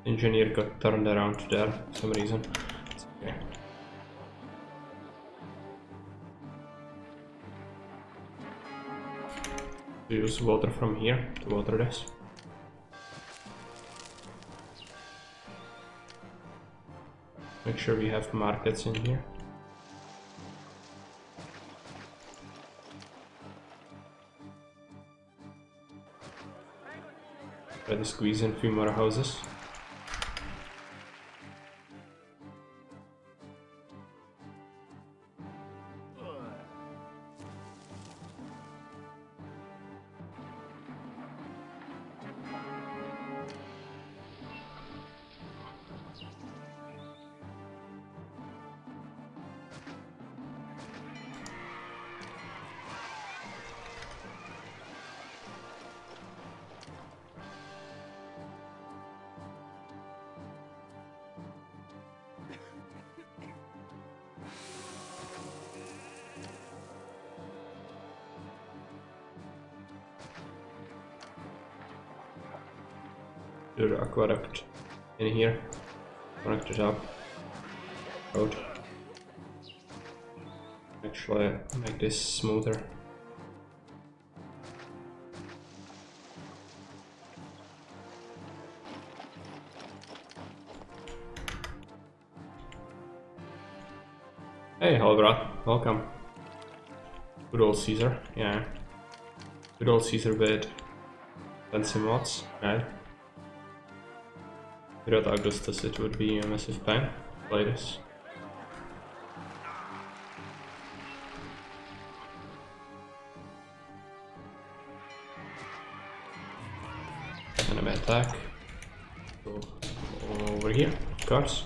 Speaker 1: Engineer got turned around there for some reason. It's okay. We use water from here to water this. Make sure we have markets in here. Try to squeeze in a few more houses. to the aqueduct in here. Connect it up. Road. Actually, make this smoother. Hey, Holgrad, welcome. Good old Caesar, yeah. Good old Caesar with fancy mods, right? Without Augustus, it would be a massive pain to play this. Enemy attack. Go over here, of course.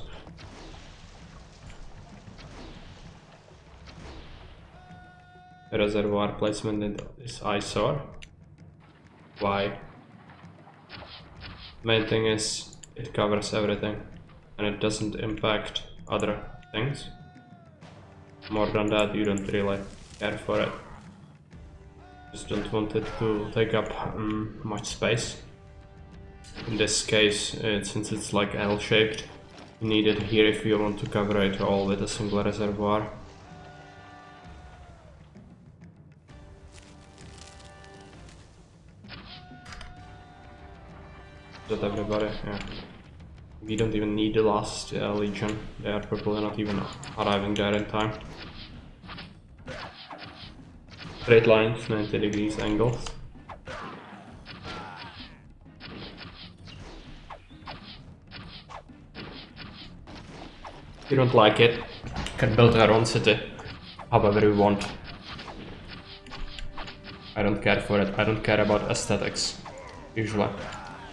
Speaker 1: Reservoir placement in this eyesore. Why? Main thing is it covers everything and it doesn't impact other things. More than that, you don't really care for it. Just don't want it to take up much space. In this case, since it's like L-shaped, you need it here if you want to cover it all with a single reservoir. That everybody, yeah. We don't even need the last legion. They are probably not even arriving there in time. Straight lines, 90 degrees angles. If you don't like it, you can build our own city however you want. I don't care for it. I don't care about aesthetics, usually.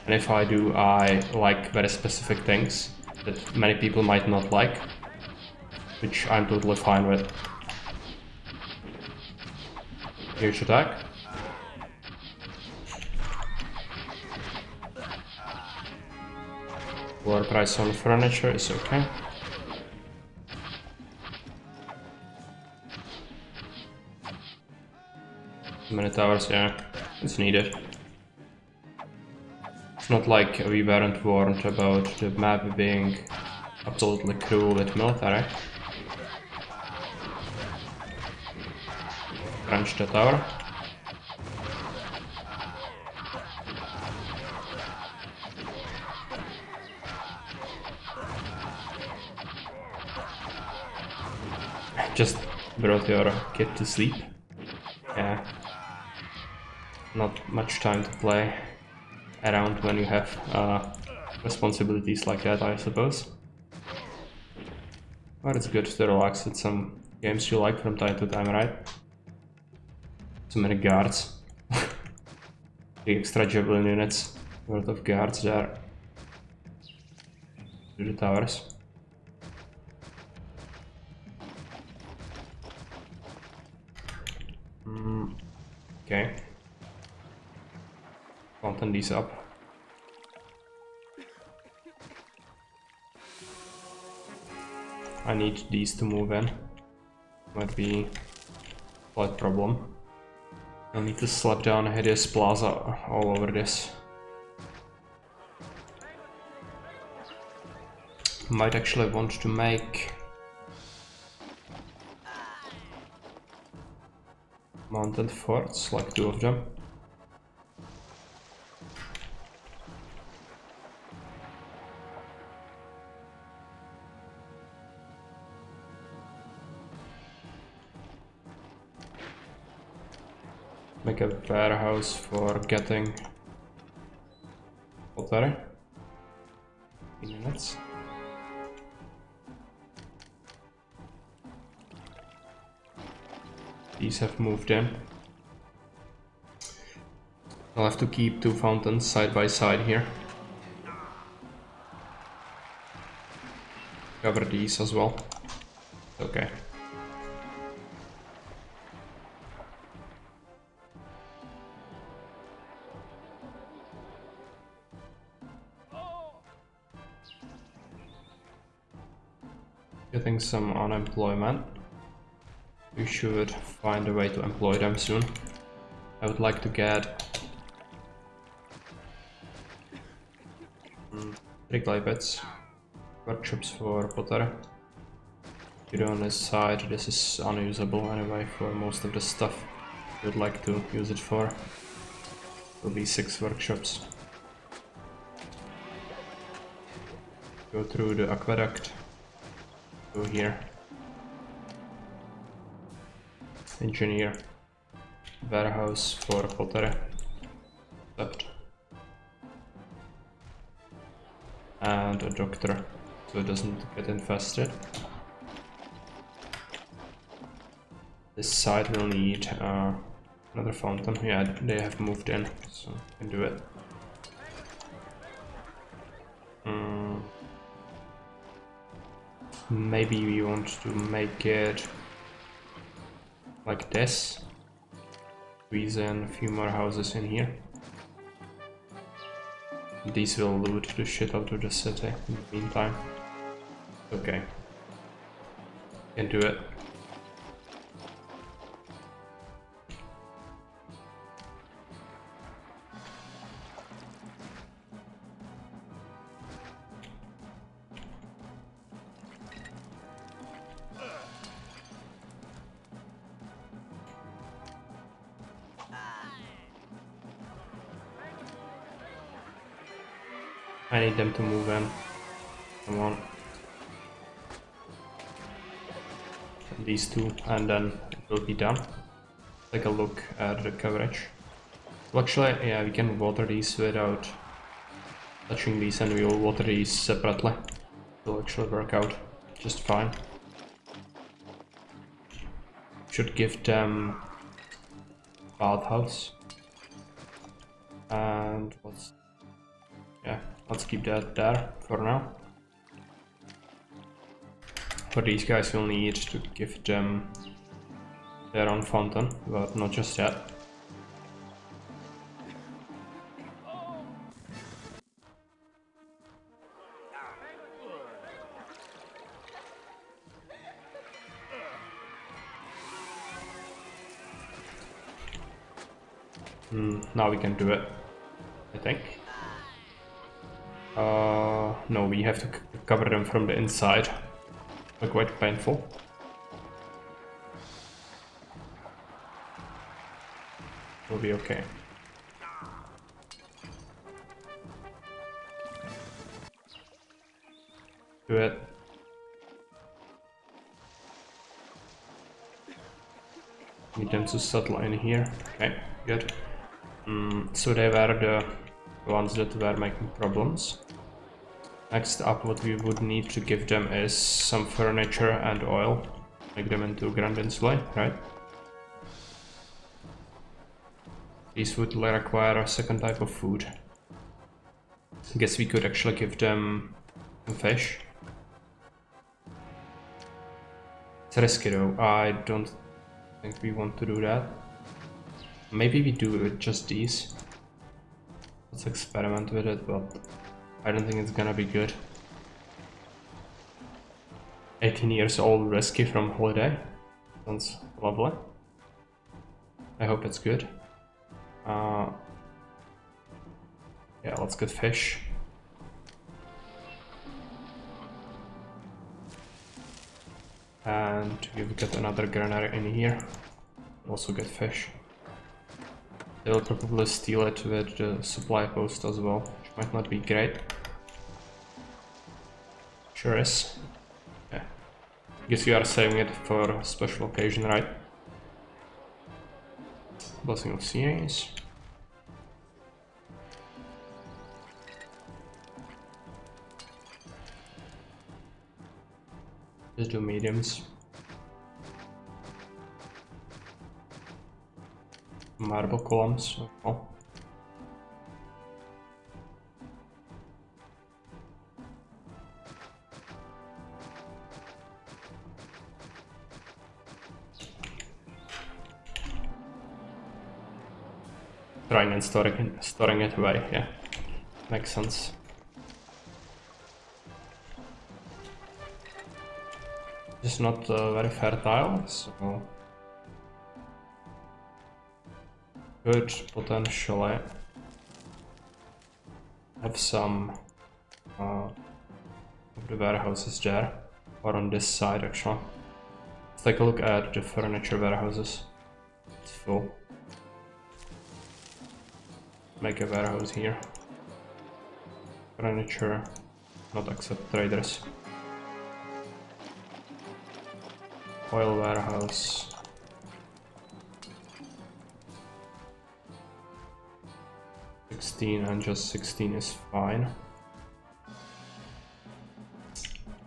Speaker 1: And if I do, I like very specific things that many people might not like, which I'm totally fine with. Huge attack. Lower price on furniture is okay. Many towers, yeah, it's needed. It's not like we weren't warned about the map being absolutely cruel with military. Crunch the tower. Just brought your kid to sleep. Yeah. Not much time to play around when you have responsibilities like that, I suppose. But it's good to relax with some games you like from time to time, right? So many guards. The extra javelin units. A lot of guards there. To the towers. Okay. Fountain these up. I need these to move in. Might be a slight problem. I need to slap down a hideous plaza all over this. Might actually want to make mounted forts, like 2 of them. Make a warehouse for getting water. Units. These have moved in. I'll have to keep 2 fountains side by side here. Cover these as well. Okay. Getting some unemployment. We should find a way to employ them soon. I would like to get Take light bits. Workshops for pottery. Put it on this side. This is unusable anyway for most of the stuff you would like to use it for. Will be 6 workshops. Go through the aqueduct. Go here. Engineer. Warehouse for pottery. Sept. And a doctor, so it doesn't get infested. This side will need another fountain. Yeah, they have moved in, so I can do it. Maybe we want to make it like this. Squeeze in a few more houses in here. These will loot the shit out of the city in the meantime. Okay. Can do it. I need them to move in. Come on. These two, and then it will be done. Take a look at the coverage. Well, actually, yeah, we can water these without touching these, and we will water these separately. It will actually work out just fine. Should give them bathhouse. And what's... yeah, let's keep that there for now. For these guys we'll need to give them their own fountain, but not just yet. Now we can do it, I think. No, we have to cover them from the inside. Quite painful. We'll be okay. Do it. Need them to settle in here. Okay, good. So they were the ones that were making problems. Next up, what we would need to give them is some furniture and oil. Make them into Grand Insulate, right? These would require a second type of food. I guess we could actually give them some fish. It's risky though. I don't think we want to do that. Maybe we do it with just these. Let's experiment with it, but I don't think it's gonna be good. 18 years old, risky from holiday. Sounds lovely. I hope it's good. Yeah, let's get fish. And we've got another granary in here. Also get fish. They will probably steal it with the supply post as well, which might not be great. Sure is. Yeah. Guess you are saving it for a special occasion, right? Blessing of Series. Just do mediums. Marble columns. Oh. Trying and storing it away, yeah. Makes sense. It's not very fertile, so could potentially have some of the warehouses there, or on this side actually. Let's take a look at the furniture warehouses. It's full. Make a warehouse here. Furniture, not accept traders. Oil warehouse. And just 16 is fine.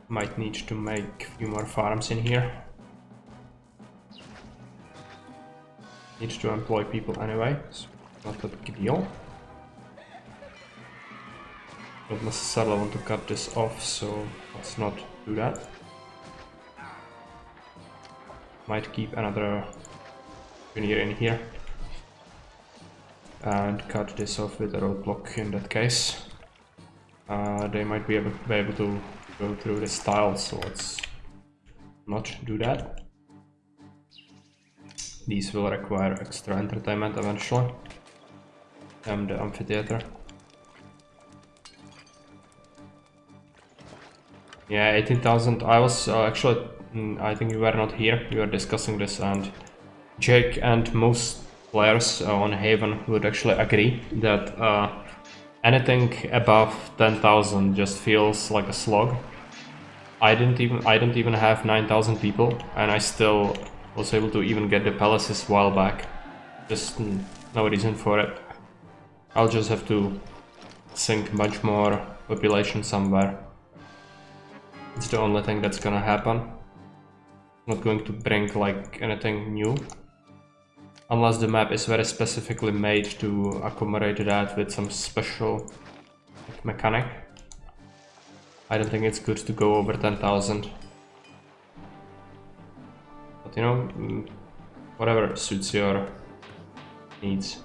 Speaker 1: Might need to make a few more farms in here. Need to employ people anyway, so not a big deal. Don't necessarily want to cut this off, so let's not do that. Might keep another engineer in here. And cut this off with a roadblock in that case. They might be able to go through this tile, so let's not do that. These will require extra entertainment eventually. And the amphitheater. Yeah, 18,000. I was actually, I think you were not here. We were discussing this, and Jake and most players on Haven would actually agree that anything above 10,000 just feels like a slog. I didn't even have 9,000 people, and I still was able to even get the palaces a while back. Just no reason for it. I'll just have to sink much more population somewhere. It's the only thing that's gonna happen. Not going to bring like anything new. Unless the map is very specifically made to accommodate that with some special mechanic. I don't think it's good to go over 10,000. But you know, whatever suits your needs.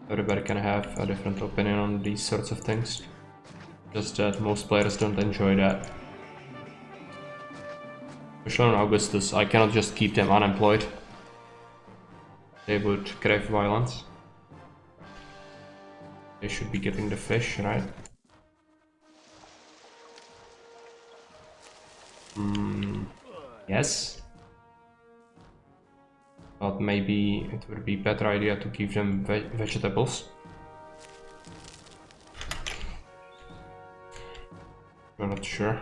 Speaker 1: Everybody can have a different opinion on these sorts of things. Just that most players don't enjoy that. Especially on Augustus, I cannot just keep them unemployed. They would crave violence. They should be getting the fish, right? Yes. But maybe it would be a better idea to give them vegetables. I'm not sure.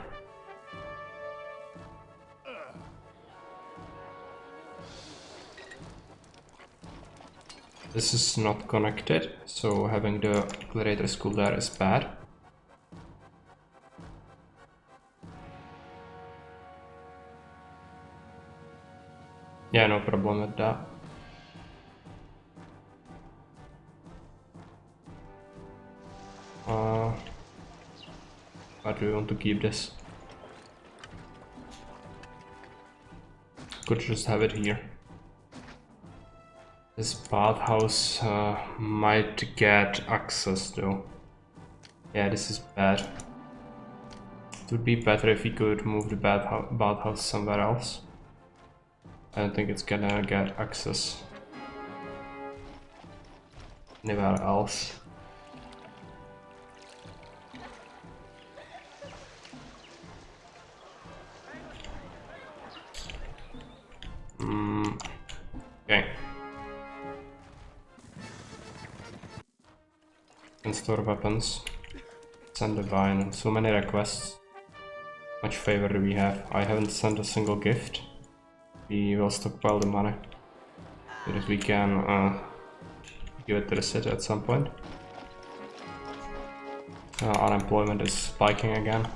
Speaker 1: This is not connected, so having the gladiator school there is bad. Yeah, no problem with that. But we want to keep this. Could just have it here. This bathhouse might get access though. Yeah, this is bad. It would be better if we could move the bathhouse somewhere else. I don't think it's gonna get access anywhere else. Okay. Can store weapons. Send a vine. So many requests. Much favor do we have? I haven't sent a single gift. We will stockpile the money so that we can give it to the city at some point. Unemployment is spiking again.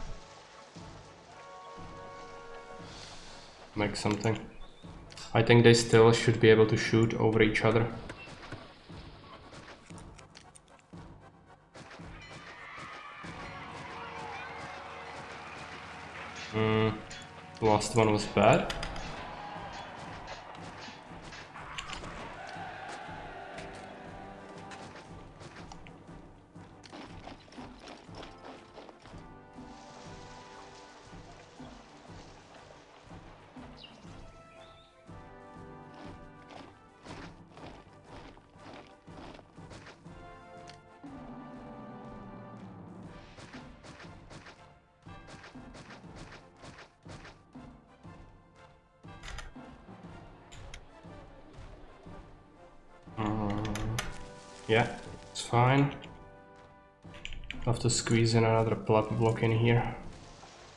Speaker 1: Make something. I think they still should be able to shoot over each other. The last one was bad. Yeah, it's fine. Have to squeeze in another block in here.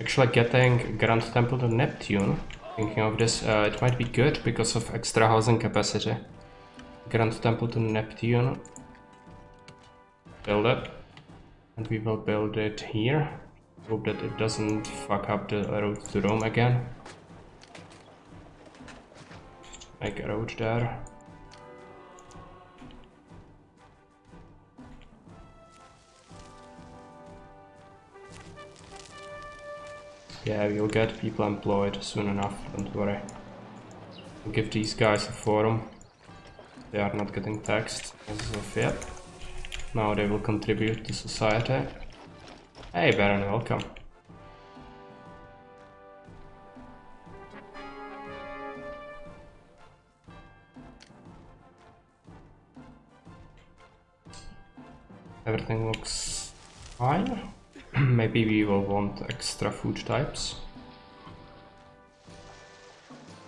Speaker 1: Actually, getting Grand Temple to Neptune, thinking of this, it might be good because of extra housing capacity. Grand Temple to Neptune. Build it. And we will build it here. Hope that it doesn't fuck up the road to Rome again. Make a road there. Yeah, we'll get people employed soon enough, don't worry. We'll give these guys a forum. They are not getting taxed as of yet. Now they will contribute to society. Hey Baron, welcome. Everything looks fine. Maybe we will want extra food types.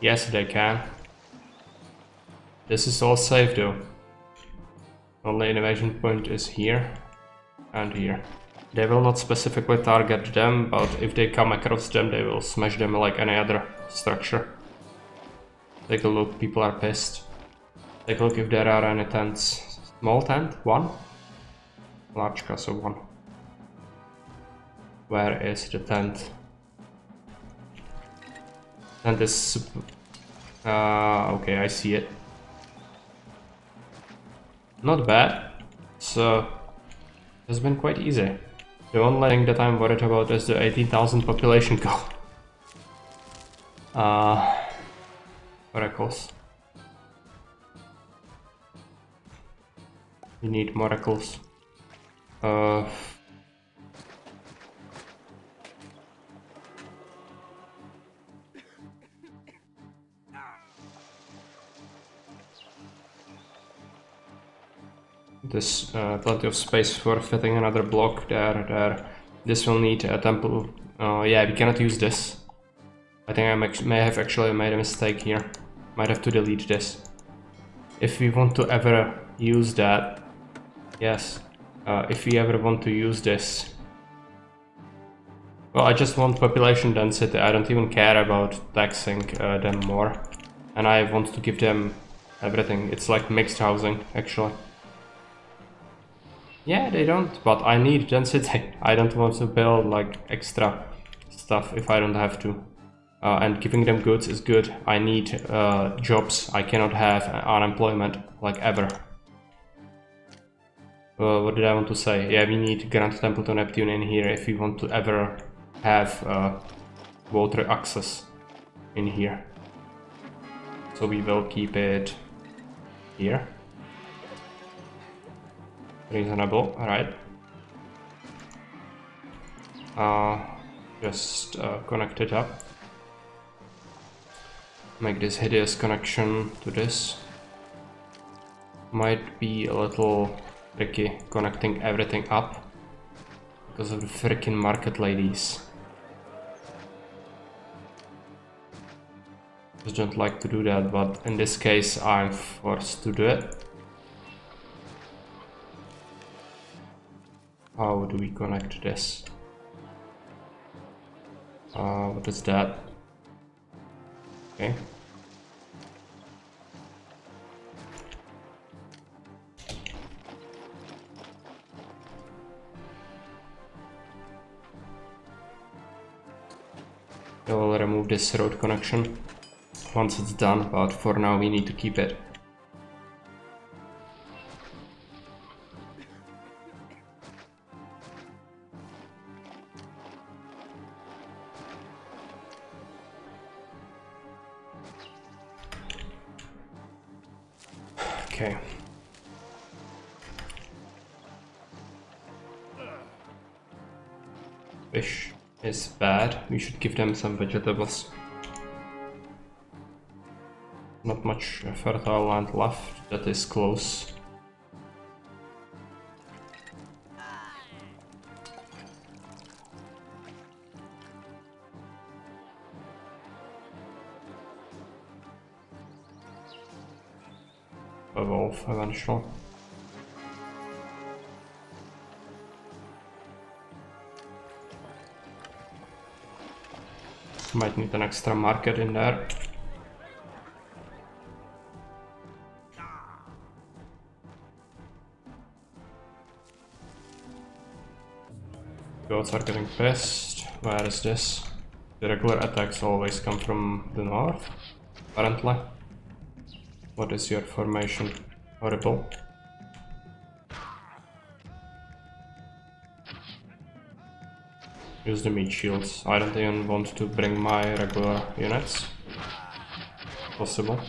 Speaker 1: Yes, they can. This is all safe though. Only innovation point is here and here. They will not specifically target them, but if they come across them, they will smash them like any other structure. Take a look, people are pissed. Take a look if there are any tents. Small tent, 1. Large castle, 1. Where is the tent? Tent is... okay, I see it. Not bad. So, it's been quite easy. The only thing that I'm worried about is the 18,000 population goal. Oracles. We need miracles. There's plenty of space for fitting another block there. This will need a temple. Yeah, we cannot use this. I think I may have actually made a mistake here. Might have to delete this. If we want to ever use that, yes. If we ever want to use this. Well, I just want population density. I don't even care about taxing them more. And I want to give them everything. It's like mixed housing, actually. Yeah, they don't, but I need density. I don't want to build like extra stuff if I don't have to. And giving them goods is good. I need jobs. I cannot have unemployment like ever. What did I want to say? Yeah, we need Grand Temple to Neptune in here if we want to ever have water access in here. So we will keep it here. Reasonable, alright. Just connect it up. Make this hideous connection to this. Might be a little tricky connecting everything up because of the freaking market ladies. Just don't like to do that, but in this case I'm forced to do it. How do we connect this? What is that? Okay. I will remove this road connection once it's done, but for now we need to keep it. Okay. Fish is bad. We should give them some vegetables. Not much fertile land left. That is close. evolve eventually. Might need an extra market in there. Goats are getting pissed. Where is this? The regular attacks always come from the north, apparently. What is your formation? Horrible. Use the meat shields. I don't even want to bring my regular units. Possible.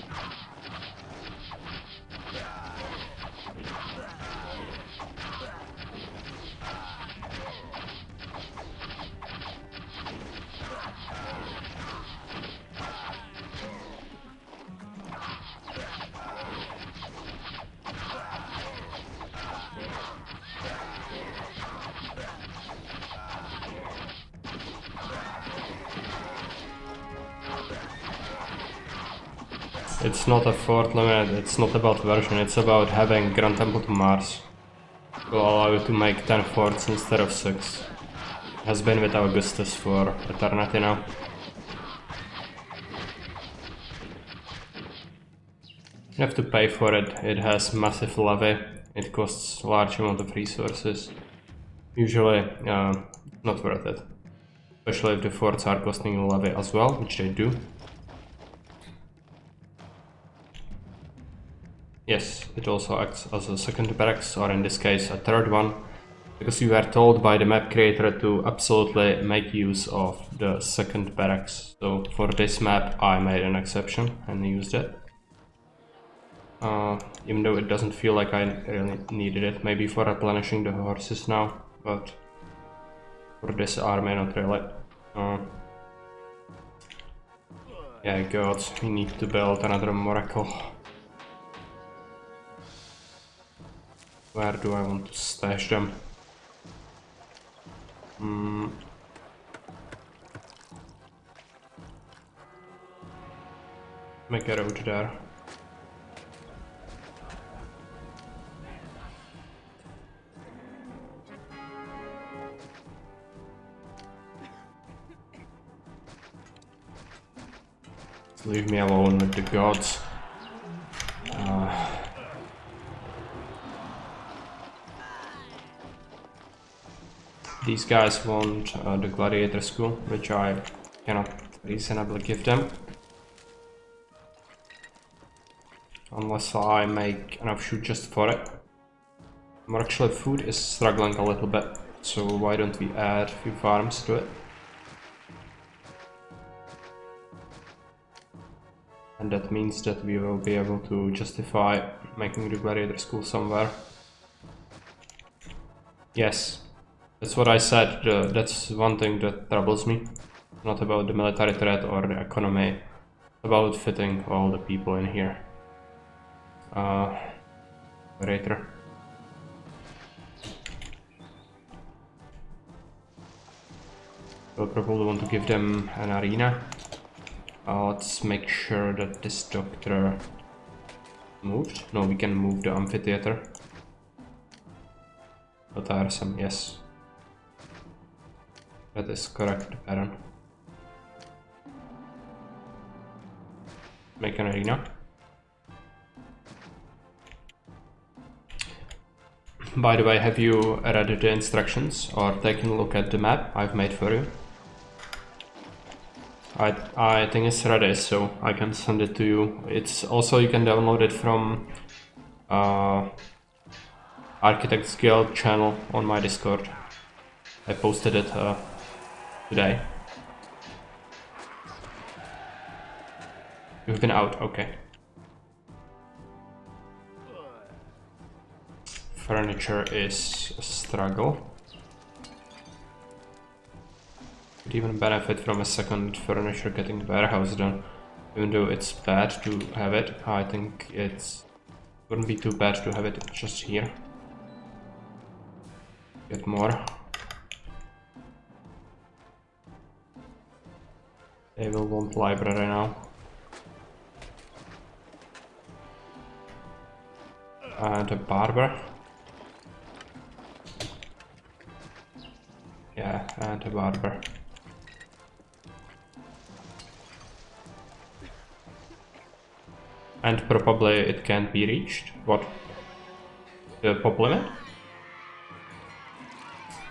Speaker 1: It's not a fort limit, it's not about version, it's about having Grand Temple to Mars. It will allow you to make 10 forts instead of 6. Has been with Augustus for eternity now. You have to pay for it, it has massive levy, it costs large amount of resources. Usually not worth it. Especially if the forts are costing a levy as well, which they do. Yes, it also acts as a second barracks, or in this case a third one, because you are told by the map creator to absolutely make use of the second barracks. So for this map I made an exception and used it. Even though it doesn't feel like I really needed it, maybe for replenishing the horses now, but for this army not really. Yeah, gods, we need to build another miracle. Where do I want to stash them? Make a road there. Leave me alone with the gods. These guys want the gladiator school, which I cannot reasonably give them. Unless I make enough shoot just for it. Actually, food is struggling a little bit, so why don't we add a few farms to it? And that means that we will be able to justify making the gladiator school somewhere. Yes, that's what I said. That's one thing that troubles me. Not about the military threat or the economy, about fitting all the people in here. Operator. We'll probably want to give them an arena. Let's make sure that this doctor moved. No, we can move the amphitheater. But there are some, yes. That is correct, Baron. Make an arena. By the way, have you read the instructions or taken a look at the map I've made for you? I think it's ready, so I can send it to you. It's also, you can download it from Architects Guild channel on my Discord. I posted it today. You've been out, okay. Furniture is a struggle. Could even benefit from a second furniture getting warehouse done. Even though it's bad to have it, I think it wouldn't be too bad to have it just here. Get more. They will want library now. And a barber. Yeah, and a barber. And probably it can't be reached. What? The pop limit?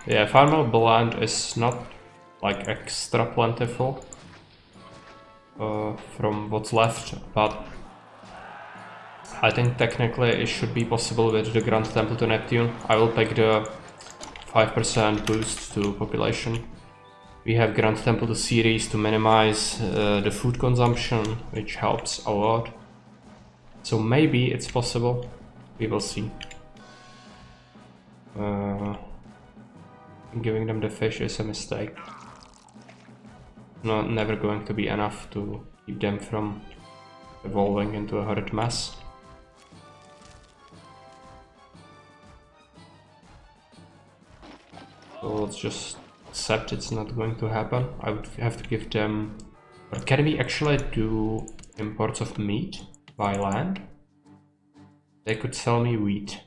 Speaker 1: Yeah, farmable land is not like extra plentiful from what's left, but I think technically it should be possible with the Grand Temple to Neptune. I will pick the 5% boost to population. We have Grand Temple to Ceres to minimize the food consumption, which helps a lot. So maybe it's possible. We will see. Giving them the fish is a mistake. Never going to be enough to keep them from evolving into a horrid mess. So let's just accept it's not going to happen. I would have to give them... But can we actually do imports of meat by land? They could sell me wheat.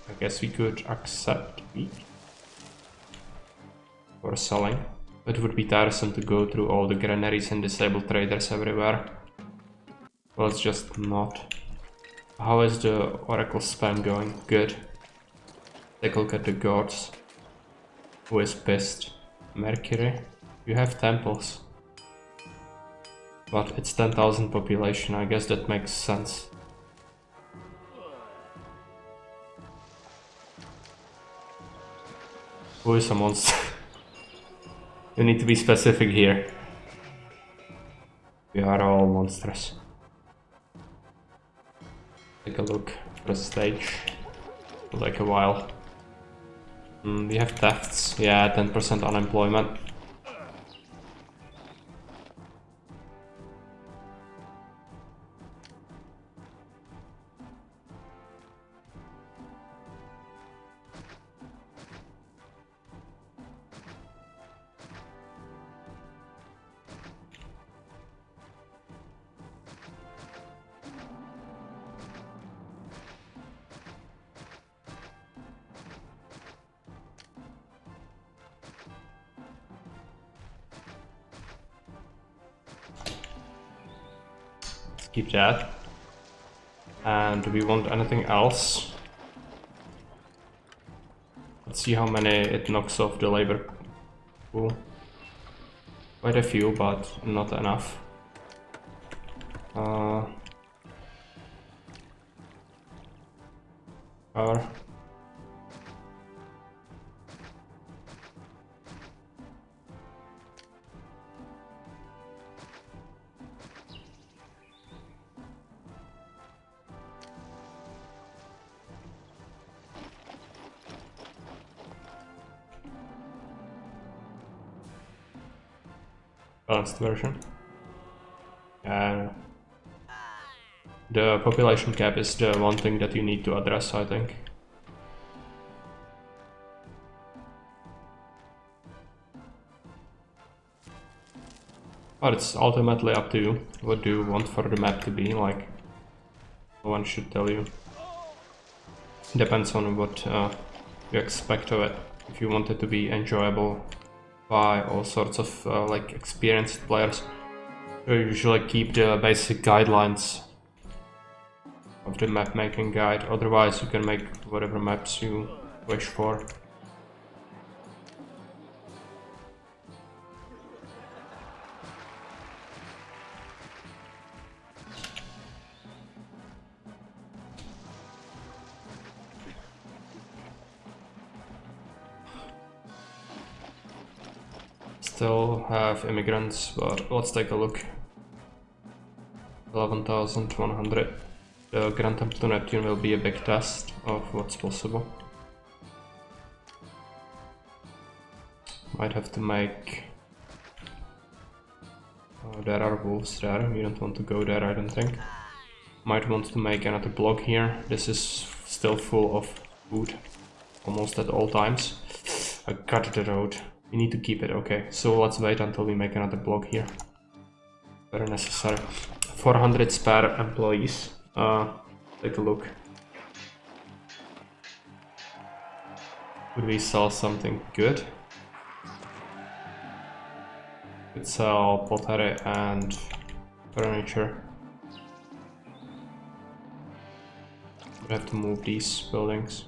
Speaker 1: I guess we could accept wheat for selling. It would be tiresome to go through all the granaries and disable traders everywhere. Well, it's just not. How is the Oracle spam going? Good. Take a look at the gods. Who is pissed? Mercury? You have temples. But it's 10,000 population, I guess that makes sense. Who is a monster? You need to be specific here. We are all monsters. Take a look for the stage. It'll take a while. We have thefts. Yeah, 10% unemployment. Keep that. And do we want anything else? Let's see how many it knocks off the labor pool. Quite a few, but not enough. Power. Balanced version. And the population cap is the one thing that you need to address, I think. But it's ultimately up to you. What do you want for the map to be like? No one should tell you. Depends on what you expect of it. If you want it to be enjoyable by all sorts of like experienced players, you usually keep the basic guidelines of the map making guide. Otherwise you can make whatever maps you wish for. Still have immigrants, but let's take a look. 11,100. The Grand Temple to Neptune will be a big test of what's possible. Might have to make... there are wolves there, we don't want to go there, I don't think. Might want to make another block here. This is still full of food, almost at all times. I cut the road. We need to keep it, okay. So let's wait until we make another block here. Very necessary. 400 spare employees. Take a look. Could we sell something good? Could sell pottery and furniture. We have to move these buildings.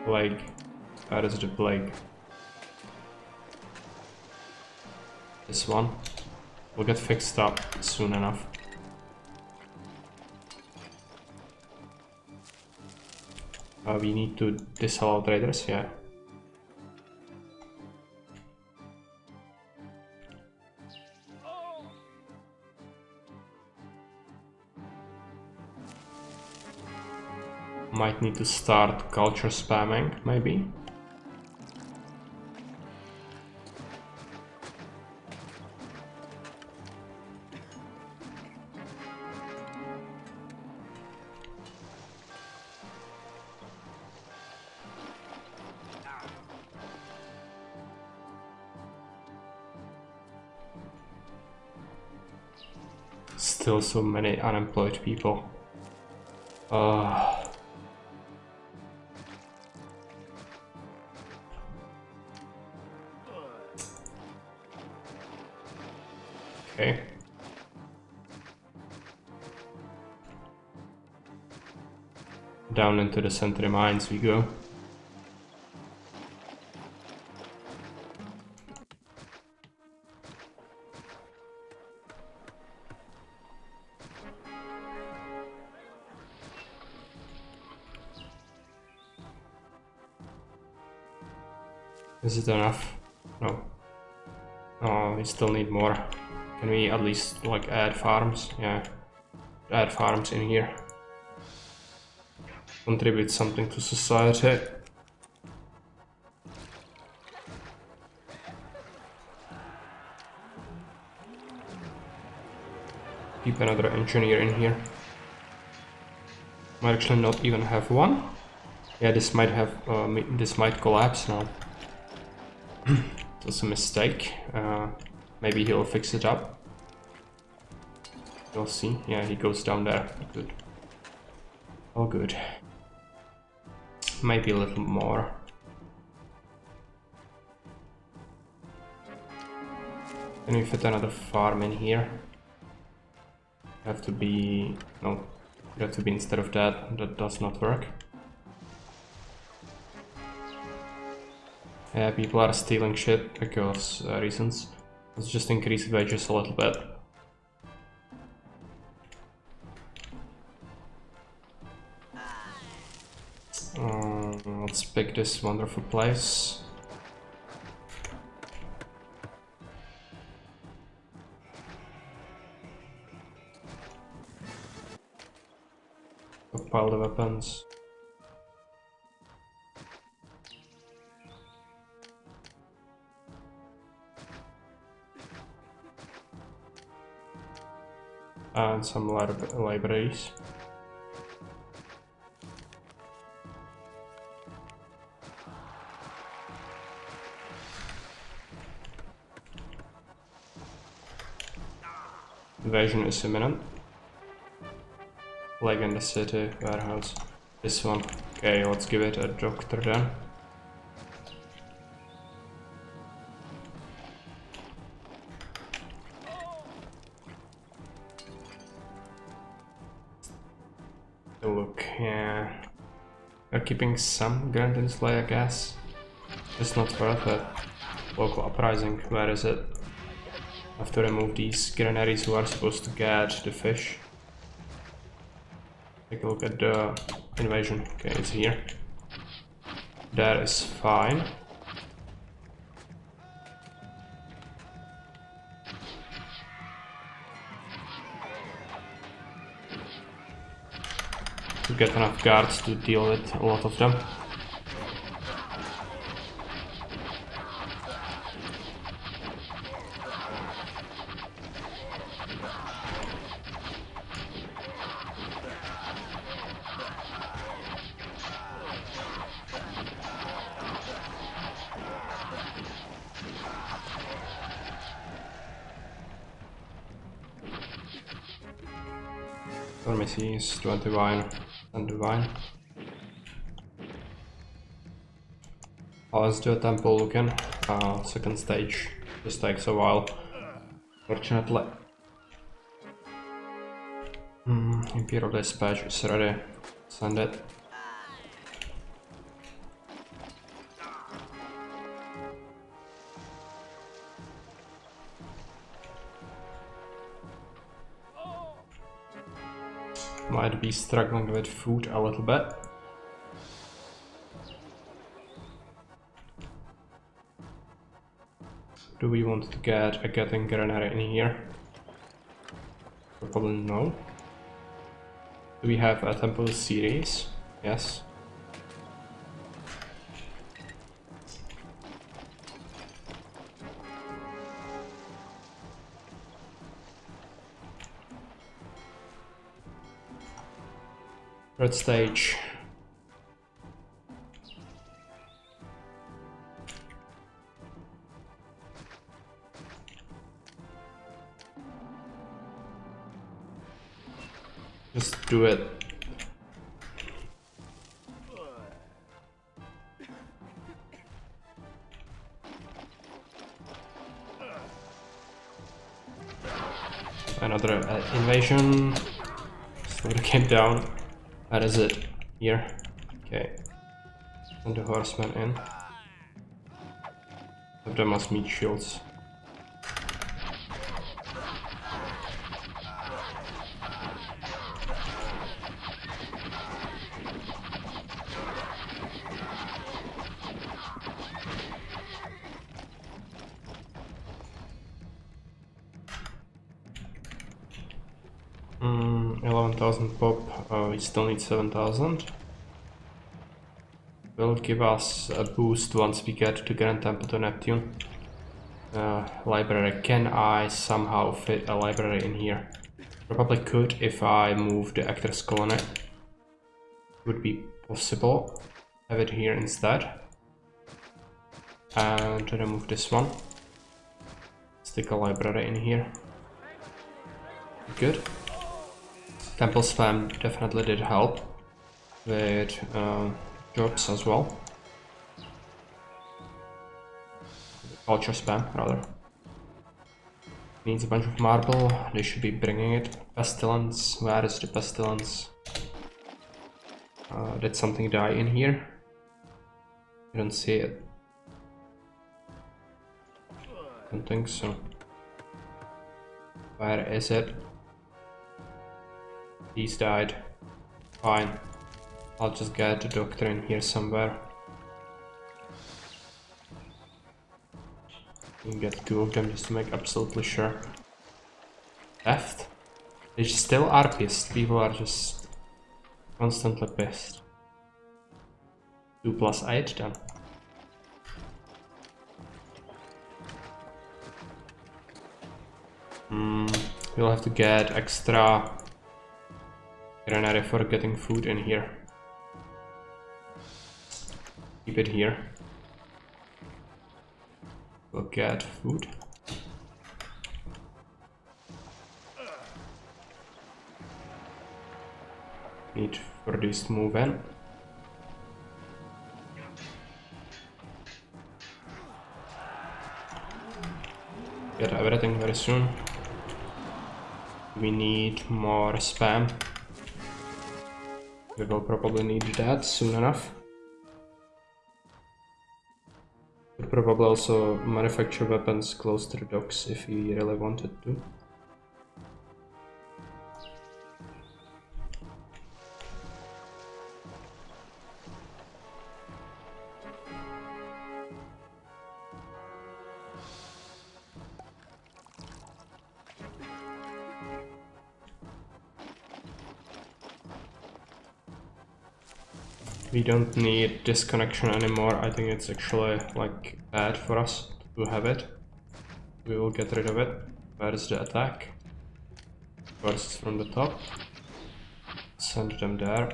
Speaker 1: Plague. That is the plague. This one will get fixed up soon enough. We need to disallow traders, yeah. Might need to start culture spamming, maybe. Still so many unemployed people. Okay. Down into the Century mines we go. Is it enough? No. Oh, we still need more. Can we at least like add farms? Yeah. Add farms in here. Contribute something to society. Keep another engineer in here. Might actually not even have one. Yeah, this might have this might collapse now. That's a mistake. Maybe he'll fix it up. We'll see. Yeah, he goes down there. Good. All good. Maybe a little more. Can we fit another farm in here? Have to be... no. It have to be instead of that. That does not work. Yeah, people are stealing shit because reasons. Let's just increase wages a little bit. Let's pick this wonderful place. Stockpile the weapons. And some libraries. Invasion is imminent. Plague in the city, warehouse. This one. Okay, let's give it a doctor then. Look, yeah. We're keeping some grand display, I guess. It's not worth it. Local uprising, where is it? I have to remove these granaries who are supposed to catch the fish. Take a look at the invasion. Okay, it's here. That is fine. To get enough guards to deal with a lot of them. Pharmacy is 20 wine and divine. How's the temple looking? Second stage. This takes a while, fortunately. Imperial Dispatch is ready. Send it. Might be struggling with food a little bit. Do we want to get a getting granary in here? Probably no. Do we have a temple series? Yes. Third stage. Just do it. Another invasion. Slow the game down. Where is it? Here. Okay. And the horsemen in. Of them must meet shields. Pop, we still need 7,000. Will give us a boost once we get to Grand Temple to Neptune. Library. Can I somehow fit a library in here? Probably could if I move the actor's colony. Would be possible. Have it here instead. And remove this one. Stick a library in here. Good. Temple spam definitely did help with jobs as well. Culture spam, rather. Needs a bunch of marble, they should be bringing it. Pestilence, where is the pestilence? Did something die in here? I don't see it. Don't think so. Where is it? These died. Fine. I'll just get the doctor in here somewhere. You can get 2 of them just to make absolutely sure. Left? They still are pissed. People are just constantly pissed. 2 plus 8 then. We'll have to get extra granary for getting food in here. Keep it here. We'll get food. Need for this to move in. Get everything very soon. We need more spam. We will probably need that soon enough. Could probably also manufacture weapons close to the docks if we really wanted to. We don't need this connection anymore. I think it's actually like bad for us to have it. We will get rid of it. Where is the attack? First from the top. Send them there.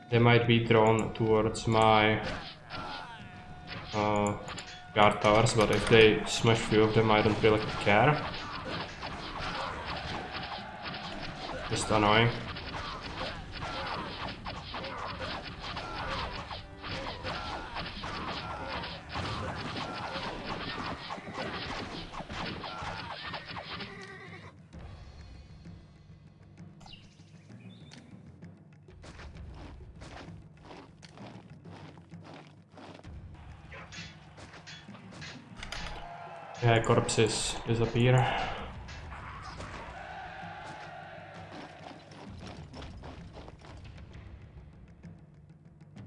Speaker 1: They might be drawn towards my guard towers, but if they smash few of them, I don't really care. Just annoying. Yeah, corpses disappear.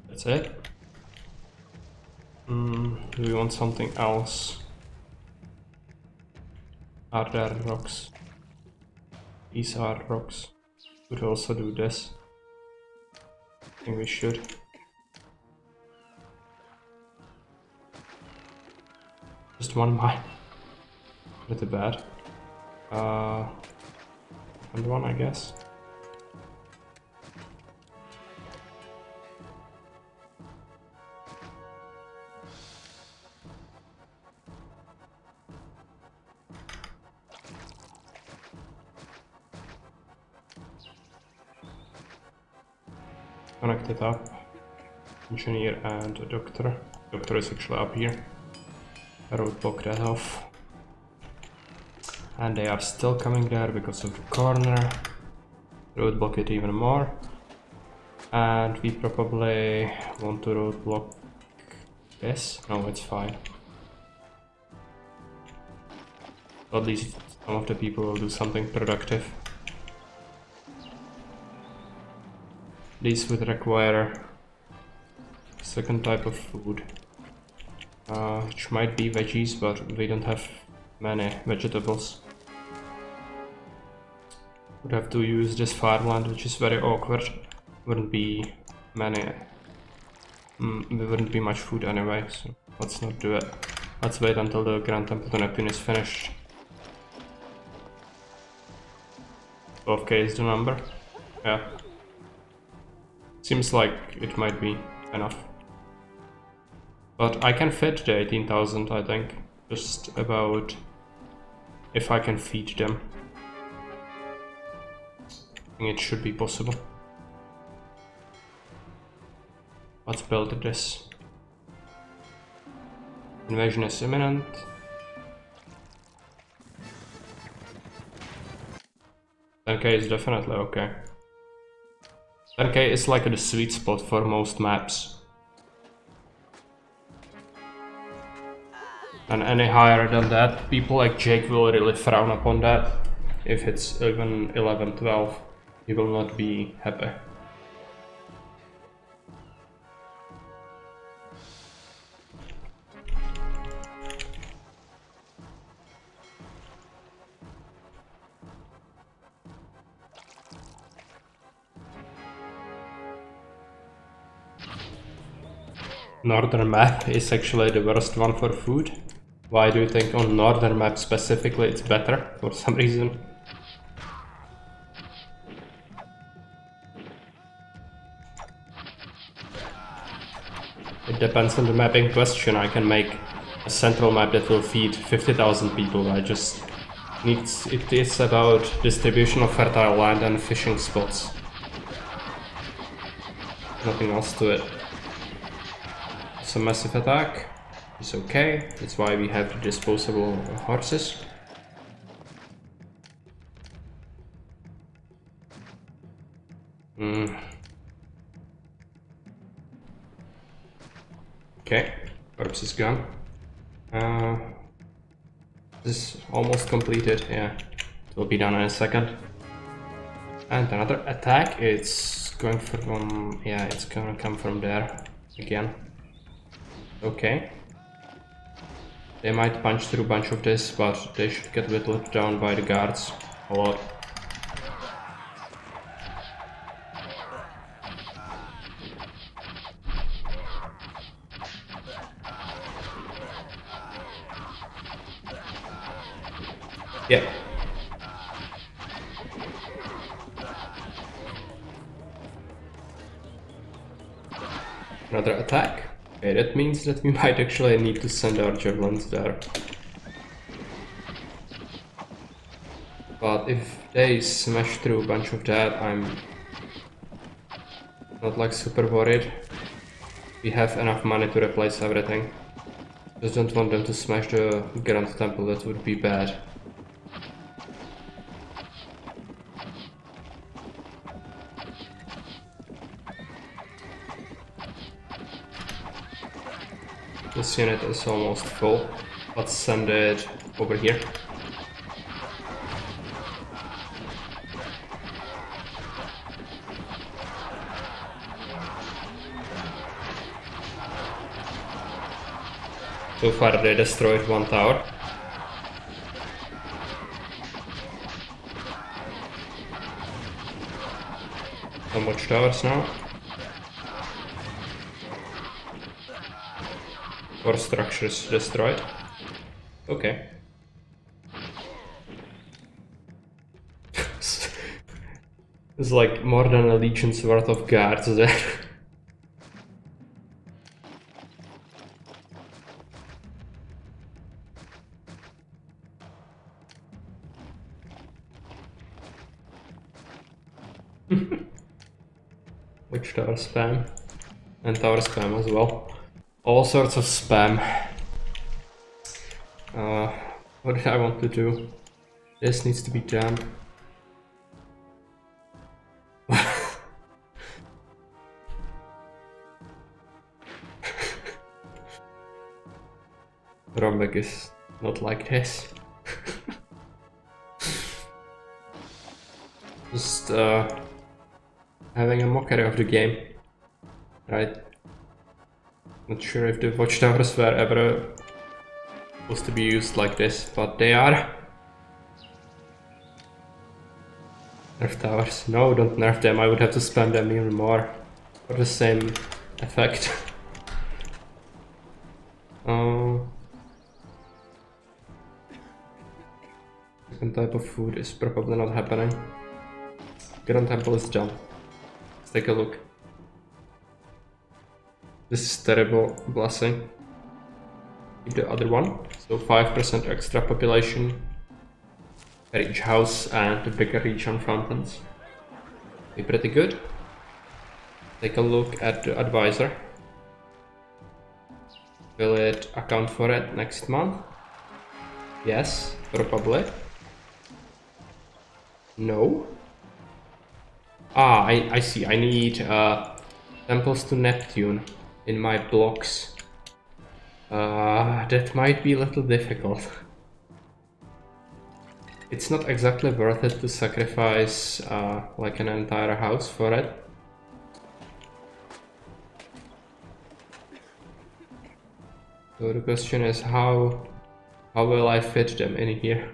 Speaker 1: That's it. Do we want something else? Are there rocks? These are rocks. Could also do this. I think we should. Just one mine. Pretty bad. And one, I guess. Connect it up. Engineer and a doctor. Doctor is actually up here. I would block that off. And they are still coming there because of the corner. Roadblock it even more. And we probably want to roadblock this. No, it's fine. At least some of the people will do something productive. These would require a second type of food. Which might be veggies, but we don't have many vegetables. Would have to use this farmland, which is very awkward. Wouldn't be many. There wouldn't be much food anyway, so let's not do it. Let's wait until the Grand Temple to Neptune is finished. 12k is the number. Yeah. Seems like it might be enough. But I can fit the 18,000, I think. Just about if I can feed them. I think it should be possible. Let's build this. Invasion is imminent. $10k is definitely okay. 10k is like the sweet spot for most maps. And any higher than that, people like Jake will really frown upon that. If it's even 11, 12, he will not be happy. Northern map is actually the worst one for food. Why do you think on northern map specifically it's better for some reason? It depends on the mapping question. I can make a central map that will feed 50,000 people. I just need it is about distribution of fertile land and fishing spots. Nothing else to it. It's a massive attack. It's okay. That's why we have the disposable horses. Okay, corpse is gone. This is almost completed, yeah. It will be done in a second. And another attack, it's going from, yeah, it's gonna come from there again. Okay. They might punch through a bunch of this, but they should get whittled down by the guards a lot. Yeah. Another attack. Okay, that means that we might actually need to send our javelins there. But if they smash through a bunch of that, I'm not like super worried. We have enough money to replace everything. Just don't want them to smash the Grand Temple, that would be bad. This unit is almost full. Let's send it over here. So far they destroyed one tower. Some watchtowers now. 4 structures destroyed. Okay. It's like more than a legion's worth of guards there. Which tower spam? And tower spam as well. All sorts of spam. What did I want to do? This needs to be done. Rombek is not like this. Just having a mockery of the game, right? Not sure if the watchtowers were ever supposed to be used like this, but they are. Nerf towers. No, don't nerf them, I would have to spam them even more for the same effect. Second type of food is probably not happening. Grand Temple is done. Let's take a look. This is terrible blessing. Keep the other one. So 5% extra population per each house and a bigger reach on fountains. Be pretty good. Take a look at the advisor. Will it account for it next month? Yes, probably. No. Ah, I see. I need temples to Neptune in my blocks. That might be a little difficult. It's not exactly worth it to sacrifice like an entire house for it. So the question is how will I fit them in here?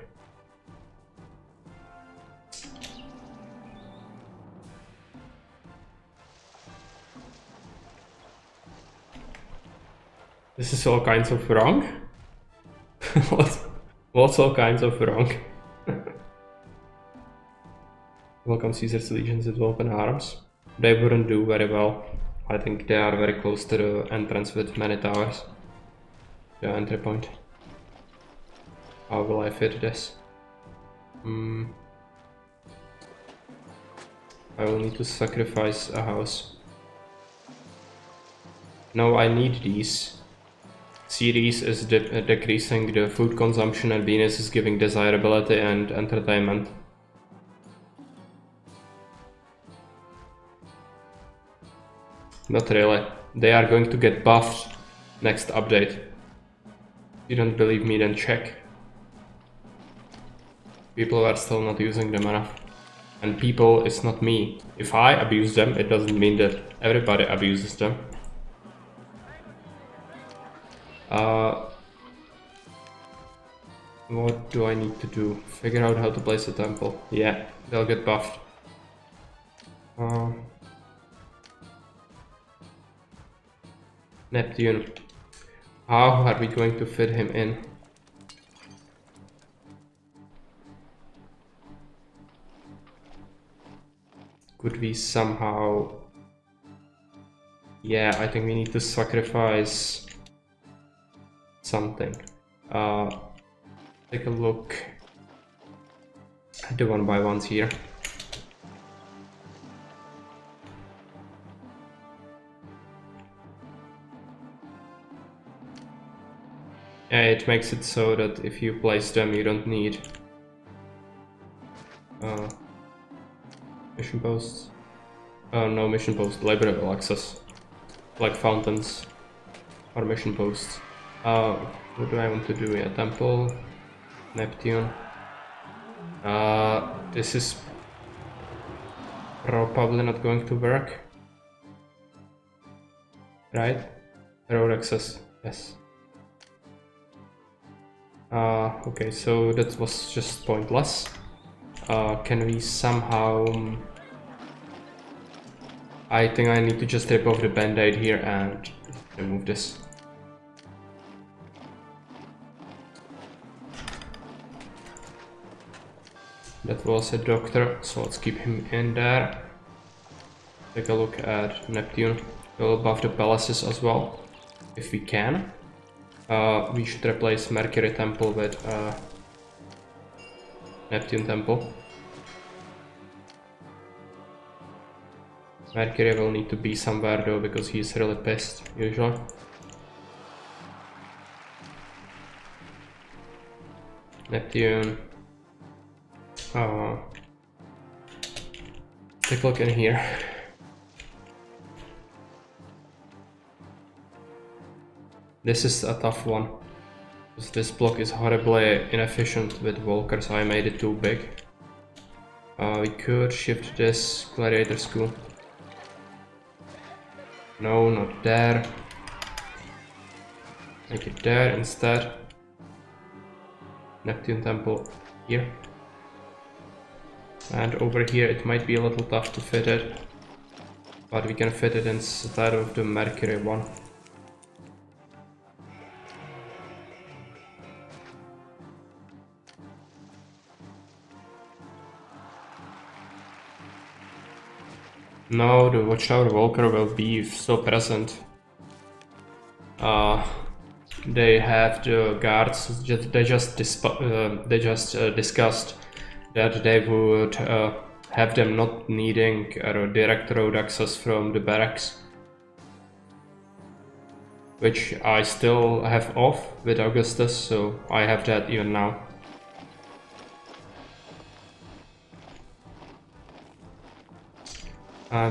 Speaker 1: This is all kinds of wrong. What's all kinds of wrong? Welcome Caesar's legions with open arms. They wouldn't do very well. I think they are very close to the entrance with many towers. The entry point. How will I fit this? I will need to sacrifice a house. No, I need these. Ceres is decreasing the food consumption and Venus is giving desirability and entertainment. Not really. They are going to get buffed next update. If you don't believe me, then check. People are still not using them enough. And people is not me. If I abuse them, it doesn't mean that everybody abuses them. What do I need to do? Figure out how to place a temple. Yeah, they'll get buffed. Neptune. How are we going to fit him in? Could we somehow... Yeah, I think we need to sacrifice something. Take a look. the 1x1s here. Yeah, it makes it so that if you place them, you don't need mission posts. No mission posts, library access, like fountains or mission posts. What do I want to do? Yeah, temple, Neptune. This is probably not going to work, right? Road access, yes. Okay, so that was just pointless. Can we somehow... I think I need to just rip off the band-aid here and remove this. That was a doctor, so let's keep him in there. Take a look at Neptune. Go above the palaces as well, if we can. We should replace Mercury Temple with Neptune Temple. Mercury will need to be somewhere though, because he's really pissed, usually. Neptune. Take a look in here. This is a tough one, because this block is horribly inefficient with Walker, so I made it too big. We could shift this Gladiator School. No, not there. Make it there instead. Neptune Temple here. And over here it might be a little tough to fit it, but we can fit it instead of the Mercury one. No, the Watchtower Walker will be so present. They have the guards. They just discussed that they would have them not needing direct road access from the barracks, which I still have off with Augustus, so I have that even now.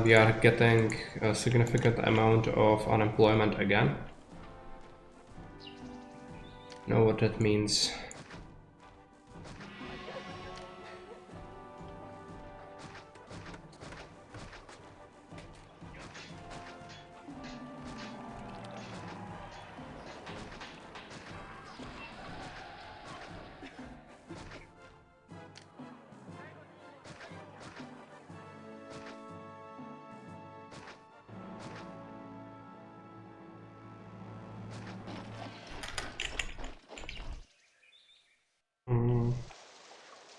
Speaker 1: We are getting a significant amount of unemployment again. Know what that means.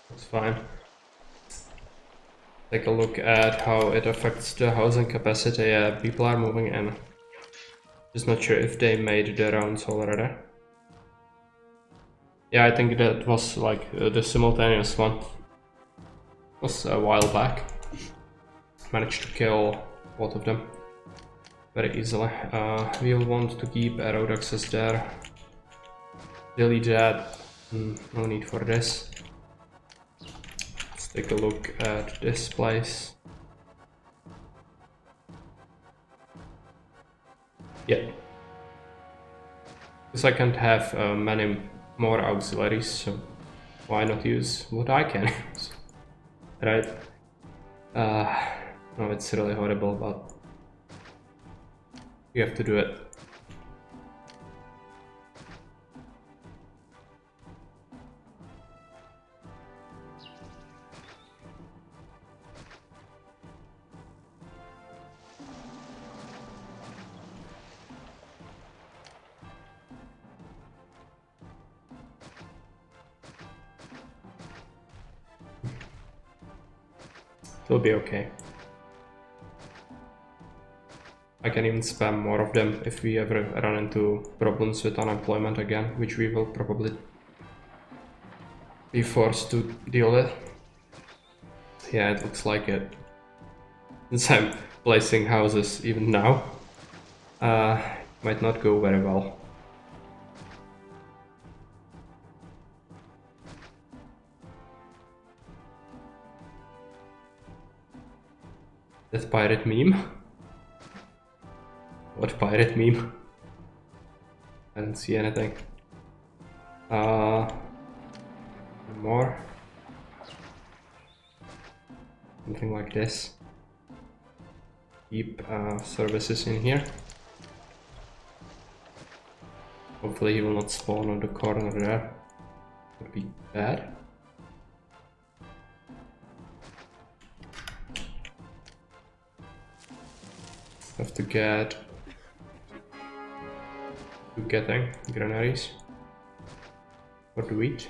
Speaker 1: That's fine. Take a look at how it affects the housing capacity. Yeah, people are moving in. Just not sure if they made their rounds already. Yeah, I think that was like the simultaneous one. It was a while back. Managed to kill both of them very easily. We'll want to keep a road access there. Delete that. No need for this. Let's take a look at this place. Yeah. Because I can't have many more auxiliaries, so why not use what I can use? Right? No, it's really horrible, but we have to do it. It'll be okay. I can even spam more of them if we ever run into problems with unemployment again, which we will probably be forced to deal with. Yeah, it looks like it. Since I'm placing houses even now, might not go very well. That pirate meme? What pirate meme? I don't see anything. More. Something like this. Keep services in here. Hopefully he will not spawn on the corner there. Would be bad. Have to get granaries for the wheat.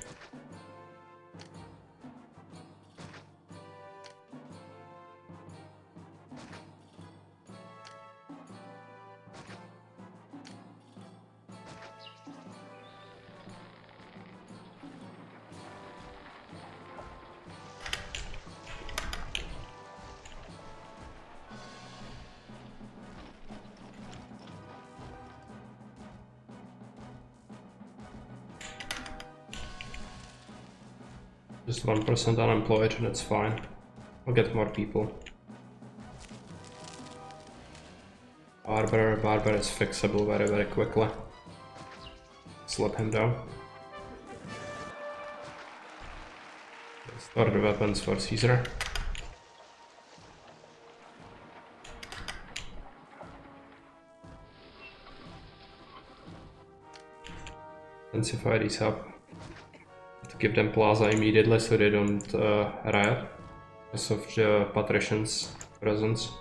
Speaker 1: Just 1% unemployed, that's fine. I'll get more people. Barber is fixable very quickly. Slap him down. Store the weapons for Caesar. Intensify these up. To give them plaza immediately so they don't riot because of the patrician's presence.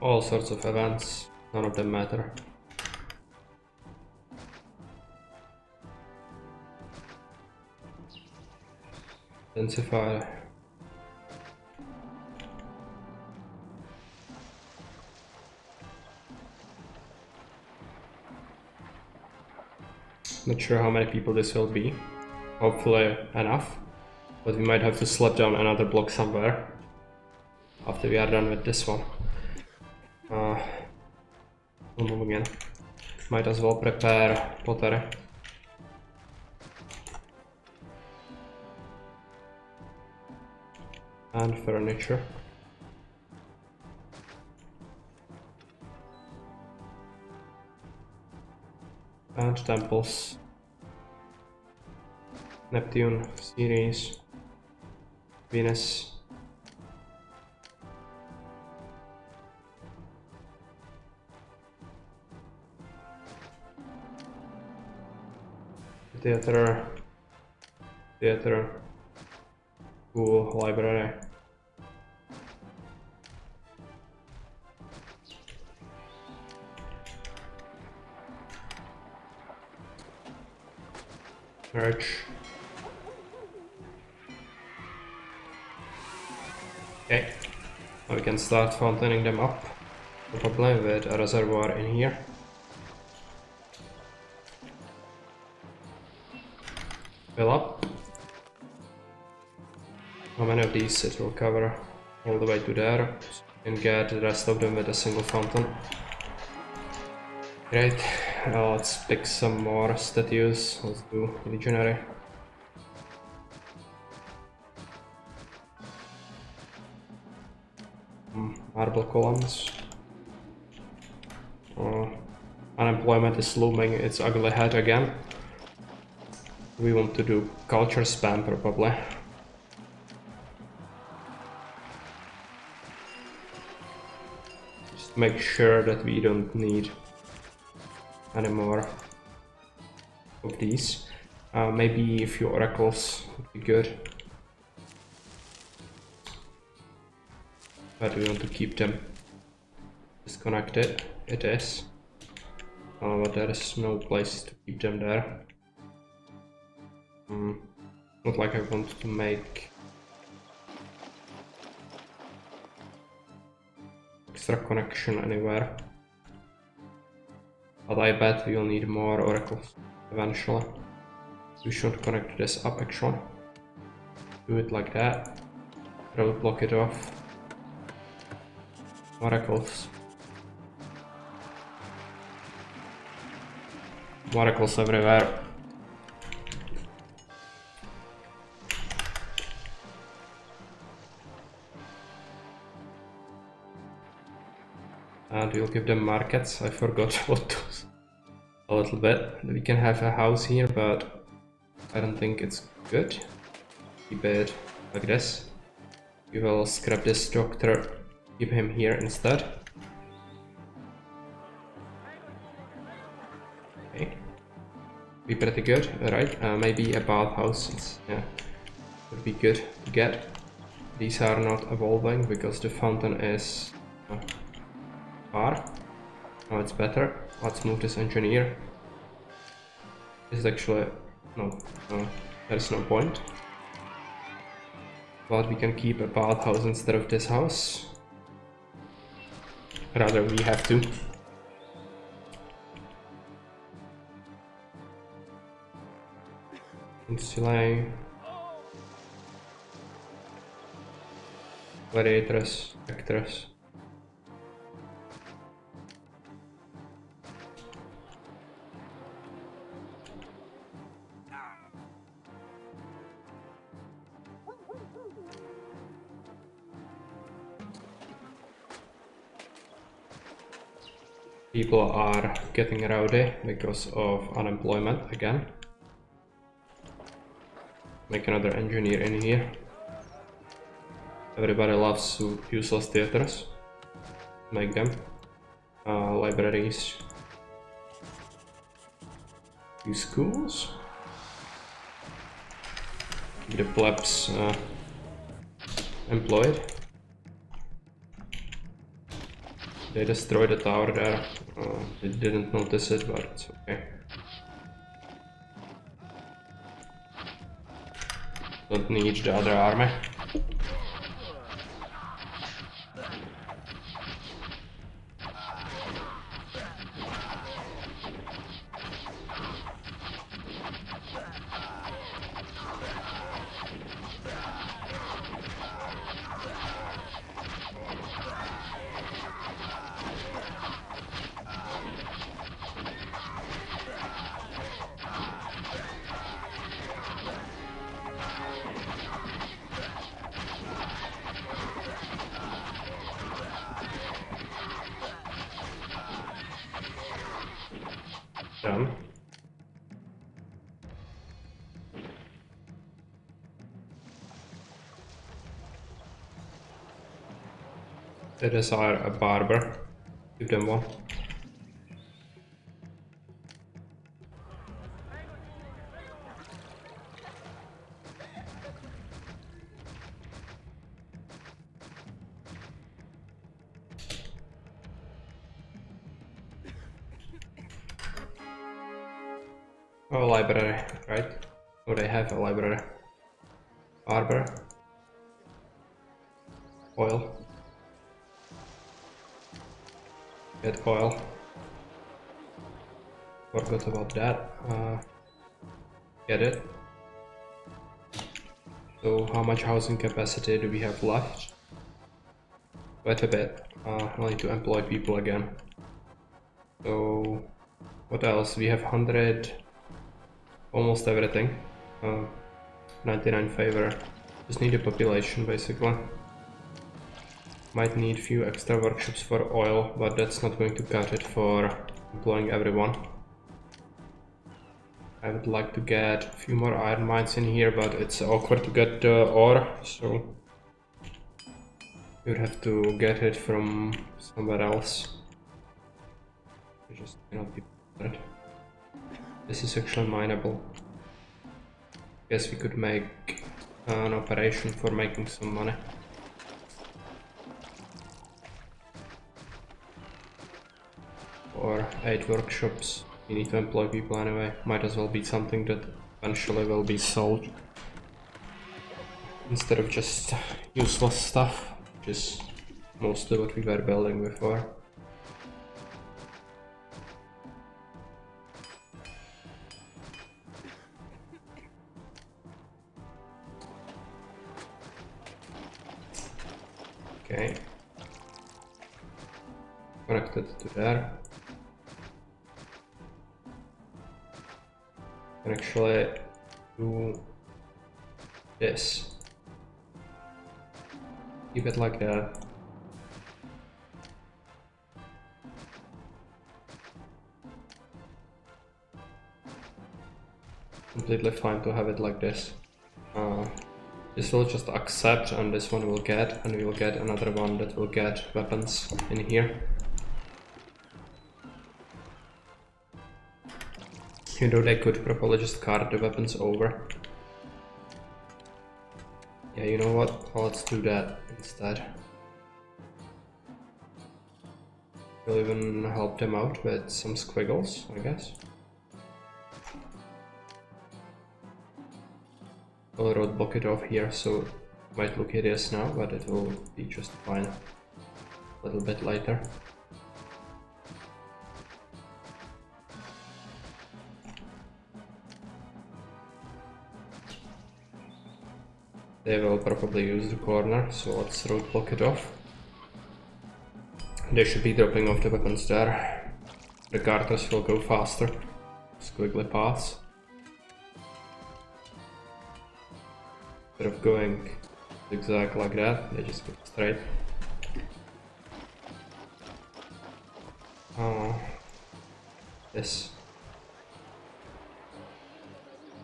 Speaker 1: All sorts of events, none of them matter. Intensify. Not sure how many people this will be. Hopefully enough. But we might have to slap down another block somewhere after we are done with this one. We'll move again. Might as well prepare pottery. And furniture. And temples. Neptune, Ceres, Venus. Theater, school, library. Church. Okay, now we can start fountaining them up, probably with a reservoir in here. Fill up. How many of these it will cover all the way to there, so you can get the rest of them with a single fountain. Great, now let's pick some more statues. Let's do legionary. Marble columns. Unemployment is looming its ugly head again. We want to do culture spam probably. Just make sure that we don't need any more of these. Maybe a few oracles would be good. But we want to keep them. disconnected. It is. But there is no place to keep them there. Not like I want to make extra connection anywhere. But I bet we'll need more oracles eventually. We should connect this up actually. Do it like that. Block it off. Oracles. Oracles everywhere. And we'll give them markets. I forgot what those. A little bit. We can have a house here, but I don't think it's good. Keep it like this. We will scrap this doctor. Keep him here instead. Okay. Be pretty good, right? Maybe a bathhouse. Yeah, would be good to get. These are not evolving because the fountain is far. Now it's better. Let's move this engineer. This is actually no, there's no point. But we can keep a bathhouse instead of this house. Rather, we have to. Insulae. Gladiators, actors. People are getting rowdy because of unemployment again. Make another engineer in here. Everybody loves useless theaters. Make them. Libraries. Few schools. Keep the plebs employed. They destroyed the tower there. They didn't notice it, but it's okay. Don't need the other army. Done. They desire a barber. Give them one. Oh, library, right? Oh, they have a library. Barber. Oil. Get oil. Forgot about that. Get it. So how much housing capacity do we have left? Quite a bit. I need to employ people again. So what else? We have 100, almost everything. 99 favor. Just need a population basically. Might need few extra workshops for oil, but that's not going to cut it for employing everyone. I would like to get a few more iron mines in here, but it's awkward to get the ore, so you'd have to get it from somewhere else. I just cannot be bothered. This is actually mineable. Guess we could make an operation for making some money. or 8 workshops. You need to employ people anyway. Might as well be something that eventually will be sold. Instead of just useless stuff, which is mostly what we were building before. Okay. Connected to there. Can actually do this. Keep it like that. Completely fine to have it like this. This will just accept, and this one will get, and we will get another one that will get weapons in here. You know, they could probably just cart the weapons over. Yeah, you know what? Let's do that instead. We'll even help them out with some squiggles, I guess. We'll roadblock it off here, so it might look hideous now, but it will be just fine a little bit later. They will probably use the corner, so let's roadblock it off. They should be dropping off the weapons there. The carters will go faster. Squiggly paths. Instead of going zigzag like that, they just go straight. This.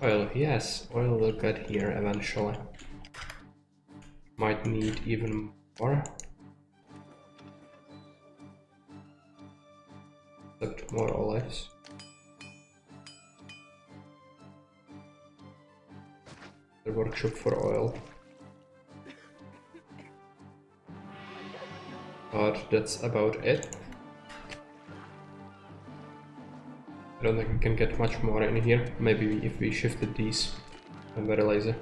Speaker 1: Oil, yes, oil will get here eventually. Might need even more. Except more olives. The workshop for oil. But that's about it. I don't think we can get much more in here. Maybe if we shifted these. I'm very lazy.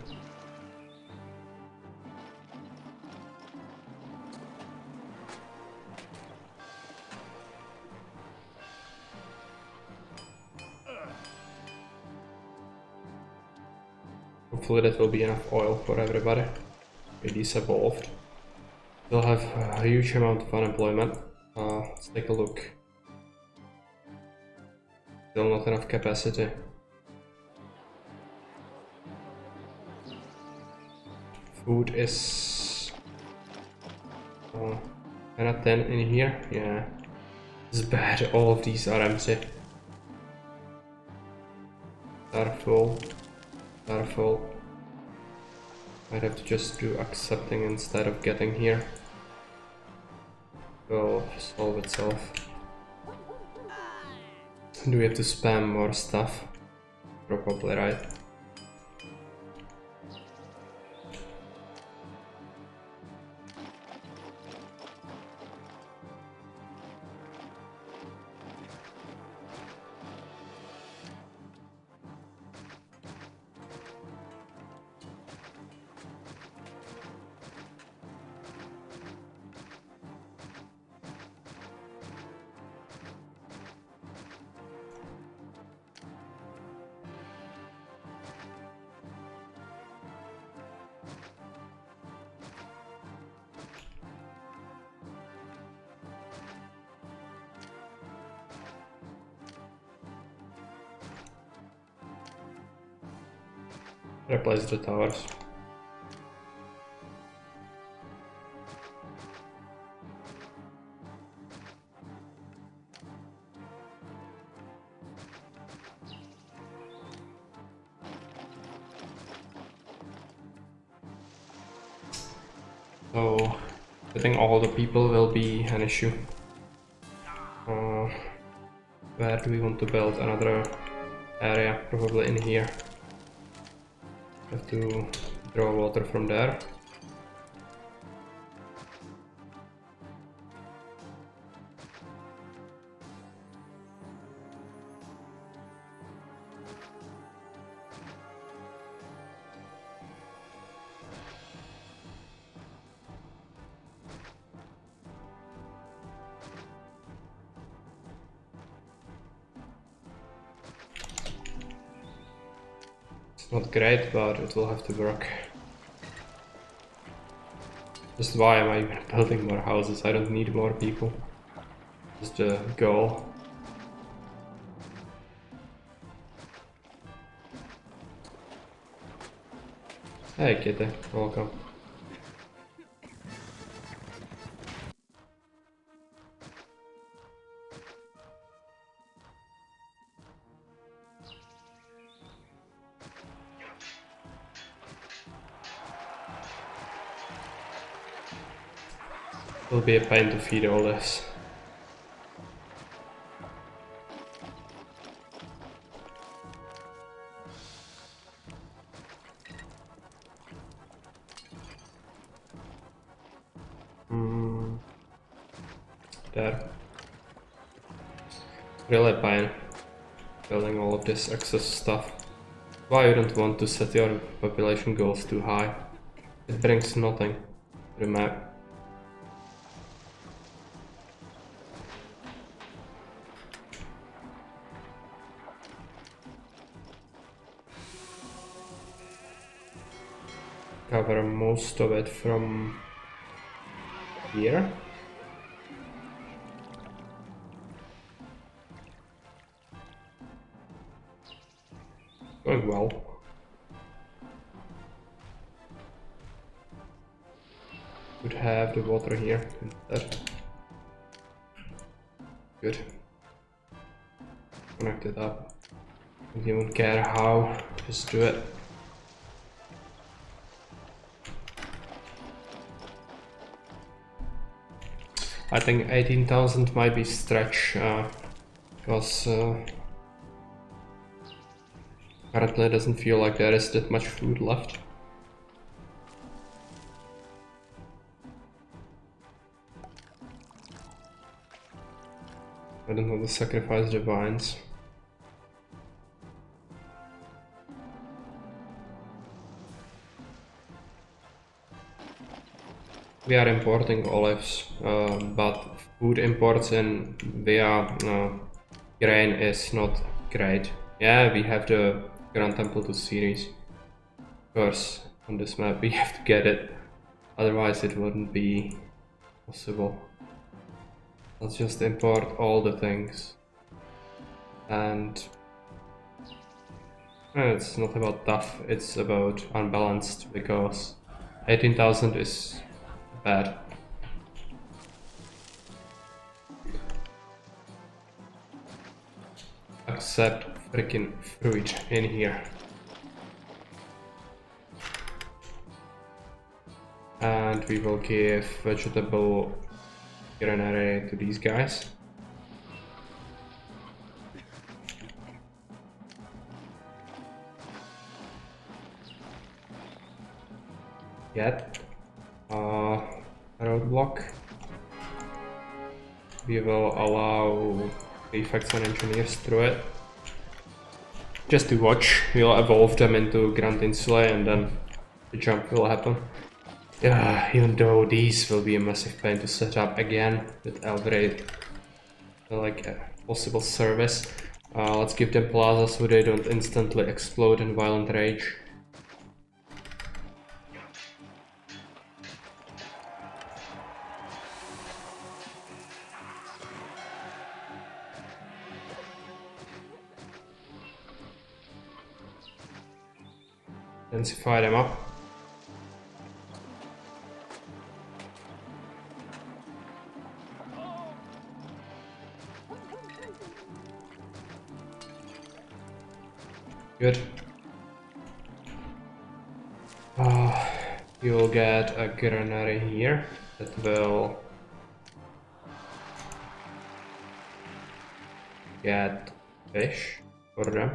Speaker 1: Hopefully that will be enough oil for everybody. Okay, these evolved. They'll have a huge amount of unemployment. Let's take a look. Still not enough capacity. Food is... and a 10 in here? Yeah. It's bad, all of these are empty. Are full. Are full. Might have to just do accepting instead of getting here. Will solve itself. Do we have to spam more stuff? Probably, right? Replace the towers. So, getting all the people will be an issue. Where do we want to build another area? Probably in here. Have to draw water from there. It's not great, but it will have to work. Just why am I even building more houses? I don't need more people. Just the goal. Hey kitty, welcome. It'll be a pain to feed all this. There. Really a pain building all of this excess stuff. Why you don't want to set your population goals too high? It brings nothing to the map. Cover most of it from here. Going well. Could have the water here instead. Good. Connect it up. Don't even care how, just do it. I think 18,000 might be stretch because currently it doesn't feel like there is that much food left. I don't want to sacrifice the vines. We are importing olives, but food imports in via grain is not great. Yeah, we have the Grand Temple to series. Of course, on this map we have to get it, otherwise it wouldn't be possible. Let's just import all the things. And it's not about tough, it's about unbalanced, because 18,000 is bad. Accept freaking fruit in here. And we will give vegetable granary to these guys. Get roadblock. We will allow prefects and engineers through it. Just to watch, we'll evolve them into Grand Insulae and then the jump will happen. Even though these will be a massive pain to set up again with Eldrade, like a possible service. Let's give them plaza so they don't instantly explode in violent rage. Densify them up. Good. You'll get a granary here that will get fish for them.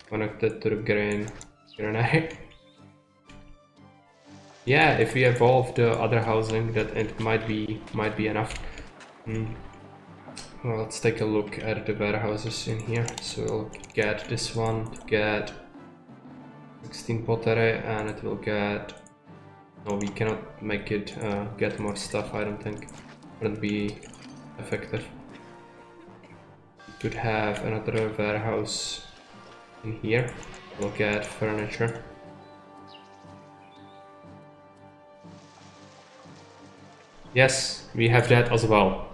Speaker 1: Connected to the granary. Yeah, if we evolve the other housing, that it might be enough. Well, let's take a look at the warehouses in here. So we'll get this one to get 16 pottery, and it will get... No, we cannot make it get more stuff, I don't think. Wouldn't be effective. Could have another warehouse in here. Look at furniture. Yes, we have that as well.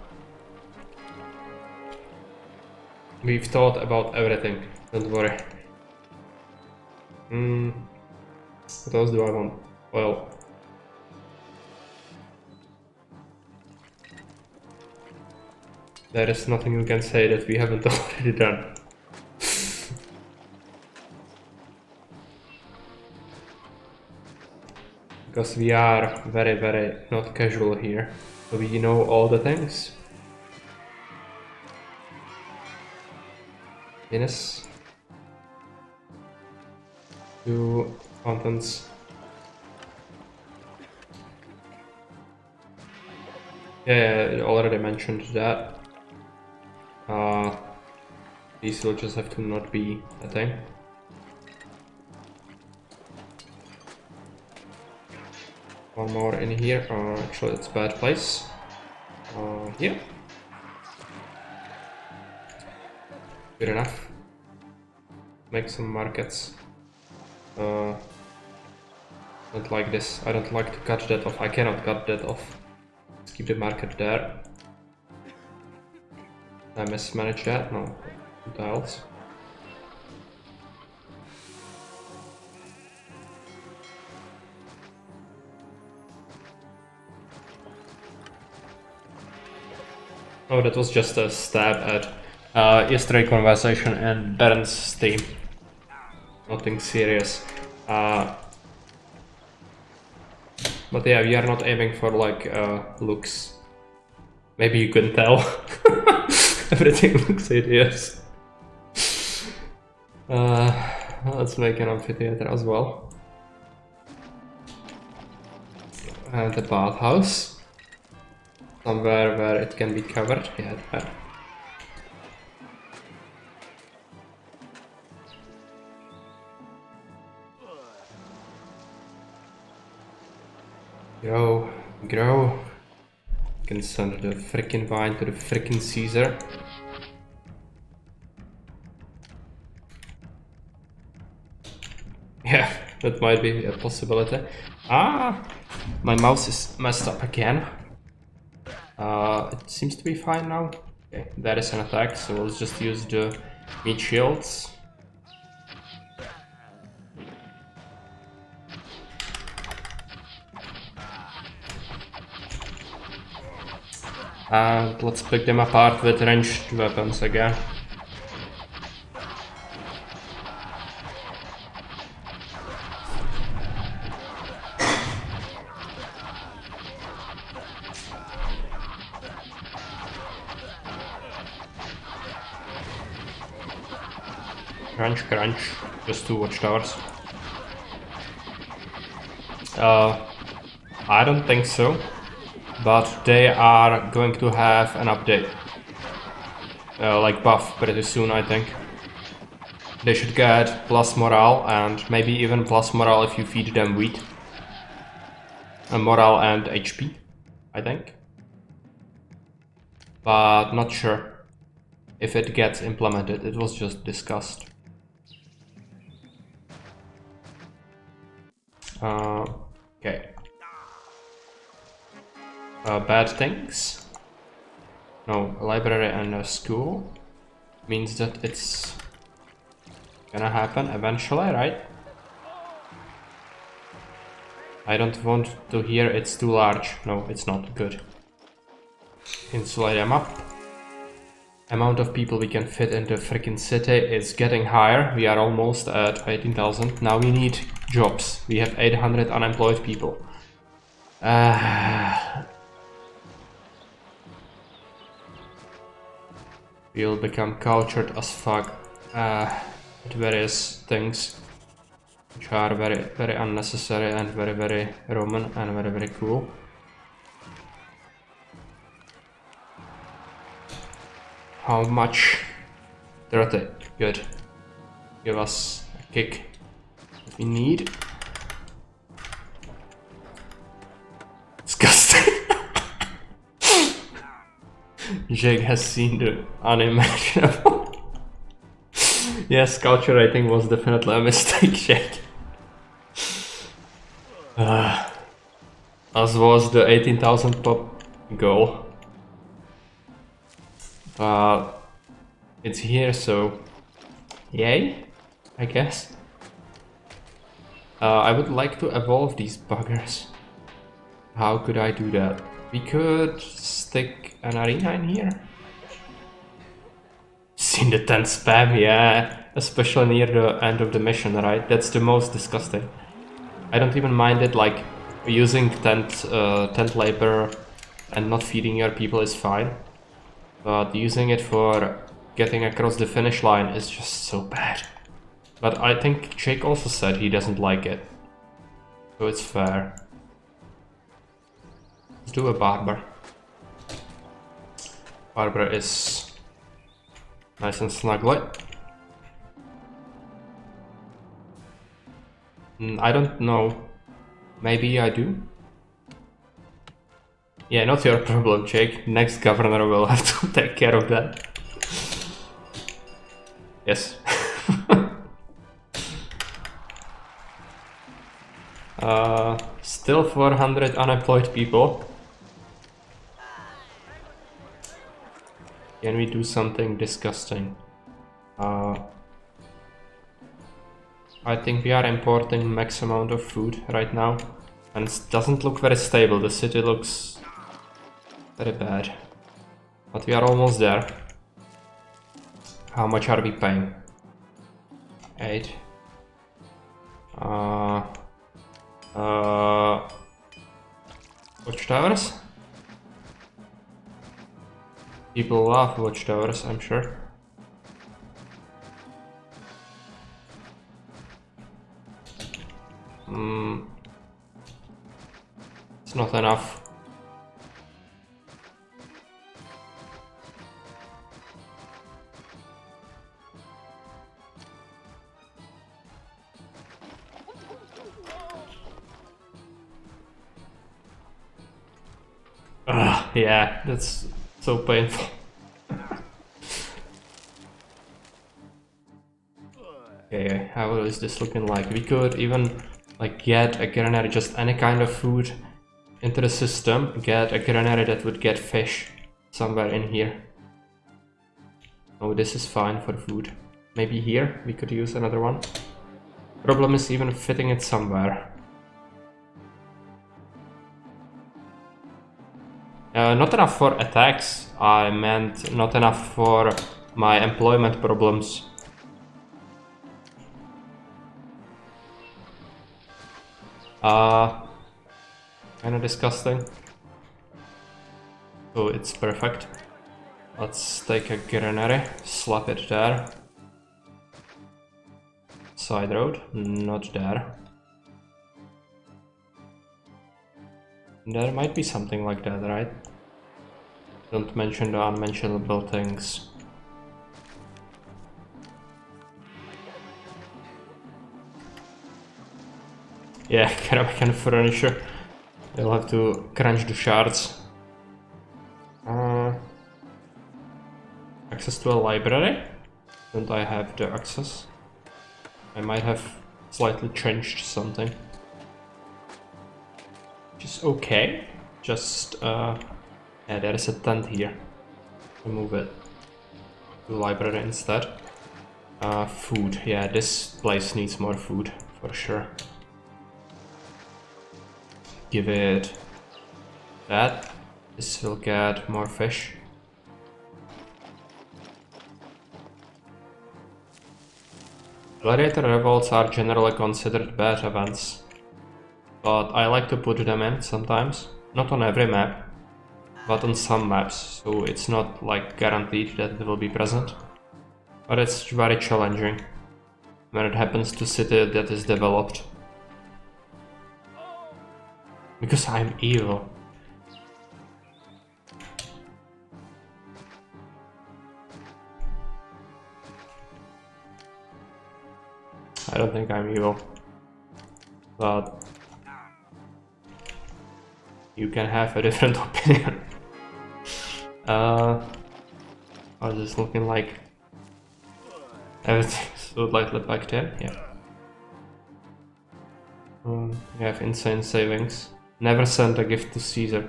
Speaker 1: We've thought about everything, don't worry. What else do I want? Well, there is nothing we can say that we haven't already done. Because we are very, very not casual here. So we know all the things. Yes. 2 fountains. Yeah, I already mentioned that. These will just have to not be a thing. One more in here. Actually, it's a bad place. Here. Good enough. Make some markets. Don't like this. I don't like to cut that off. I cannot cut that off. Let's keep the market there. I mismanaged that. No, 2 tiles. Oh, that was just a stab at yesterday conversation and Baron's team. Nothing serious. But yeah, we are not aiming for like looks. Maybe you can tell. Everything looks hideous. Let's make an amphitheater as well. And a bathhouse. Somewhere where it can be covered. Yeah, there. Grow. You can send the frickin' vine to the frickin' Caesar. Yeah, that might be a possibility. My mouse is messed up again. It seems to be fine now. Okay, that is an attack, so let's just use the meat shields. And let's pick them apart with ranged weapons again. Crunch, just 2 watchtowers. I don't think so, but they are going to have an update, like buff pretty soon, I think. They should get plus morale and maybe even plus morale if you feed them wheat. And morale and HP, I think. But not sure if it gets implemented, it was just discussed. Okay. Bad things? No, a library and a school means that it's gonna happen eventually, right? I don't want to hear it's too large. No, it's not. Good. Insulate them up. Amount of people we can fit into freaking city is getting higher. We are almost at 18,000. Now we need jobs. We have 800 unemployed people. We'll become cultured as fuck at various things, which are very, very unnecessary and very, very Roman and very, very cool. How much? 30. Good. Give us a kick if we need. Disgusting. Jake has seen the unimaginable. Yes, culture rating was definitely a mistake, Jake. As was the 18,000 pop goal. It's here, so yay, I guess. I would like to evolve these buggers. How could I do that? We could stick an arena in here. Seen the tent spam, yeah. Especially near the end of the mission, right? That's the most disgusting. I don't even mind it, like, using tent labor and not feeding your people is fine. But using it for getting across the finish line is just so bad. But I think Jake also said he doesn't like it. So it's fair. Let's do a barber. Barber is nice and snuggly. I don't know. Maybe I do? Yeah, not your problem, Jake. Next governor will have to take care of that. Yes. Still 400 unemployed people. Can we do something disgusting? I think we are importing max amount of food right now. And it doesn't look very stable. The city looks very bad. But we are almost there. How much are we paying? 8. Watchtowers? People love watchtowers, I'm sure. It's not enough. Yeah, that's so painful. Okay, how is this looking like? We could even like get a granary, just any kind of food into the system, get a granary that would get fish somewhere in here. Oh, this is fine for food. Maybe here we could use another one. Problem is even fitting it somewhere. Not enough for attacks, I meant not enough for my employment problems. Kinda disgusting. So it's perfect. Let's take a granary, slap it there. Side road, not there. There might be something like that, right? Don't mention the unmentionable things. Yeah, ceramic furniture. You'll have to crunch the shards. Access to a library? Don't I have the access? I might have slightly changed something. Which is okay. Just, yeah, there is a tent here. Remove it. To library instead. Food. Yeah, this place needs more food, for sure. Give it that. This will get more fish. Gladiator revolts are generally considered bad events, but I like to put them in sometimes. Not on every map, but on some maps, so it's not like guaranteed that it will be present. But it's very challenging when it happens to city that is developed. Because I'm evil. I don't think I'm evil. But you can have a different opinion. How's this looking like? Everything's slightly back there, yeah. You have insane savings. Never send a gift to Caesar.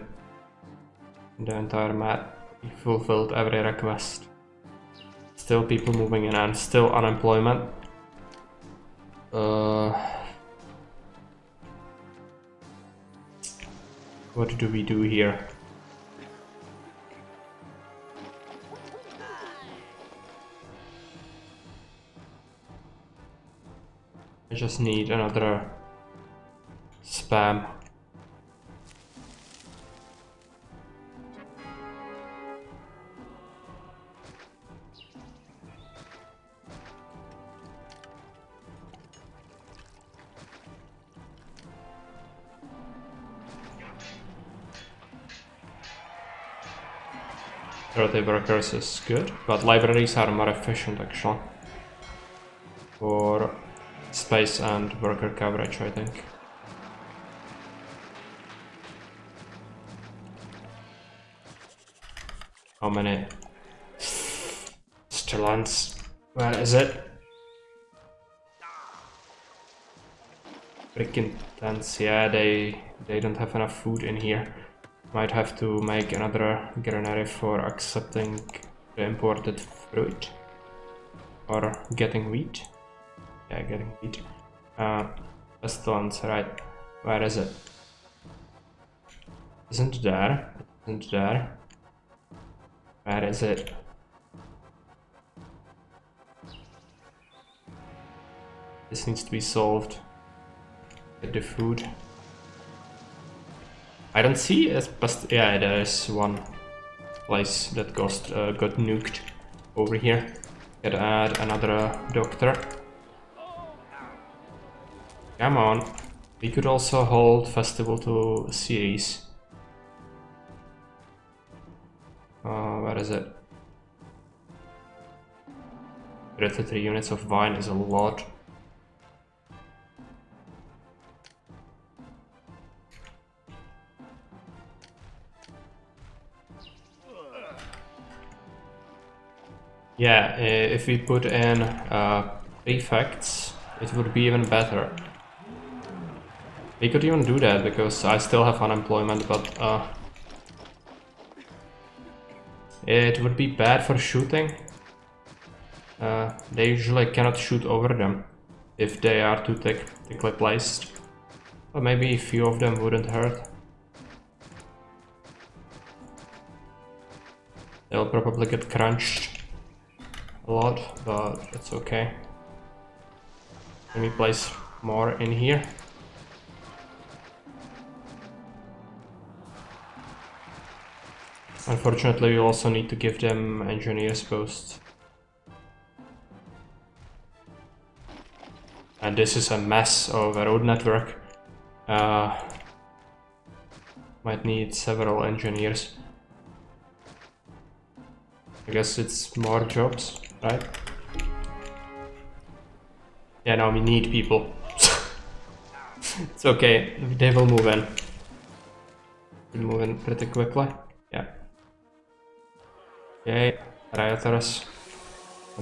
Speaker 1: The entire map. He fulfilled every request. Still people moving in and still unemployment. What do we do here? I just need another spam. Rotate workers is good, but libraries are more efficient actually for space and worker coverage, I think. How many? Sterlans. Where is it? Freaking tense. Yeah, they don't have enough food in here. Might have to make another granary for accepting the imported fruit. Or getting wheat. Yeah, getting wheat. Pestilence, right. Where is it? Isn't there? Isn't there? Where is it? This needs to be solved. Get the food. I don't see a yeah, there is one place that got nuked over here. Gotta add another doctor. Come on. We could also hold festival to series. Where is it? 33 units of wine is a lot. Yeah, if we put in prefects, it would be even better. We could even do that because I still have unemployment, but it would be bad for shooting. They usually cannot shoot over them if they are too thickly placed. But maybe a few of them wouldn't hurt. They'll probably get crunched a lot, but it's okay. Can we place more in here? Unfortunately, we also need to give them engineers posts. And this is a mess of a road network. Might need several engineers. I guess it's more jobs, right? Yeah, now we need people. It's okay, they will move in. We'll move in pretty quickly. Yeah. Okay, rioters.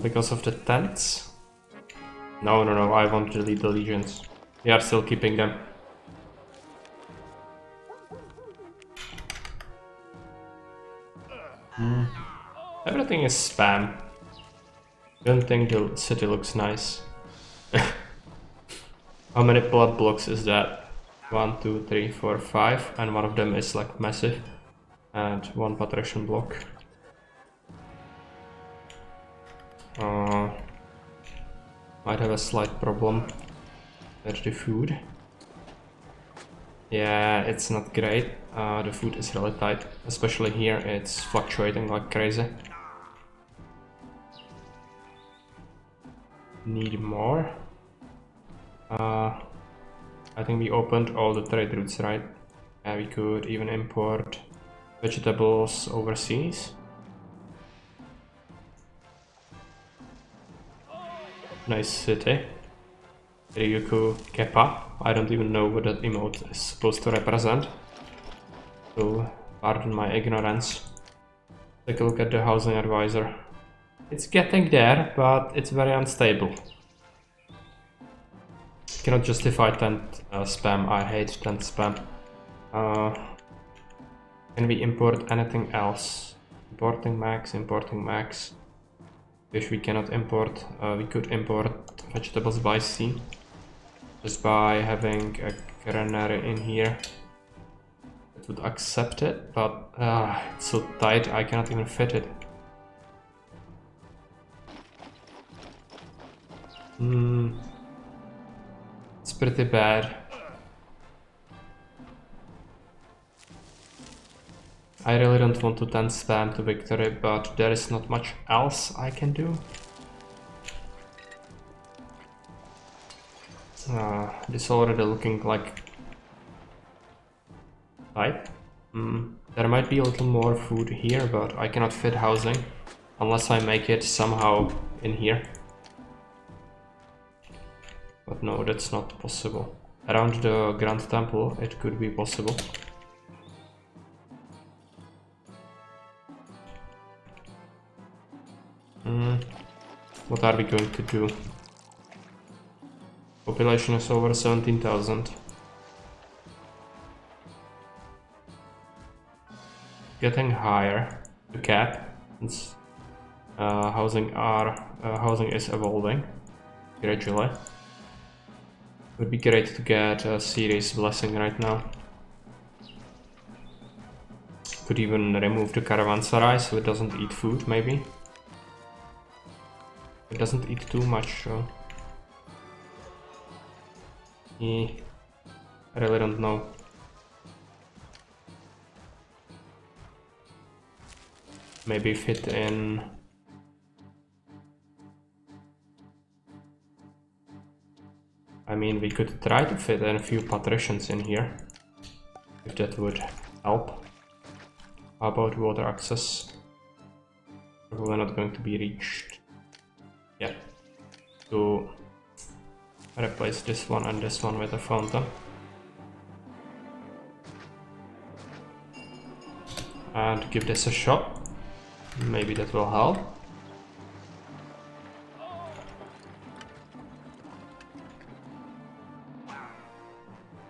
Speaker 1: Because of the tents? No, I won't delete the legions. We are still keeping them. Everything is spam. Don't think the city looks nice. How many blood blocks is that? 1, 2, 3, 4, 5, and one of them is like massive. And one patrician block. Might have a slight problem with the food. Yeah, it's not great. The food is really tight, especially here. It's fluctuating like crazy. Need more. I think we opened all the trade routes, right? Yeah, we could even import vegetables overseas. Nice city. Ryuku Keppa. I don't even know what that emote is supposed to represent. So, pardon my ignorance. Take a look at the housing advisor. It's getting there, but it's very unstable. Cannot justify tent spam. I hate tent spam. Can we import anything else? Importing max. Fish we cannot import. We could import vegetables by sea. Just by having a granary in here. It would accept it, but it's so tight I cannot even fit it. It's pretty bad. I really don't want to tent spam to victory, but there is not much else I can do. This is already looking like tight. There might be a little more food here, but I cannot fit housing unless I make it somehow in here. But no, that's not possible. Around the Grand Temple it could be possible. What are we going to do? Population is over 17,000. Getting higher. The cap. It's, housing is evolving gradually. Would be great to get a serious blessing right now. Could even remove the caravanserai so it doesn't eat food, maybe. It doesn't eat too much, so... I really don't know. Maybe fit in... I mean, we could try to fit in a few patricians in here, if that would help. How about water access? Probably not going to be reached. Yeah. So replace this one and this one with a fountain. And give this a shot. Maybe that will help.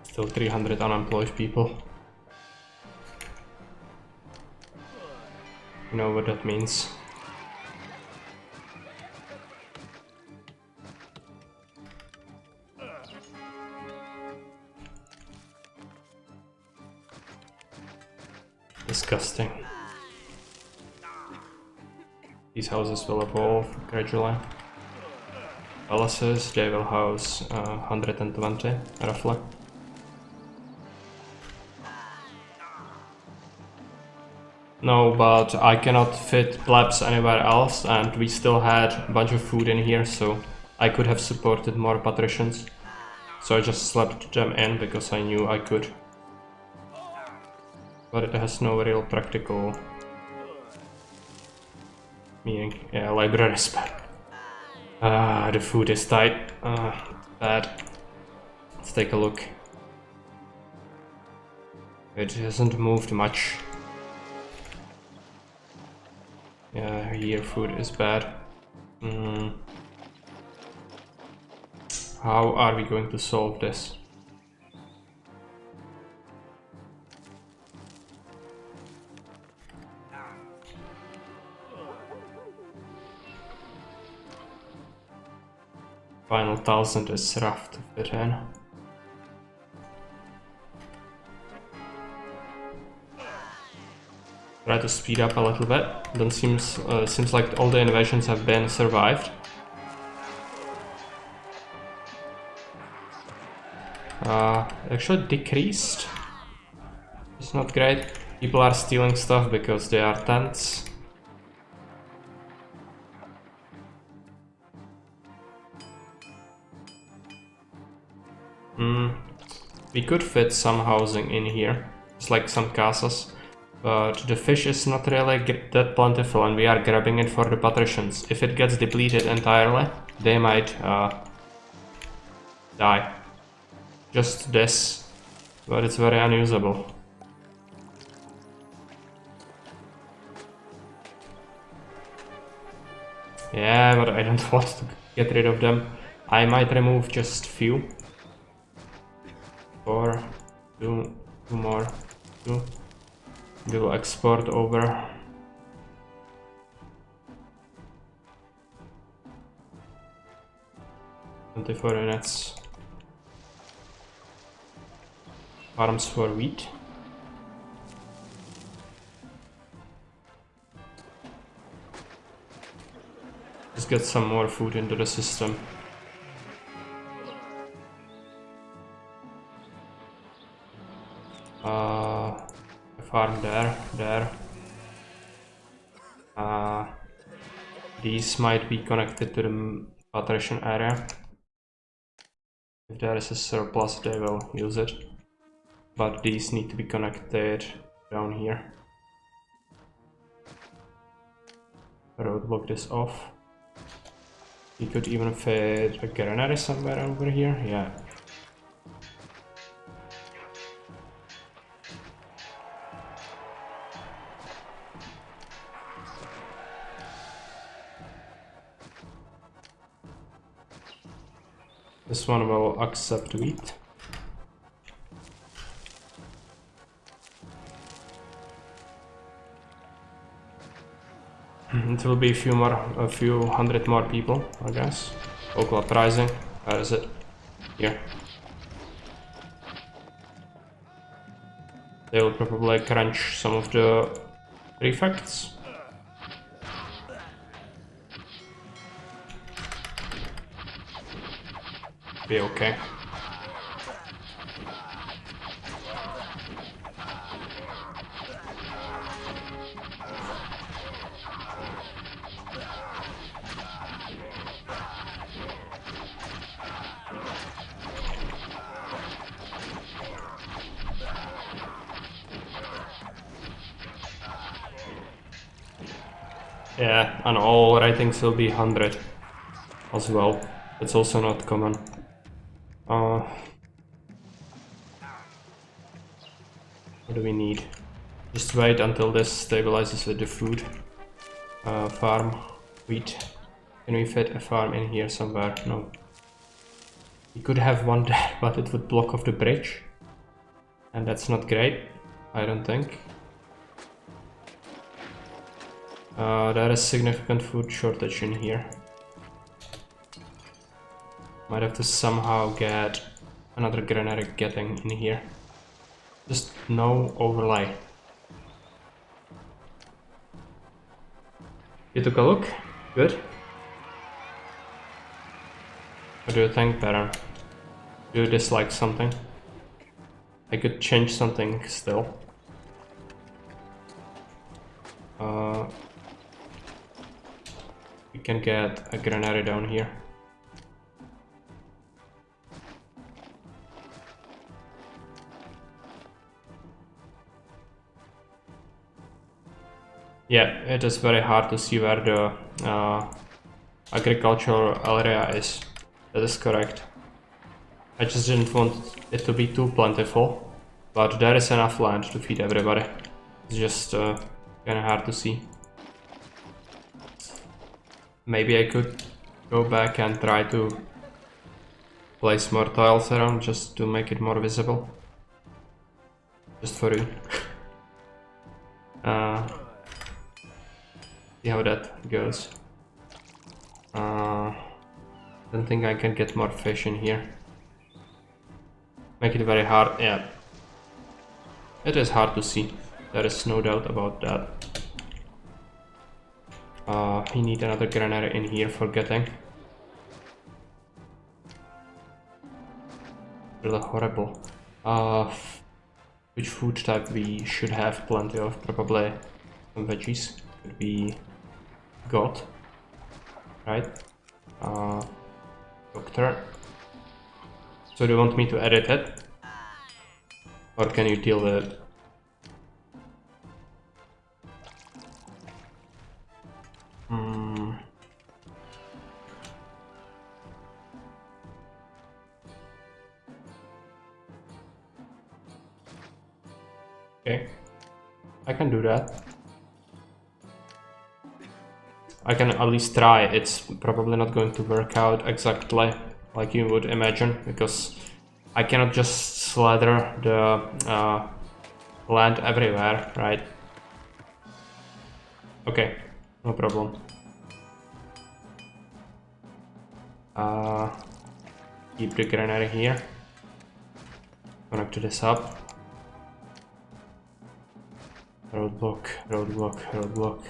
Speaker 1: Still 300 unemployed people. You know what that means. Disgusting. These houses will evolve gradually. Palaces, they will house 120 roughly. No, but I cannot fit plebs anywhere else, and we still had a bunch of food in here, so I could have supported more patricians. So I just slapped them in because I knew I could. But it has no real practical meaning. Yeah, library spam. The food is tight. Bad. Let's take a look. It hasn't moved much. Yeah, here food is bad. How are we going to solve this? Final 1000 is rough to fit in. Try to speed up a little bit. Then seems like all the invasions have been survived. Actually decreased. It's not great. People are stealing stuff because they are tents. We could fit some housing in here, just like some casas, but the fish is not really that plentiful and we are grabbing it for the patricians. If it gets depleted entirely, they might die. Just this, but it's very unusable. Yeah, but I don't want to get rid of them. I might remove just few. 4, 2 more, 2. We'll export over. $24 units. Farms for wheat. Let's get some more food into the system. Farm there. These might be connected to the patrician area. If there is a surplus, they will use it. But these need to be connected down here. Roadblock this off. We could even fit a granary somewhere over here. Yeah. This one will accept wheat. It will be a few hundred more people, I guess. Local uprising. Where is it? Here. They will probably crunch some of the prefects. Be okay. Yeah, and all ratings will be 100 as well. It's also not common. What do we need? Just wait until this stabilizes with the food. Farm, wheat. Can we fit a farm in here somewhere? No. We could have one there, but it would block off the bridge. And that's not great, I don't think. There is significant food shortage in here. Might have to somehow get another granary getting in here. Just no overlay. You took a look? Good. What do you think, Baron? Do you dislike something? I could change something still. We can get a granary down here. Yeah, it is very hard to see where the agricultural area is. That is correct. I just didn't want it to be too plentiful, but there is enough land to feed everybody. It's just kinda hard to see. Maybe I could go back and try to place more tiles around just to make it more visible. Just for you. See how that goes. Don't think I can get more fish in here. Make it very hard. Yeah, it is hard to see. There is no doubt about that. We need another granary in here for getting. Really horrible. Which food type we should have plenty of? Probably some veggies. Could be goat, right? Doctor. So do you want me to edit it? Or can you deal with it? Okay, I can do that. I can at least try. It's probably not going to work out exactly like you would imagine, because I cannot just slather the land everywhere, right? Okay, no problem. Keep the granary here. Connect this up. Roadblock, roadblock, roadblock.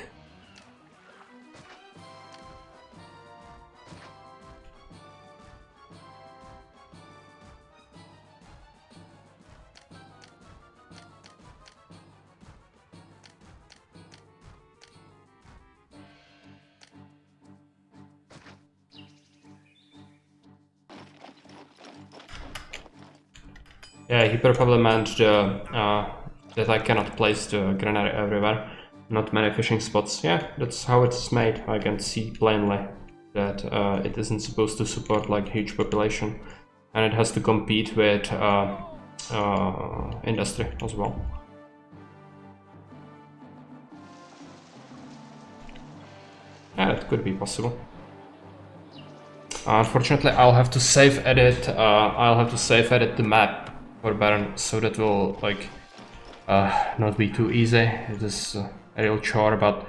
Speaker 1: Yeah, he probably meant the, that I cannot place the granary everywhere. Not many fishing spots. Yeah, that's how it's made. I can see plainly that it isn't supposed to support like huge population, and it has to compete with industry as well. Yeah, it could be possible. Unfortunately, I'll have to save edit. I'll have to save edit the map for Baron, so that will like not be too easy. It is a real chore, but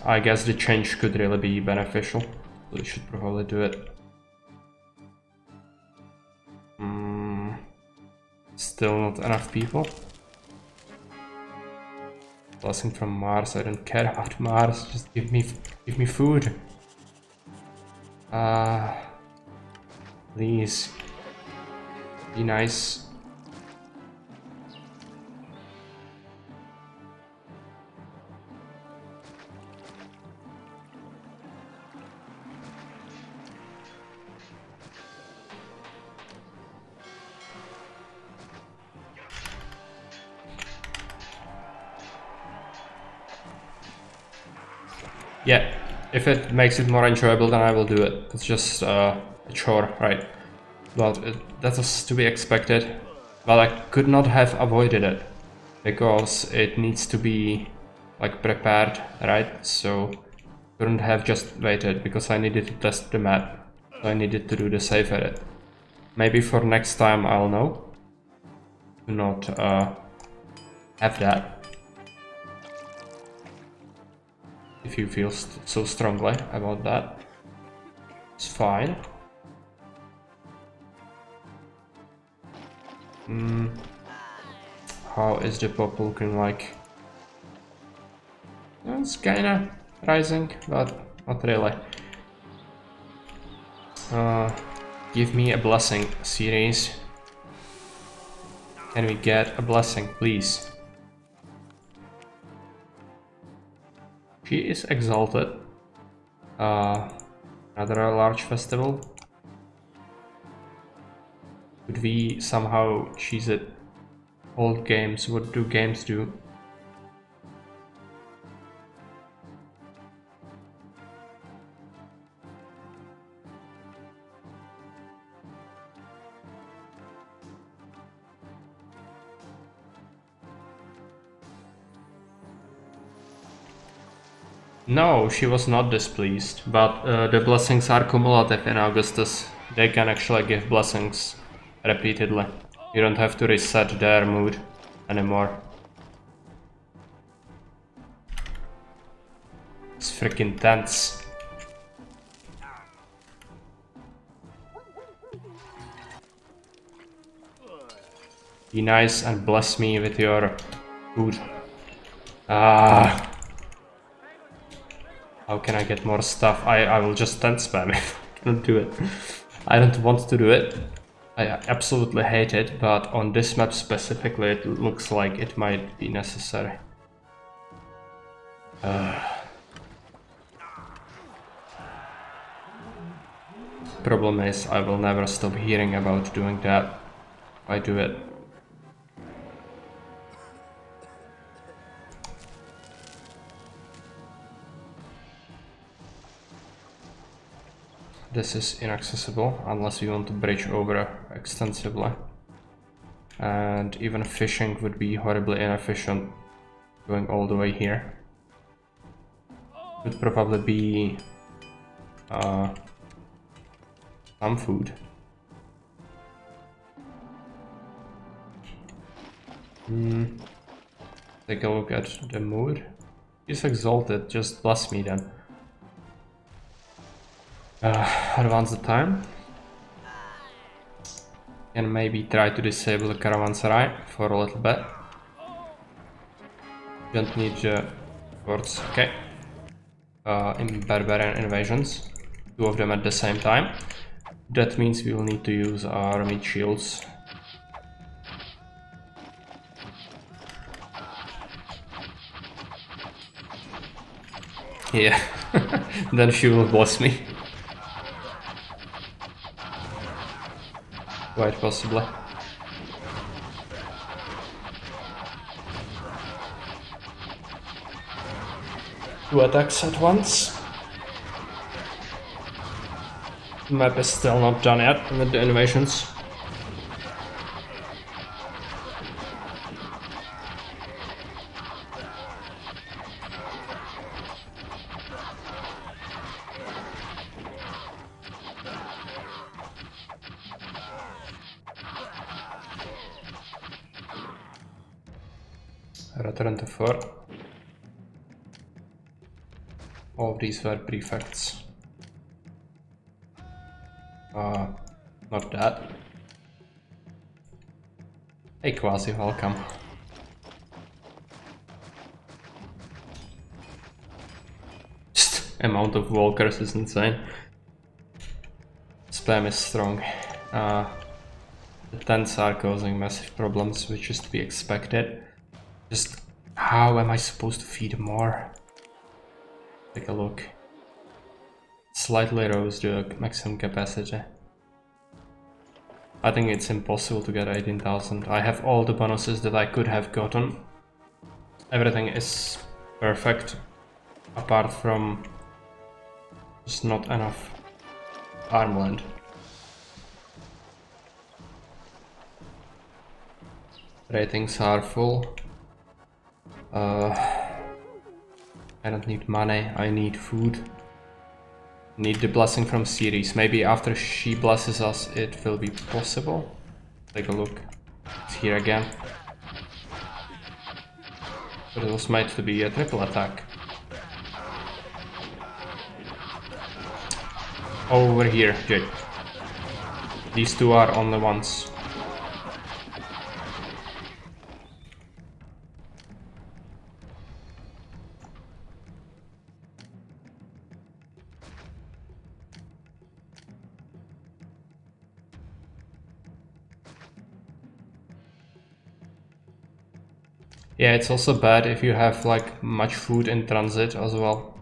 Speaker 1: I guess the change could really be beneficial. So we should probably do it. Still not enough people. Blessing from Mars. I don't care about Mars. Just give me food. Please be nice. Yeah, if it makes it more enjoyable, then I will do it. It's just a chore, right? But that was to be expected. But I could not have avoided it, because it needs to be like prepared, right? So couldn't have just waited, because I needed to test the map. So I needed to do the save edit. Maybe for next time I'll know to not have that. If you feel so strongly about that, it's fine. How is the pop looking like? It's kinda rising, but not really. Give me a blessing, series. Can we get a blessing, please? She is exalted. Another large festival. Could we somehow cheese it? Old games, what do games do? No, she was not displeased, but the blessings are cumulative in Augustus. They can actually give blessings repeatedly. You don't have to reset their mood anymore. It's freaking tense. Be nice and bless me with your food. Ah. How can I get more stuff? I will just tent spam if I cannot do it. I don't want to do it. I absolutely hate it, but on this map specifically it looks like it might be necessary. Problem is, I will never stop hearing about doing that. I do it. This is inaccessible unless you want to bridge over extensively. And even fishing would be horribly inefficient going all the way here. Would probably be some food. Take a look at the mood. He's exalted, just bless me then. Advance the time. And maybe try to disable the caravanserai for a little bit. Don't need the forts, okay. In barbarian invasions. 2 of them at the same time. That means we will need to use our meat shields. Yeah, then she will boss me. Quite possibly. Two attacks at once. Map is still not done yet with the innovations. Return to 4. All of these were prefects. Not that. Hey Quasi, welcome. Just amount of walkers is insane. Spam is strong. The tents are causing massive problems, which is to be expected. Just how am I supposed to feed more? Take a look. Slightly rose the maximum capacity. I think it's impossible to get 18,000. I have all the bonuses that I could have gotten. Everything is perfect, apart from just not enough farmland. Ratings are full. I don't need money, I need food. Need the blessing from Ceres. Maybe after she blesses us it will be possible. Take a look. It's here again. But it was made to be a triple attack. Over here, Jake. These two are only ones. Yeah, it's also bad if you have like much food in transit as well.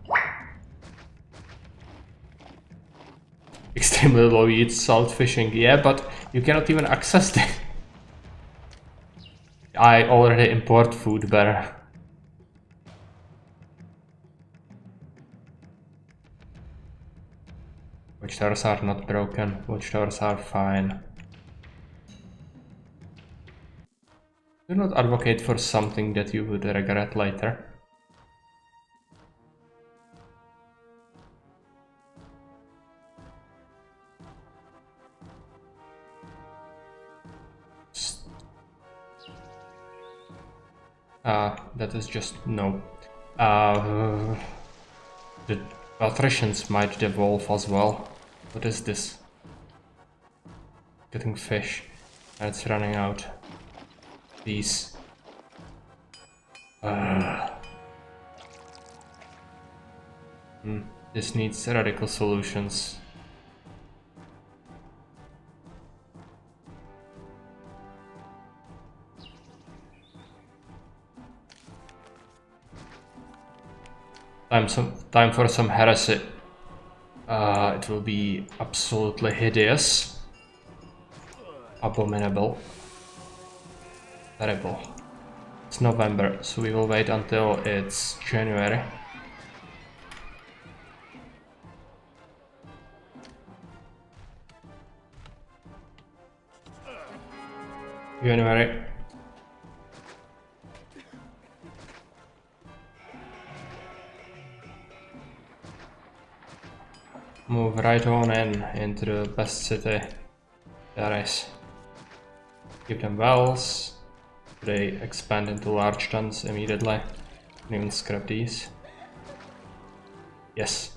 Speaker 1: Extremely low yield salt fishing, yeah, but you cannot even access it. I already import food better. Watchtowers are not broken, watchtowers are fine. Do not advocate for something that you would regret later. That is just no. The patricians might devolve as well. What is this? Getting fish. And it's running out. These. This needs radical solutions. Time for some heresy. It will be absolutely hideous. Abominable. Terrible. It's November, so we will wait until it's January. January. Move right on into the best city there is. Give them wells. They expand into large tons immediately. Can even scrap these. Yes.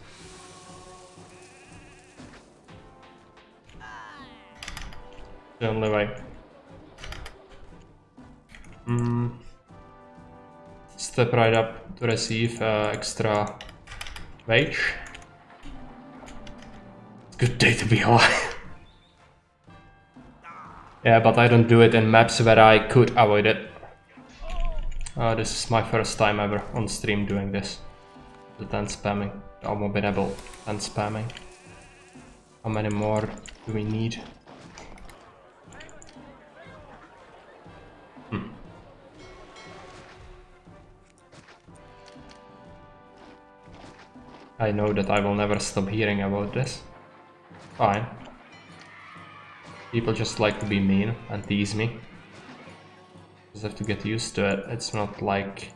Speaker 1: The only way. Step right up to receive extra wage. It's a good day to be alive. Yeah, but I don't do it in maps where I could avoid it. This is my first time ever on stream doing this. The 10 spamming. The abominable 10 spamming. How many more do we need? I know that I will never stop hearing about this. Fine. People just like to be mean and tease me. Just have to get used to it. It's not like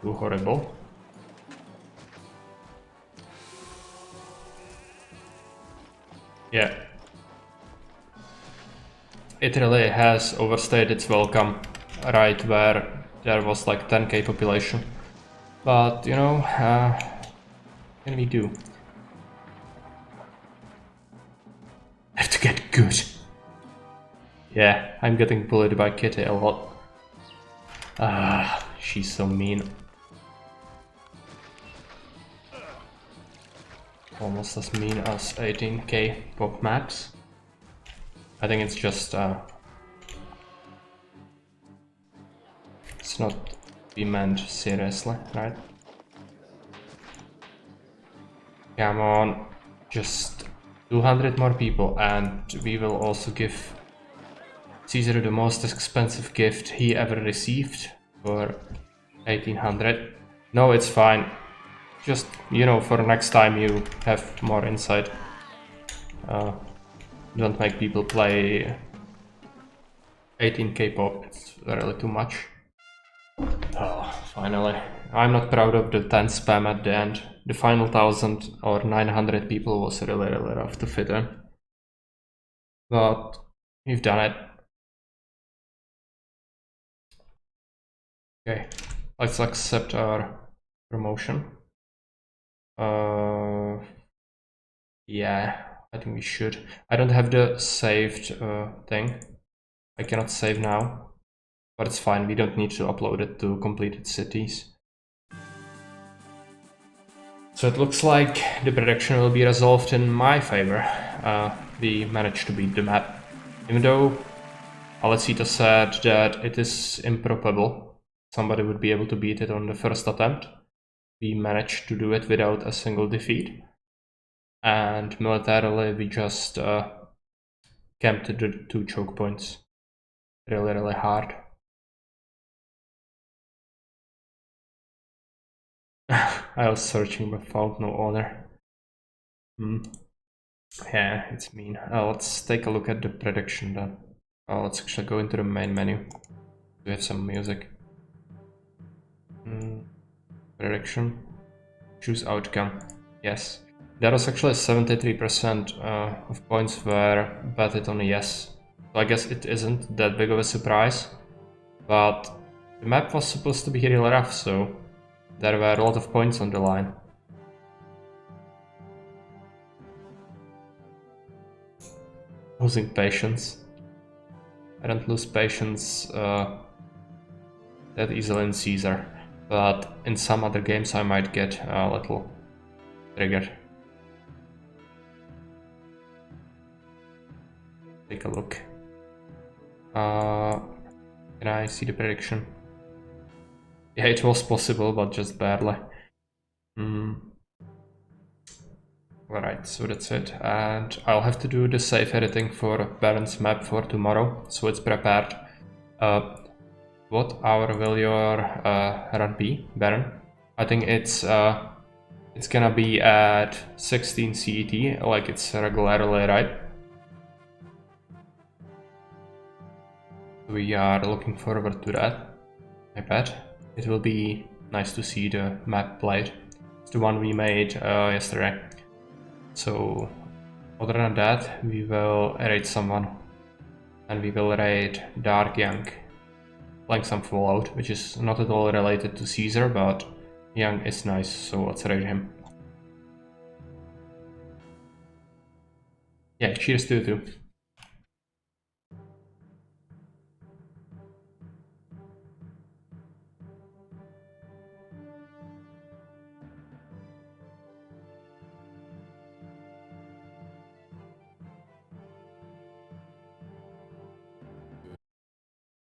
Speaker 1: too horrible. Yeah. It really has overstayed its welcome right where there was like 10k population. But, you know, what can we do? I have to get good. Yeah, I'm getting bullied by Kitty a lot. She's so mean. Almost as mean as 18k pop maps. I think it's just it's not be meant seriously, right? Come on, just 200 more people, and we will also give Caesar the most expensive gift he ever received for 1800. No, it's fine. Just, you know, for next time you have more insight. Don't make people play 18k pop, it's really too much. Oh, finally. I'm not proud of the 10 spam at the end. The final 1000 or 900 people was really rough to fit in. But we've done it. Okay, let's accept our promotion. Yeah, I think we should. I don't have the saved thing. I cannot save now. But it's fine, we don't need to upload it to completed cities. So it looks like the prediction will be resolved in my favor. We managed to beat the map. Even though LordAlesito said that it is improbable somebody would be able to beat it on the first attempt, we managed to do it without a single defeat. And militarily we just camped the 2 choke points really hard. I was searching but found no owner. Yeah, it's mean. Let's take a look at the prediction then. Let's actually go into the main menu. We have some music. Prediction. Choose outcome. Yes. There was actually 73% of points were betted on a yes. So I guess it isn't that big of a surprise. But the map was supposed to be really rough, so there were a lot of points on the line. Losing patience. I don't lose patience that easily in Caesar, but in some other games I might get a little triggered. Take a look. Can I see the prediction? Yeah, it was possible, but just barely. Alright, so that's it. And I'll have to do the safe editing for Baron's map for tomorrow, so it's prepared. What hour will your run be, Baron? I think it's gonna be at 16 CET, like it's regularly, right? We are looking forward to that, I bet. It will be nice to see the map played. It's the one we made yesterday. So, other than that, we will raid someone. And we will raid Dark Young, playing some Fallout, which is not at all related to Caesar, but Young is nice, so let's raid him. Yeah, cheers to you too.